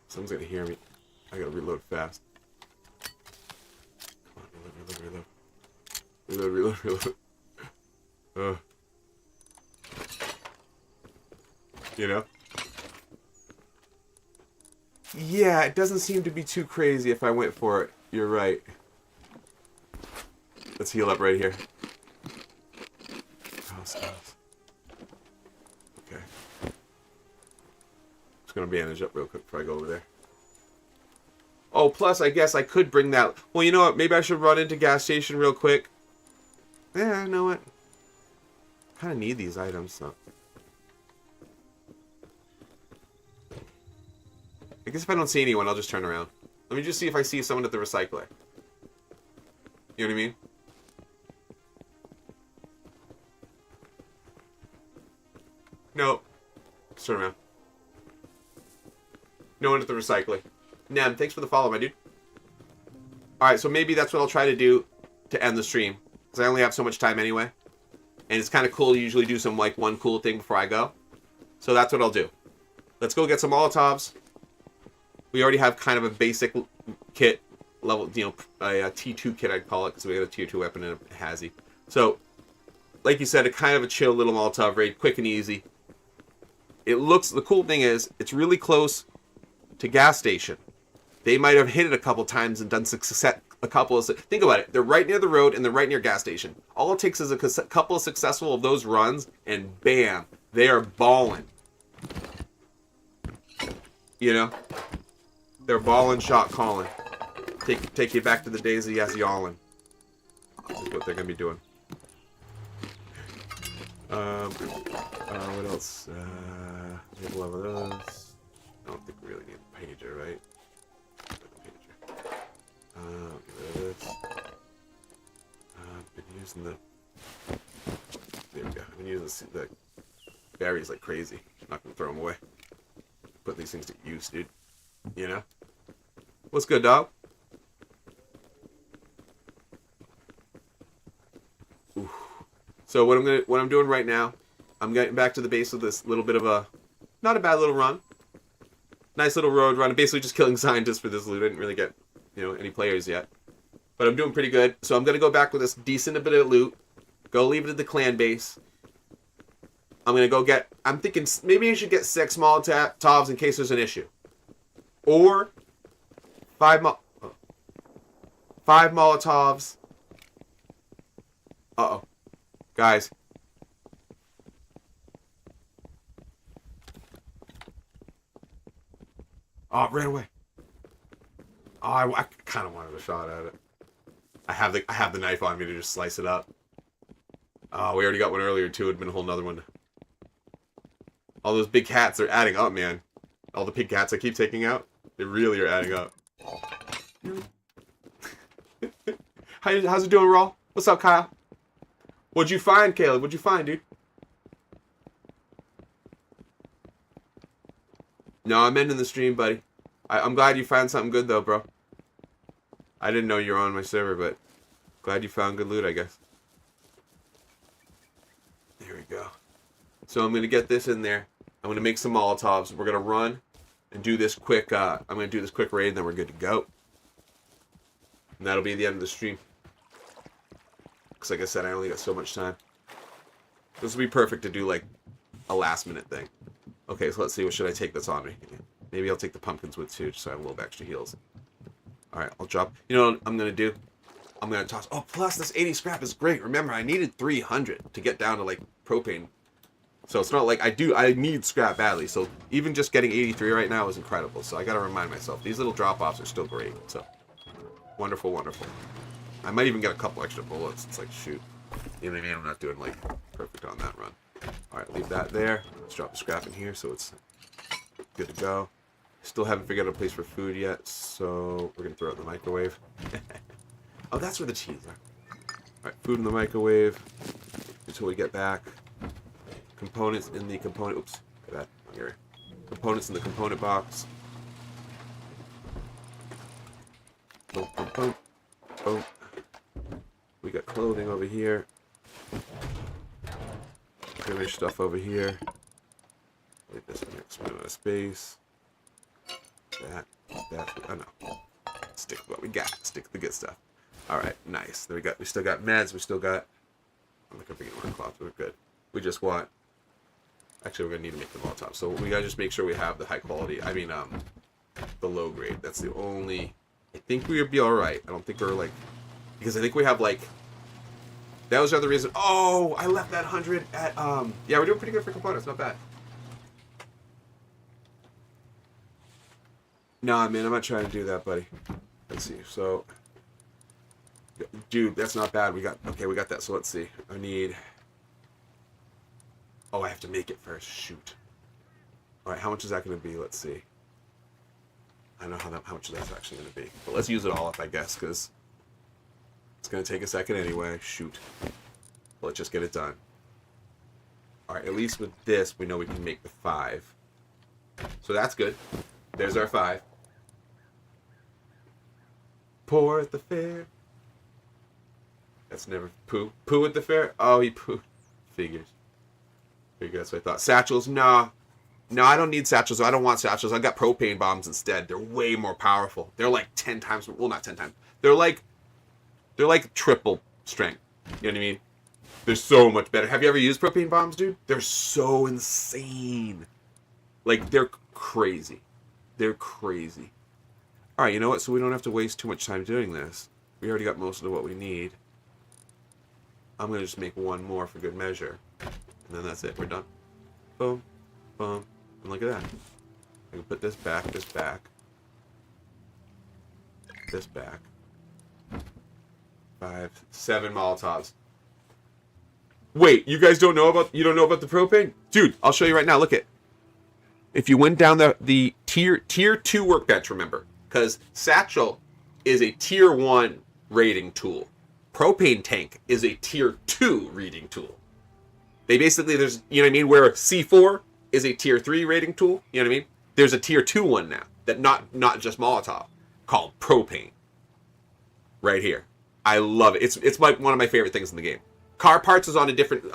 Someone's gonna hear me. I gotta reload fast. Come on, reload. You know? Yeah, it doesn't seem to be too crazy if I went for it. You're right. Let's heal up right here. Oh, stars. Okay. Just gonna bandage up real quick before I go over there. Oh, plus I guess I could bring that... Well, you know what? Maybe I should run into gas station real quick. Yeah, you know what? I kind of need these items, so... I guess if I don't see anyone, I'll just turn around. Let me just see if I see someone at the recycler. You know what I mean? Nope. Just turn around. No one at the recycler. Nem, thanks for the follow, my dude. Alright, so maybe that's what I'll try to do to end the stream. Because I only have so much time anyway. And it's kind of cool to usually do some, like, one cool thing before I go. So that's what I'll do. Let's go get some Molotovs. We already have kind of a basic kit level, you know, a T2 kit I'd call it, because we got a Tier 2 weapon and a Hazy. So, like you said, a kind of a chill little Molotov raid, quick and easy. The cool thing is, it's really close to gas station. They might have hit it a couple times and done a couple of... Think about it. They're right near the road and they're right near gas station. All it takes is a couple of successful of those runs and bam, they are balling. You know? They're balling, shot calling. Take you back to the days of Yazzie. That's what they're going to be doing. What else? We have a lot of those. I don't think we really need a pager, right? Get rid of this. Been using the... There we go. I've been using the berries like crazy. I'm not going to throw them away. Put these things to use, dude. You know? What's good, dog? Ooh. So what I'm doing right now, I'm getting back to the base of this little bit of a, not a bad little run. Nice little road run. I'm basically just killing scientists for this loot. I didn't really get, any players yet. But I'm doing pretty good. So I'm going to go back with this decent bit of loot. Go leave it at the clan base. I'm going to go get, I'm thinking maybe I should get 6 Molotovs in case there's an issue. Or 5 Molotovs. Uh-oh. Guys. Oh, it ran away. Oh, I kind of wanted a shot at it. I have the knife on me to just slice it up. Oh, we already got one earlier too. It'd been a whole nother one. All those big cats, they're adding up, man. All the big cats I keep taking out, they really are adding up. How's it doing, Raw? What's up, Kyle? What'd you find, Caleb? What'd you find, dude? No, I'm ending the stream, buddy. I'm glad you found something good, though, bro. I didn't know you were on my server, but glad you found good loot, I guess. There we go. So I'm going to get this in there. I'm going to make some Molotovs. We're going to run and do this quick, I'm going to do this quick raid, and then we're good to go. And that'll be the end of the stream. Because like I said, I only got so much time. This will be perfect to do, like, a last-minute thing. Okay, so let's see. What should I take that's on me? Maybe I'll take the pumpkins with, too, just so I have a little bit extra heals. Alright, I'll drop. You know what I'm going to do? I'm going to toss... Oh, plus this 80 scrap is great. Remember, I needed 300 to get down to, like, propane. So it's not like I need scrap badly. So even just getting 83 right now is incredible. So I got to remind myself. These little drop-offs are still great. So, wonderful, wonderful. I might even get a couple extra bullets. It's like, shoot. You know what I mean? I'm not doing, like, perfect on that run. Alright, leave that there. Let's drop the scrap in here so it's good to go. Still haven't figured out a place for food yet, so we're going to throw it in the microwave. Oh, that's where the cheese are. Alright, food in the microwave until we get back. Components in the component... Oops, look at that. Here. Components in the component box. Boom, boom, boom. Boom. We got clothing over here. Finish stuff over here. Leave this in next amount of space. That. Oh no. Stick what we got. Stick the good stuff. Alright, nice. There we go. We still got meds. We still got... I'm not gonna bring any more cloth. We're good. We just want... Actually, we're gonna need to make the Molotov. So we gotta just make sure we have the high quality. I mean, the low grade. That's the only... I think we would be alright. I don't think we're like... Because I think we have like... That was the other reason. Oh, I left that 100 at, yeah, we're doing pretty good for components. Not bad. Nah, man, I'm not trying to do that, buddy. Let's see. So, dude, that's not bad. We got that. So let's see. I need... Oh, I have to make it first. Shoot. All right, how much is that going to be? Let's see. I don't know how much that's actually going to be. But let's use it all up, I guess, because it's going to take a second anyway. Shoot. Let's just get it done. All right, at least with this, we know we can make the 5. So that's good. There's our 5. Pour at the fair. That's never... Poo. Poo at the fair? Oh, he pooed. Figures. That's what I thought. Satchels? Nah. No, I don't need satchels. I don't want satchels. I got propane bombs instead. They're way more powerful. They're like 10 times... Well, not 10 times. They're like triple strength. You know what I mean? They're so much better. Have you ever used propane bombs, dude? They're so insane. Like, they're crazy. They're crazy. All right, you know what? So we don't have to waste too much time doing this. We already got most of what we need. I'm going to just make one more for good measure. And then that's it. We're done. Boom. Boom. And look at that. I can put this back, this back. This back. 5, 7 Molotovs. Wait, you guys don't know about the propane? Dude, I'll show you right now. Look at. If you went down the tier 2 workbench, remember, because Satchel is a tier 1 rating tool. Propane tank is a tier 2 rating tool. They basically, there's, you know what I mean, where C4 is a tier 3 rating tool, you know what I mean? There's a tier 2 one now, that not just Molotov, called propane. Right here. I love it. It's one of my favorite things in the game. Car parts is on a different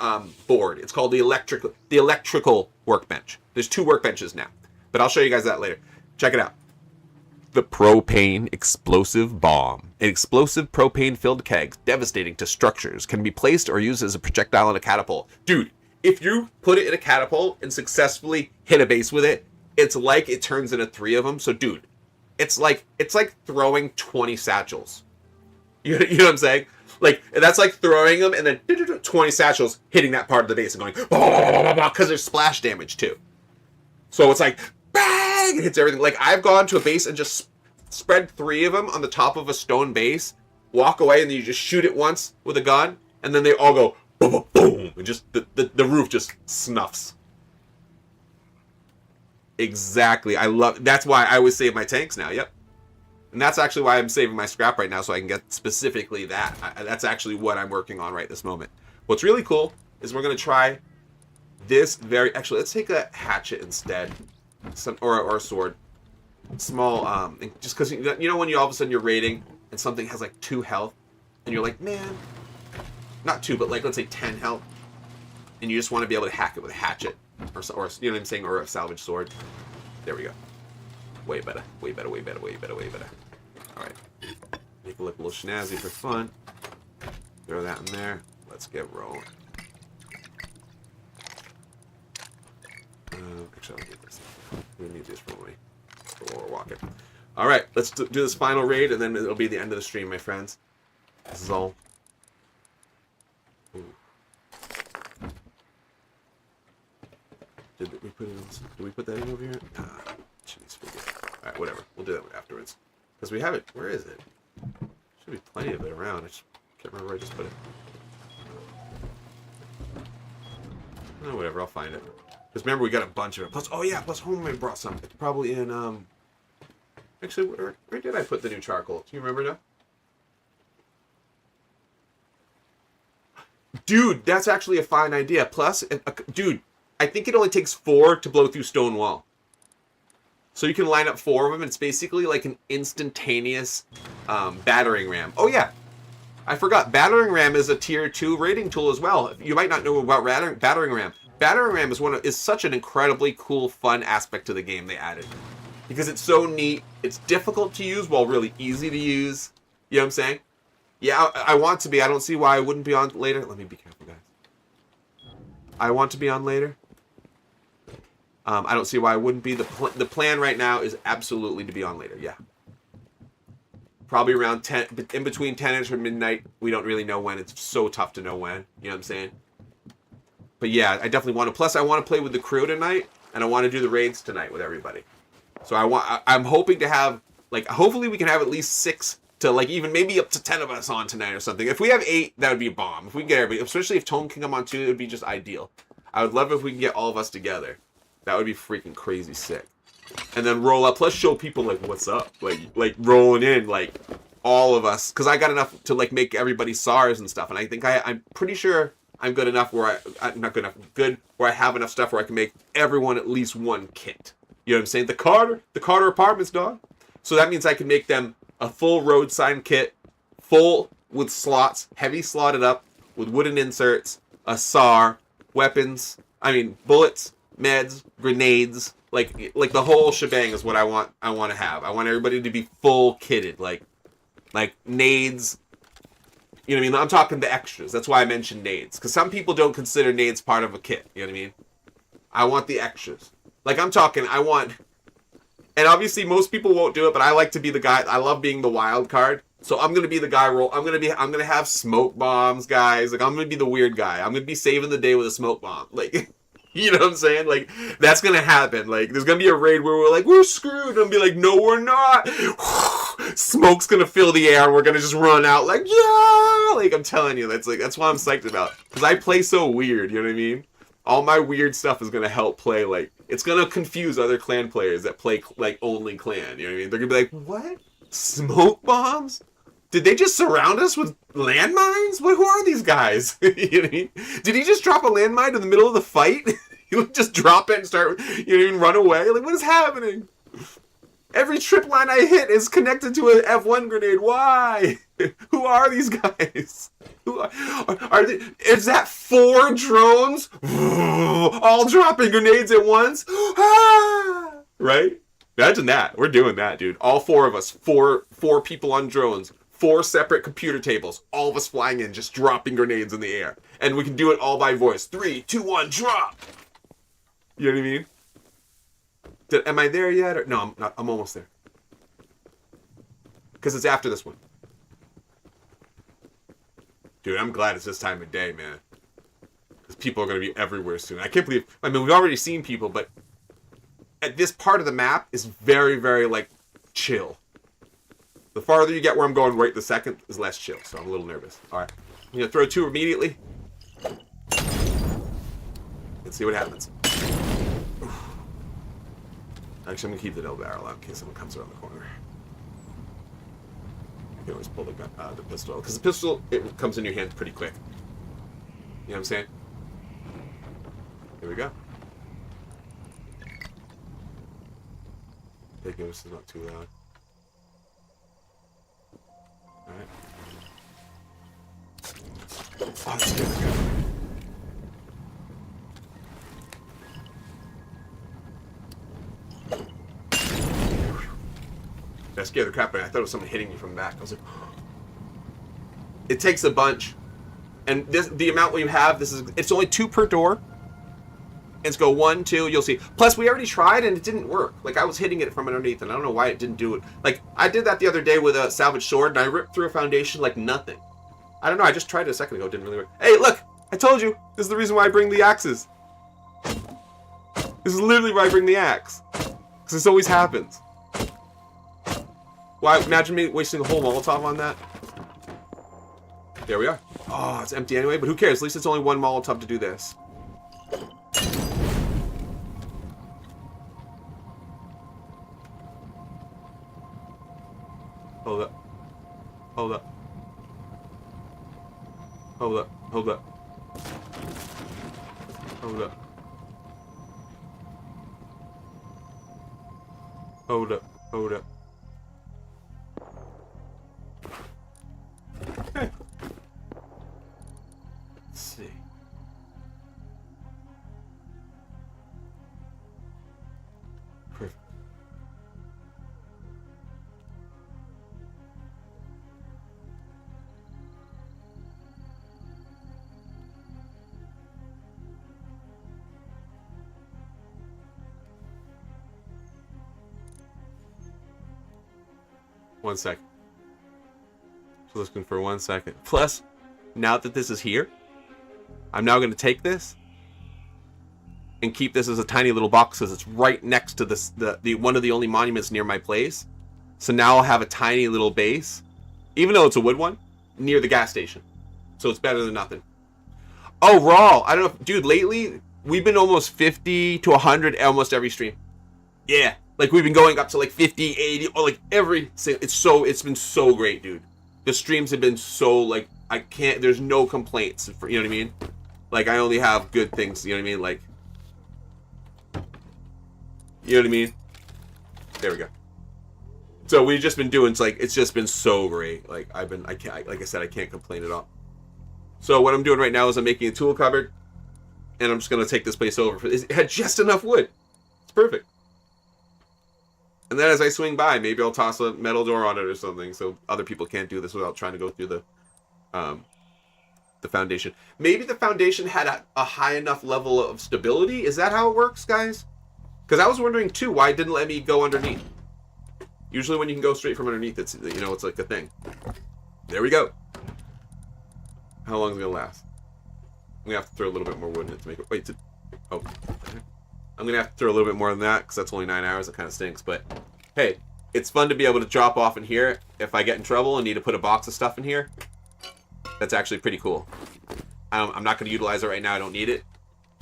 board. It's called the electrical workbench. There's 2 workbenches now. But I'll show you guys that later. Check it out. The propane explosive bomb. An explosive propane-filled keg, devastating to structures, can be placed or used as a projectile in a catapult. Dude, if you put it in a catapult and successfully hit a base with it, it's like it turns into 3 of them. So, dude, it's like throwing 20 satchels. You know what I'm saying? Like, that's like throwing them and then 20 satchels hitting that part of the base and going, because there's splash damage too. So it's like, bang! It hits everything. Like, I've gone to a base and just spread 3 of them on the top of a stone base, walk away, and then you just shoot it once with a gun, and then they all go, boom, boom, boom, and just, the roof just snuffs. Exactly. That's why I always save my tanks now, yep. And that's actually why I'm saving my scrap right now, so I can get specifically that. That's actually what I'm working on right this moment. What's really cool is we're going to try this actually, let's take a hatchet instead. Or a sword. Small, just because, you know when you all of a sudden you're raiding and something has like 2 health, and you're like, man, not 2, but like, let's say 10 health, and you just want to be able to hack it with a hatchet, or you know what I'm saying, or a salvage sword. There we go. Way better, way better, way better, way better, way better. Alright. Make it look a little snazzy for fun. Throw that in there. Let's get rolling. Actually, I'll need this. We need this for while we're walking. Alright, let's do this final raid, and then it'll be the end of the stream, my friends. This is all. Ooh. Did we put that in over here? Jeez, alright, whatever. We'll do that afterwards. Because we have it. Where is it? Should be plenty of it around. I just can't remember where I just put it. Oh, whatever. I'll find it. Because remember, we got a bunch of it. Plus, oh yeah, plus Homemade brought some. It's probably in, actually, where did I put the new charcoal? Do you remember now? Dude, that's actually a fine idea. Plus, dude, I think it only takes 4 to blow through stone wall. So you can line up 4 of them, and it's basically like an instantaneous battering ram. Oh yeah, I forgot. Battering ram is a tier 2 rating tool as well. You might not know about battering ram. Battering ram is such an incredibly cool, fun aspect to the game they added. Because it's so neat. It's difficult to use while really easy to use. You know what I'm saying? Yeah, I want to be. I don't see why I wouldn't be on later. Let me be careful, guys. I want to be on later. I don't see why I wouldn't be. The plan right now is absolutely to be on later. Yeah. Probably around 10, in between 10ish or midnight. We don't really know when. It's so tough to know when. You know what I'm saying? But yeah, I definitely want to. Plus, I want to play with the crew tonight, and I want to do the raids tonight with everybody. So I'm hoping to have, like, hopefully we can have at least 6 to, like, even maybe up to 10 of us on tonight or something. If we have 8, that would be a bomb. If we can get everybody, especially if Tone can come on too, it would be just ideal. I would love if we can get all of us together. That would be freaking crazy sick. And then roll up. Plus show people, like, what's up. Like rolling in, like, all of us. Because I got enough to, like, make everybody SARS and stuff. And I think I'm pretty sure I'm good enough where I'm not good enough. Good where I have enough stuff where I can make everyone at least 1 kit. You know what I'm saying? The Carter apartments, dog. So that means I can make them a full road sign kit, full with slots, heavy slotted up, with wooden inserts, a SAR, weapons, bullets, meds, grenades, like the whole shebang is what I want to have. I want everybody to be full kitted, like nades, You know what I mean? I'm talking the extras. That's why I mentioned nades. Because some people don't consider nades part of a kit. You know what I mean? I want the extras. Like, I'm talking, I want... And obviously, most people won't do it, but I like to be the guy... I love being the wild card. So I'm going to be the guy... I'm going to have smoke bombs, guys. Like, I'm going to be the weird guy. I'm going to be saving the day with a smoke bomb. Like... You know what I'm saying? Like, that's gonna happen. Like, there's gonna be a raid where we're like, we're screwed. And I'll be like, no, we're not. Smoke's gonna fill the air. And we're gonna just run out like, yeah. Like, I'm telling you, that's what I'm psyched about. Because I play so weird, you know what I mean? All my weird stuff is gonna help play, like, it's gonna confuse other clan players that play, like, only clan. You know what I mean? They're gonna be like, what? Smoke bombs? Did they just surround us with landmines? Who are these guys? You know what I mean? Did he just drop a landmine in the middle of the fight? He would just drop it and start, you know, and run away? Like, what is happening? Every trip line I hit is connected to an F1 grenade. Why? Who are these guys? Who are they? Is that 4 drones? All dropping grenades at once? Right? Imagine that. We're doing that, dude. All 4 of us. Four people on drones. 4 separate computer tables. All of us flying in, just dropping grenades in the air. And we can do it all by voice. 3, 2, 1, drop! You know what I mean? Am I there yet? Or, no, I'm not. I'm almost there. Because it's after this one. Dude, I'm glad it's this time of day, man. Because people are going to be everywhere soon. I can't believe... I mean, we've already seen people, but... At this part of the map is very, very, like, chill. The farther you get where I'm going right this second is less chill, so I'm a little nervous. Alright. I'm going to throw 2 immediately. Let's see what happens. Actually, I'm going to keep the double barrel out in case someone comes around the corner. You can always pull the pistol out. Because the pistol, it comes in your hands pretty quick. You know what I'm saying? Here we go. Take notice this is not too loud. Alright. Oh, that's good. That scared the crap out of me. I thought it was someone hitting me from the back. I was like, it takes a bunch. And this, the amount we have, it's only 2 per door. Let's go 1, 2, you'll see. Plus, we already tried and it didn't work. Like, I was hitting it from underneath and I don't know why it didn't do it. Like, I did that the other day with a salvage sword and I ripped through a foundation like nothing. I don't know, I just tried it a second ago, it didn't really work. Hey, look! I told you! This is the reason why I bring the axes. This is literally why I bring the axe. Because this always happens. Why? Imagine me wasting a whole Molotov on that. There we are. Oh, it's empty anyway, but who cares? At least it's only 1 Molotov to do this. Hold up. Hold up. Hold up. Hold up. Hold up. Hold up. Hold up. Okay. Let's see. Perfect. One sec. So looking for 1 second. Plus, now that this is here, I'm now going to take this and keep this as a tiny little box because it's right next to this, the one of the only monuments near my place. So now I'll have a tiny little base, even though it's a wood one, near the gas station. So it's better than nothing. Oh, raw. I don't know. Dude, lately, we've been almost 50 to 100 almost every stream. Yeah. Like, we've been going up to, like, 50, 80, or, like, it's been so great, dude. The streams have been so, like, there's no complaints, you know what I mean? Like, I only have good things, you know what I mean? Like, you know what I mean? There we go. So, we've just been doing, it's just been so great. Like, like I said, I can't complain at all. So, what I'm doing right now is I'm making a tool cupboard, and I'm just going to take this place over. It had just enough wood. It's perfect. And then as I swing by, maybe I'll toss a metal door on it or something so other people can't do this without trying to go through the... the foundation. Maybe the foundation had a high enough level of stability. Is that how it works, guys? Because I was wondering too why it didn't let me go underneath. Usually when you can go straight from underneath, it's, you know, it's like a thing. There we go. How long is it gonna last? I'm gonna have to throw a little bit more wood in it to make it. Wait, oh, I'm gonna have to throw a little bit more than that because that's only 9 hours. It kind of stinks, but hey, it's fun to be able to drop off in here if I get in trouble and need to put a box of stuff in here. That's actually pretty cool. I'm not going to utilize it right now. I don't need it.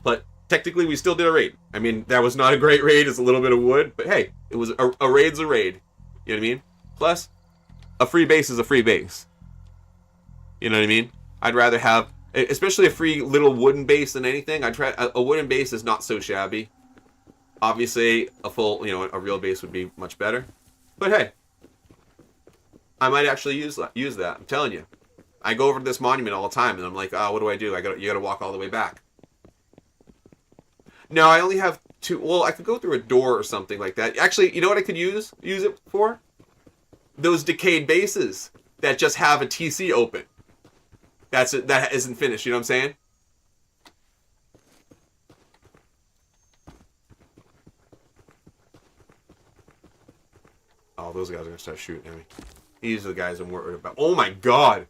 But technically, we still did a raid. I mean, that was not a great raid. It's a little bit of wood. But hey, it was a raid's a raid. You know what I mean? Plus, a free base is a free base. You know what I mean? I'd rather have, especially a free little wooden base than anything. I'd try a wooden base is not so shabby. Obviously, a full, you know, a real base would be much better. But hey, I might actually use that. I'm telling you. I go over to this monument all the time, and I'm like, oh, what do I do? You gotta walk all the way back. No, I only have 2. Well, I could go through a door or something like that. Actually, you know what I could use it for? Those decayed bases that just have a TC open. That's it. That isn't finished. You know what I'm saying? Oh, those guys are gonna start shooting at me. These are the guys I'm worried about. Oh my god!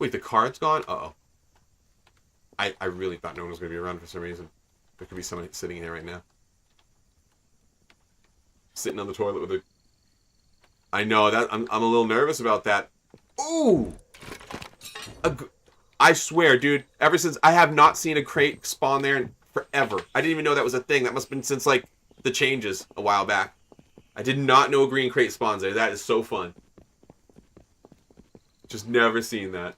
Wait, the card's gone? Uh-oh. I really thought no one was going to be around for some reason. There could be somebody sitting here right now. Sitting on the toilet with a... I know, that I'm a little nervous about that. Ooh! I swear, dude, ever since... I have not seen a crate spawn there in forever. I didn't even know that was a thing. That must have been since, like, the changes a while back. I did not know a green crate spawns there. That is so fun. Just never seen that.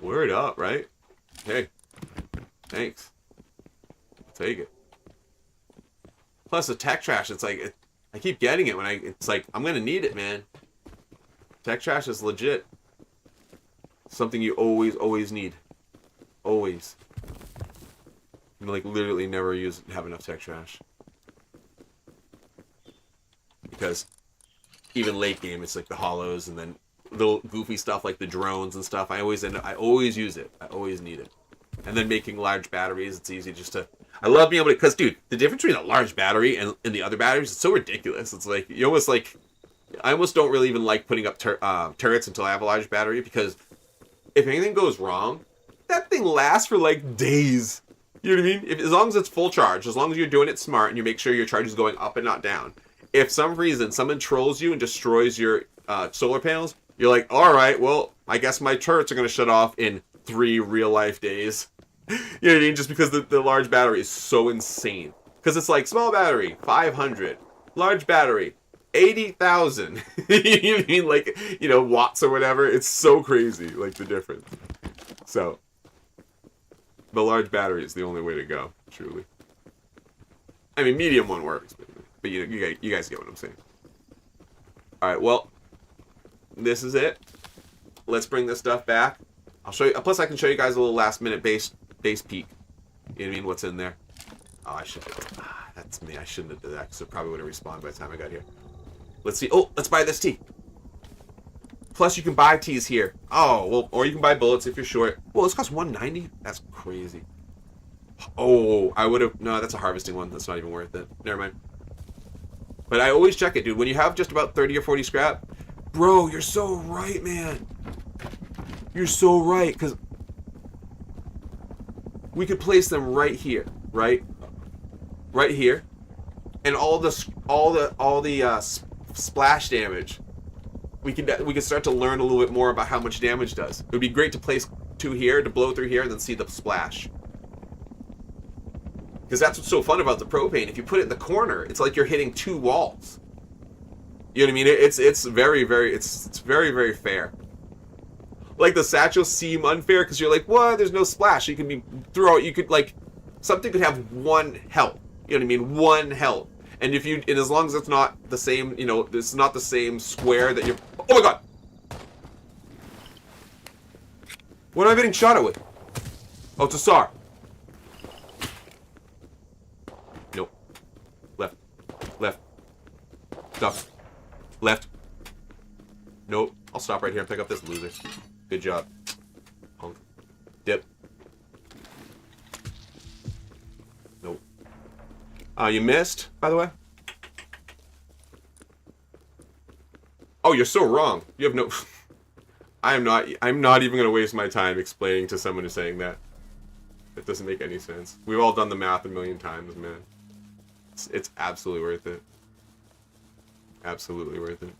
Word up, right? Hey, thanks. Take it. Plus the tech trash, it's like, I keep getting it when it's like, I'm gonna need it, man. Tech trash is legit. Something you always need. Always. You like literally never have enough tech trash. Because even late game, it's like the hollows and then little goofy stuff like the drones and stuff. I always use it. I always need it. And then making large batteries, it's easy just to... I love being able to... Because, dude, the difference between a large battery and the other batteries is so ridiculous. It's like, you almost like... I almost don't really even like putting up turrets until I have a large battery, because if anything goes wrong, that thing lasts for, like, days. You know what I mean? As long as it's full charge, as long as you're doing it smart and you make sure your charge is going up and not down. If some reason someone trolls you and destroys your solar panels, you're like, all right, well, I guess my turrets are going to shut off in 3 real-life days. You know what I mean? Just because the large battery is so insane. Because it's like, small battery, 500. Large battery, 80,000. You know what I mean? Like, you know, watts or whatever. It's so crazy, like, the difference. So, the large battery is the only way to go, truly. I mean, medium one works, but you guys get what I'm saying. All right, well, this is it. Let's bring this stuff back. I'll show you. Plus, I can show you guys a little last-minute base peek. You know what I mean? What's in there? Oh, I should. That's me. I shouldn't have done that, because it probably would have respawned by the time I got here. Let's see. Oh, let's buy this tea. Plus, you can buy teas here. Oh, well, or you can buy bullets if you're short. Well, this costs $190. That's crazy. Oh, I would have. No, that's a harvesting one. That's not even worth it. Never mind. But I always check it, dude. When you have just about 30 or 40 scrap, bro, you're so right, man. You're so right, because we could place them right here, right? Right here, and all the splash damage. We could start to learn a little bit more about how much damage does. It would be great to place 2 here to blow through here and then see the splash. Because that's what's so fun about the propane. If you put it in the corner, it's like you're hitting 2 walls. You know what I mean? It's very, very fair. Like, the satchels seem unfair because you're like, what? There's no splash. You can be throughout. You could, like, something could have 1 health. You know what I mean? 1 health. And if you, and as long as it's not the same, you know, it's not the same square that you're. Oh my god! What am I getting shot at with? Oh, it's a SAR. Nope. Left. Left. Stop. Left. Nope. I'll stop right here and pick up this loser. Good job. Punk. Dip. Nope. You missed, by the way? Oh, you're so wrong. You have no... I'm not even going to waste my time explaining to someone who's saying that. It doesn't make any sense. We've all done the math a million times, man. It's absolutely worth it. Absolutely worth it.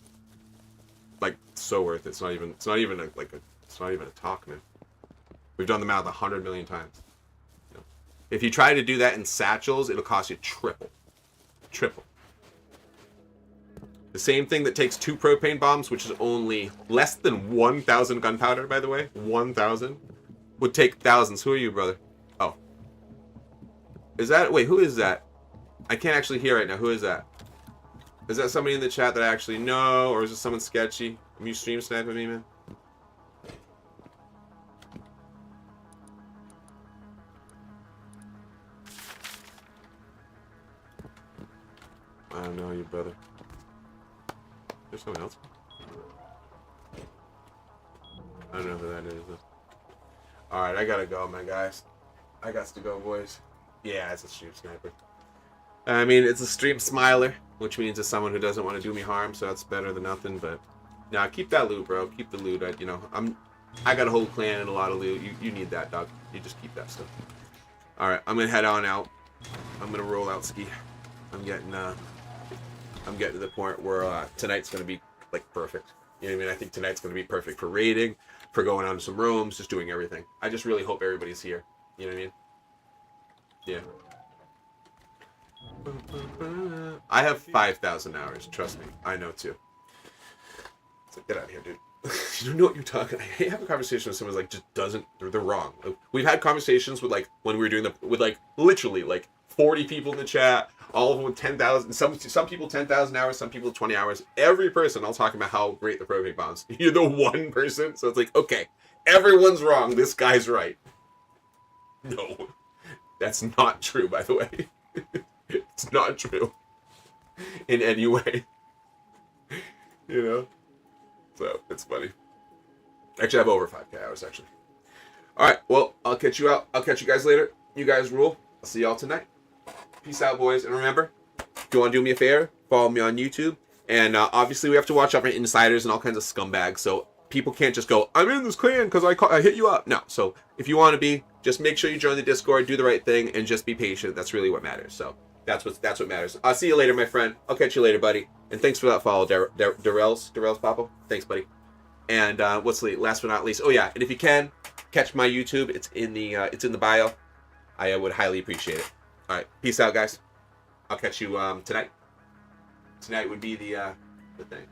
Like, so worth it. It's not even a talk, man. We've done the math 100 million times. You know? If you try to do that in satchels, it'll cost you triple. Triple. The same thing that takes 2 propane bombs, which is only less than 1,000 gunpowder, by the way. 1,000. Would take thousands. Who are you, brother? Oh. Is that... Wait, who is that? I can't actually hear right now. Who is that? Is that somebody in the chat that I actually know? Or is it someone sketchy? Are you stream sniping me, man? I don't know you, brother. There's someone else. I don't know who that is. Alright, I gotta go, my guys. I got to go, boys. Yeah, it's a stream sniper. I mean, it's a stream smiler, which means it's someone who doesn't want to do me harm, so that's better than nothing, but... Nah, keep that loot, bro. Keep the loot. I got a whole clan and a lot of loot. You need that, dog. You just keep that stuff. Alright, I'm gonna head on out. I'm gonna roll out ski. I'm getting to the point where tonight's gonna be like perfect. You know what I mean? I think tonight's gonna be perfect for raiding, for going out to some rooms, just doing everything. I just really hope everybody's here. You know what I mean? Yeah. I have 5,000 hours. Trust me, I know too. So get out of here, dude. You don't know what you're talking. I hate having a conversation with someone who's like just doesn't. They're wrong. Like, we've had conversations with like when we were doing with like literally like 40 people in the chat. All of them with 10,000. Some people 10,000 hours. Some people 20 hours. Every person, I'll talk about how great the propane bombs. You're the one person, so it's like okay, everyone's wrong. This guy's right. No, that's not true. By the way, it's not true in any way. You know. So, it's funny. Actually, I have over 5K hours, actually. Alright, well, I'll catch you out. I'll catch you guys later. You guys rule. I'll see y'all tonight. Peace out, boys. And remember, if you want to do me a favor, follow me on YouTube. And obviously, we have to watch out for insiders and all kinds of scumbags. So, people can't just go, I'm in this clan because I hit you up. No. So, if you want to be, just make sure you join the Discord, do the right thing, and just be patient. That's really what matters. So, that's what matters. I'll see you later, my friend. I'll catch you later, buddy. And thanks for that follow, Darrell's Papo. Thanks, buddy. And what's last but not least? Oh yeah, and if you can catch my YouTube, it's in the bio. I would highly appreciate it. All right, peace out, guys. I'll catch you tonight. Tonight would be the thing.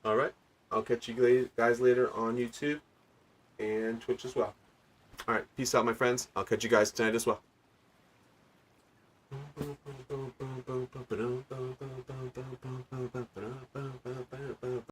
All right. I'll catch you guys later on YouTube and Twitch as well. All right. Peace out, my friends. I'll catch you guys tonight as well.